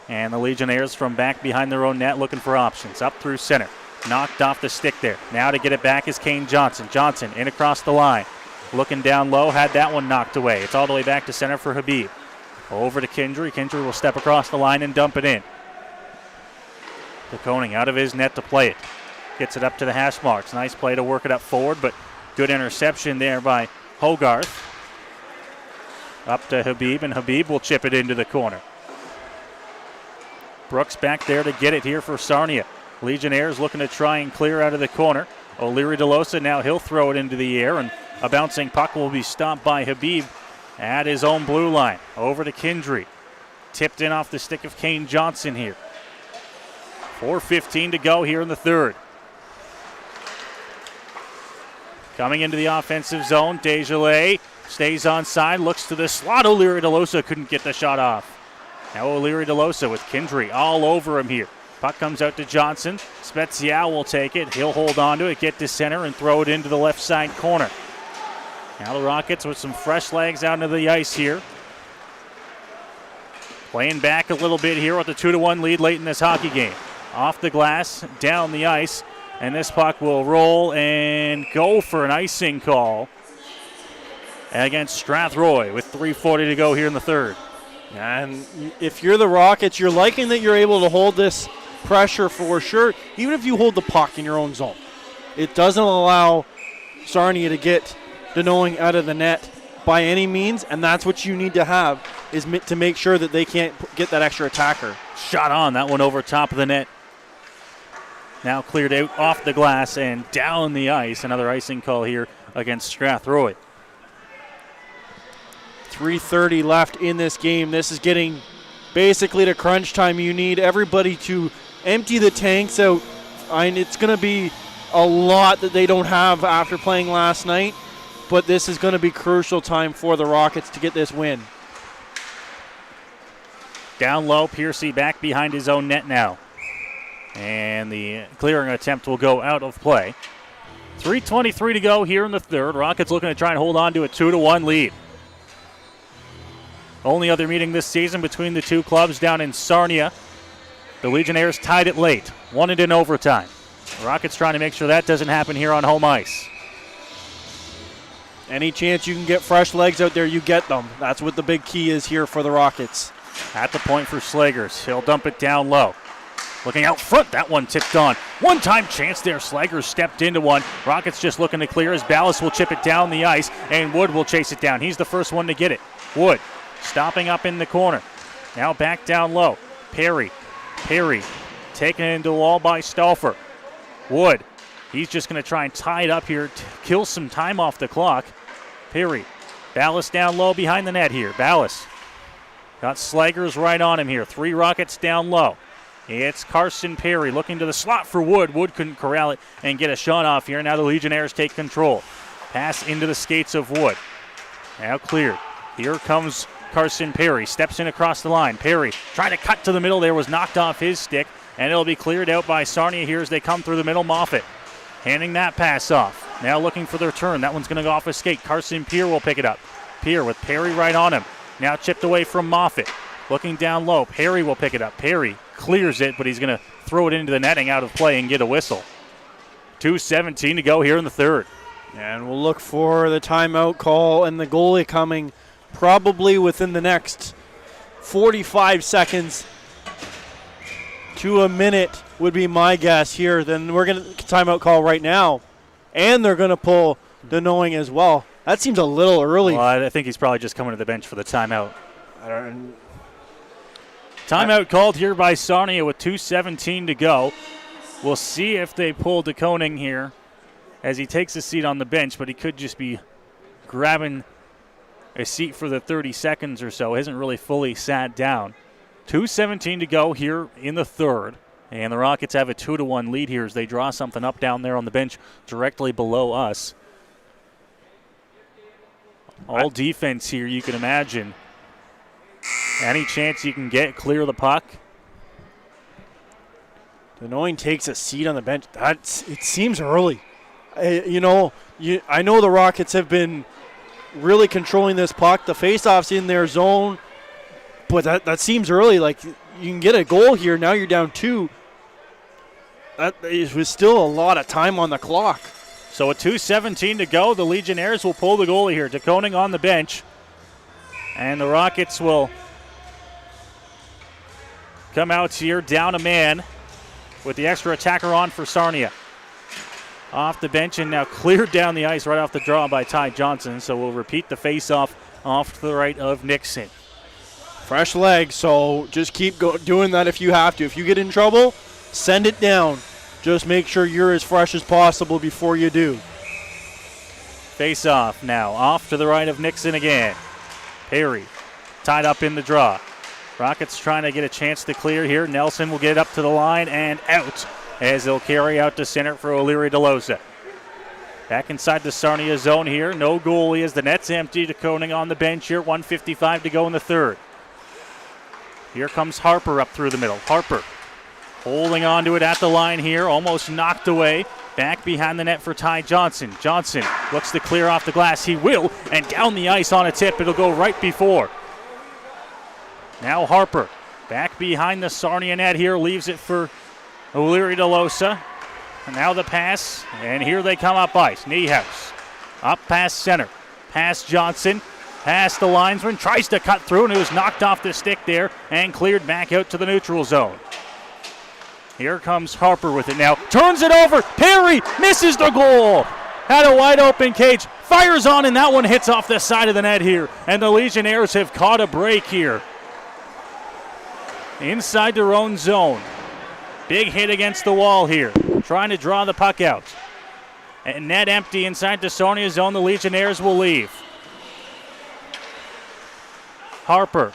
And the Legionnaires from back behind their own net looking for options. Up through center. knocked off the stick there. Now to get it back is Kane Johnson. Johnson in across the line. Looking down low, had that one knocked away. It's all the way back to center for Habib. Over to Kindry. Kindry will step across the line and dump it in. De Koning out of his net to play it. Gets it up to the hash marks. Nice play to work it up forward, but good interception there by Hogarth. Up to Habib, and Habib will chip it into the corner. Brooks back there to get it here for Sarnia. Legionnaires looking to try and clear out of the corner. O'Leary DeLosa, now he'll throw it into the air, and a bouncing puck will be stopped by Habib at his own blue line. Over to Kindry. Tipped in off the stick of Kane Johnson here. 4:15 to go here in the third. Coming into the offensive zone, GOJHL stays on side, looks to the slot. O'Leary DeLosa couldn't get the shot off. Now O'Leary DeLosa with Kindry all over him here. Puck comes out to Johnson. Spezial will take it. He'll hold on to it, get to center, and throw it into the left side corner. Now the Rockets with some fresh legs out into the ice here. Playing back a little bit here with a 2-1 lead late in this hockey game. Off the glass, down the ice, and this puck will roll and go for an icing call against Strathroy with 3:40 to go here in the third. And if you're the Rockets, you're liking that you're able to hold this pressure for sure, even if you hold the puck in your own zone. It doesn't allow Sarnia to get Denoing out of the net by any means, and that's what you need to have, is to make sure that they can't get that extra attacker. Shot on, that one over top of the net. Now cleared out off the glass and down the ice. Another icing call here against Strathroy. 3:30 left in this game. This is getting basically to crunch time. You need everybody to empty the tanks out. It's going to be a lot that they don't have after playing last night, but this is going to be crucial time for the Rockets to get this win. Down low, Piercy back behind his own net now. And the clearing attempt will go out of play. 3:23 to go here in the third. Rockets looking to try and hold on to a 2-1 lead. Only other meeting this season between the two clubs down in Sarnia. The Legionnaires tied it late, won it in overtime. The Rockets trying to make sure that doesn't happen here on home ice. Any chance you can get fresh legs out there, you get them. That's what the big key is here for the Rockets. At the point for Slagers. He'll dump it down low. Looking out front, that one tipped on. One-time chance there. Slagers stepped into one. Rockets just looking to clear as Ballas will chip it down the ice, and Wood will chase it down. He's the first one to get it. Wood stopping up in the corner. Now back down low. Perry taken into the wall by Stauffer. Wood, he's just going to try and tie it up here to kill some time off the clock. Perry, Ballas down low behind the net here. Ballas got Slagers right on him here. 3 Rockets down low. It's Carson Perry looking to the slot for Wood. Wood couldn't corral it and get a shot off here. Now the Legionnaires take control. Pass into the skates of Wood. Now cleared. Here comes Carson Perry. Steps in across the line. Perry trying to cut to the middle there, was knocked off his stick, and it'll be cleared out by Sarnia here as they come through the middle. Moffett handing that pass off. Now looking for their turn. That one's going to go off a skate. Carson Pierre will pick it up. Pierre with Perry right on him. Now chipped away from Moffett. Looking down low. Perry will pick it up. Perry clears it, but he's going to throw it into the netting out of play and get a whistle. 2:17 to go here in the third. And we'll look for the timeout call and the goalie coming probably within the next 45 seconds to a minute would be my guess here. Then we're going to timeout call right now. And they're going to pull Denoing as well. That seems a little early. Well, I think he's probably just coming to the bench for the timeout. Timeout called here by Sarnia with 2:17 to go. We'll see if they pull De Koning here as he takes a seat on the bench, but he could just be grabbing a seat for the 30 seconds or so. Hasn't really fully sat down. 2:17 to go here in the third. And the Rockets have a 2-1 lead here as they draw something up down there on the bench directly below us. All defense here, you can imagine. Any chance you can get, clear the puck. Denoing takes a seat on the bench. It seems early. I know the Rockets have been really controlling this puck. The faceoff's in their zone, but that seems early. Like, you can get a goal here. Now you're down 2. That was still a lot of time on the clock. So with 2:17 to go, the Legionnaires will pull the goalie here. DeConing on the bench. And the Rockets will come out here down a man with the extra attacker on for Sarnia. Off the bench and now cleared down the ice right off the draw by Ty Johnson. So we'll repeat the face-off off to the right of Nixon. Fresh leg, so just keep doing that if you have to. If you get in trouble, send it down. Just make sure you're as fresh as possible before you do. Face-off now. Off to the right of Nixon again. Perry tied up in the draw. Rockets trying to get a chance to clear here. Nelson will get up to the line and out as they'll carry out to center for O'Leary DeLosa. Back inside the Sarnia zone here. No goalie as the net's empty. DeConing on the bench here. 1:55 to go in the third. Here comes Harper up through the middle. Harper holding on to it at the line here. Almost knocked away. Back behind the net for Ty Johnson. Johnson looks to clear off the glass. He will. And down the ice on a tip. It'll go right before. Now Harper back behind the Sarnia net here. Leaves it for O'Leary DeLosa. And now the pass. And here they come up ice. Niehaus up past center. Past Johnson. Past the linesman. Tries to cut through and it was knocked off the stick there and cleared back out to the neutral zone. Here comes Harper with it now. Turns it over. Perry misses the goal. Had a wide open cage. Fires on and that one hits off the side of the net here. And the Legionnaires have caught a break here. Inside their own zone. Big hit against the wall here. Trying to draw the puck out. And net empty inside the Sarnia zone. The Legionnaires will leave. Harper.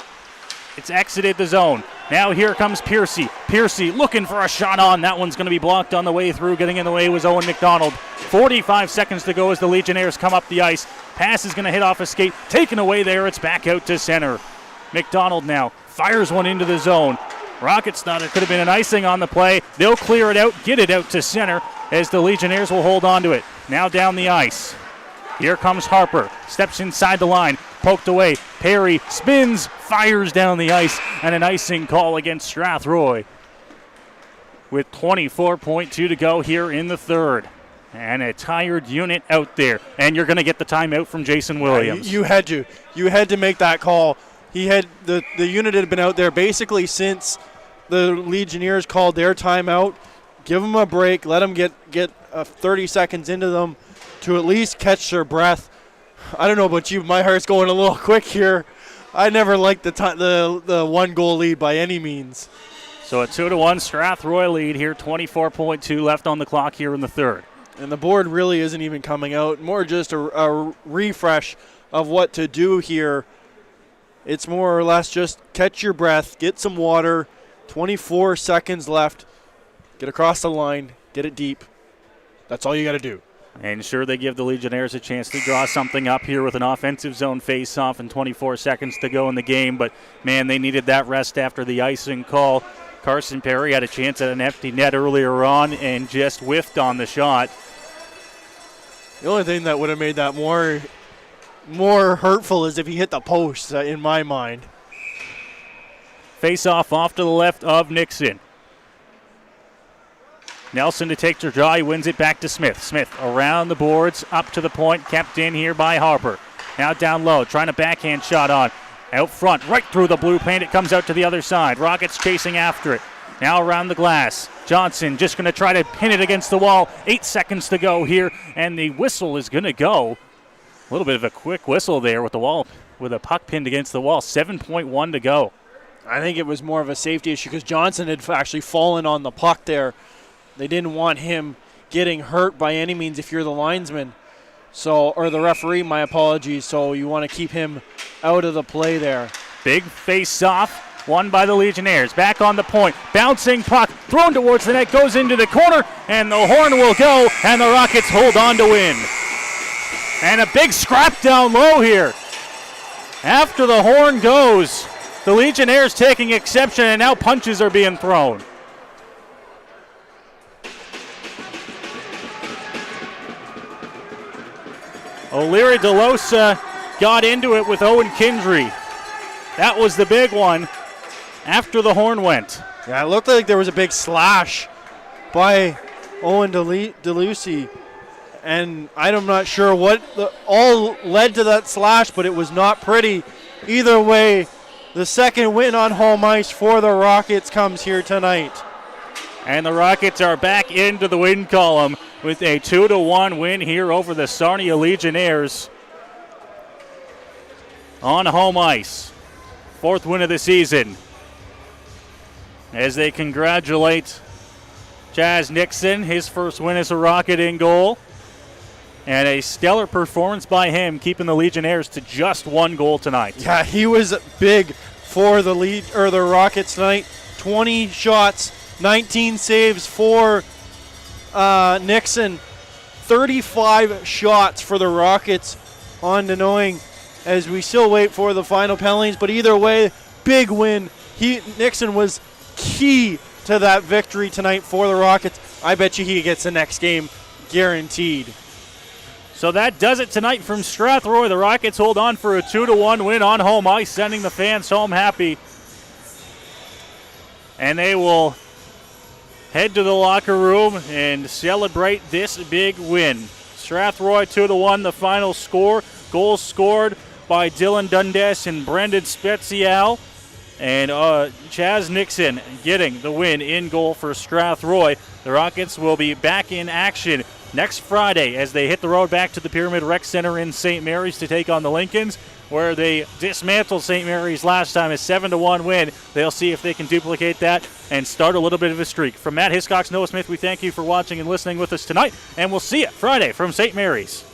It's exited the zone. Now here comes Piercy. Piercy looking for a shot on. That one's going to be blocked on the way through. Getting in the way was Owen McDonald. 45 seconds to go as the Legionnaires come up the ice. Pass is going to hit off a skate. Taken away there. It's back out to center. McDonald now fires one into the zone. Rockets thought it could have been an icing on the play. They'll clear it out, get it out to center as the Legionnaires will hold on to it. Now down the ice. Here comes Harper. Steps inside the line. Poked away. Perry spins, fires down the ice, and an icing call against Strathroy with 24.2 to go here in the third. And a tired unit out there. And you're going to get the timeout from Jason Williams. You had to. You had to make that call. He had the unit had been out there basically since the Legionnaires called their timeout. Give them a break. Let them get 30 seconds into them to at least catch their breath. I don't know about you, my heart's going a little quick here. I never liked the one goal lead by any means. So a 2-1 Strathroy lead here, 24.2 left on the clock here in the third. And the board really isn't even coming out. More just a refresh of what to do here. It's more or less just catch your breath, get some water, 24 seconds left, get across the line, get it deep. That's all you got to do. And sure, they give the Legionnaires a chance to draw something up here with an offensive zone face-off and 24 seconds to go in the game. But, man, they needed that rest after the icing call. Carson Perry had a chance at an empty net earlier on and just whiffed on the shot. The only thing that would have made that more hurtful is if he hit the post, in my mind. Face-off off to the left of Nixon. Nelson to take the draw. He wins it back to Smith. Smith around the boards, up to the point, kept in here by Harper. Now down low, trying a backhand shot on. Out front, right through the blue paint. It comes out to the other side. Rockets chasing after it. Now around the glass. Johnson just going to try to pin it against the wall. 8 seconds to go here, and the whistle is going to go. A little bit of a quick whistle there with the wall, with a puck pinned against the wall. 7.1 to go. I think it was more of a safety issue because Johnson had actually fallen on the puck there. They didn't want him getting hurt by any means if you're the linesman. Or the referee, my apologies. So you want to keep him out of the play there. Big face-off, won by the Legionnaires. Back on the point, bouncing puck, thrown towards the net, goes into the corner, and the horn will go, and the Rockets hold on to win. And a big scrap down low here. After the horn goes, the Legionnaires taking exception, and now punches are being thrown. O'Leary DeLosa got into it with Owen Kindry. That was the big one after the horn went. Yeah, it looked like there was a big slash, by Owen DeLucy. And I'm not sure what all led to that slash, but it was not pretty. Either way, the second win on home ice for the Rockets comes here tonight. And the Rockets are back into the win column with a 2-1 win here over the Sarnia Legionnaires on home ice. Fourth win of the season. As they congratulate Chaz Nixon, his first win as a Rocket in goal. And a stellar performance by him, keeping the Legionnaires to just 1 goal tonight. Yeah, he was big for the Rockets tonight. 20 shots, 19 saves for Nixon. 35 shots for the Rockets on Denoing as we still wait for the final penalties. But either way, big win. Nixon was key to that victory tonight for the Rockets. I bet you he gets the next game guaranteed. So that does it tonight from Strathroy. The Rockets hold on for a 2-1 win on home ice, sending the fans home happy. And they will head to the locker room and celebrate this big win. Strathroy 2-1, the final score. Goals scored by Dylan Dundas and Brendan Spezial. And Chaz Nixon getting the win in goal for Strathroy. The Rockets will be back in action next Friday as they hit the road back to the Pyramid Rec Center in St. Mary's to take on the Lincolns, where they dismantled St. Mary's last time, a 7-1 win. They'll see if they can duplicate that and start a little bit of a streak. From Matt Hiscox, Noah Smith, we thank you for watching and listening with us tonight, and we'll see you Friday from St. Mary's.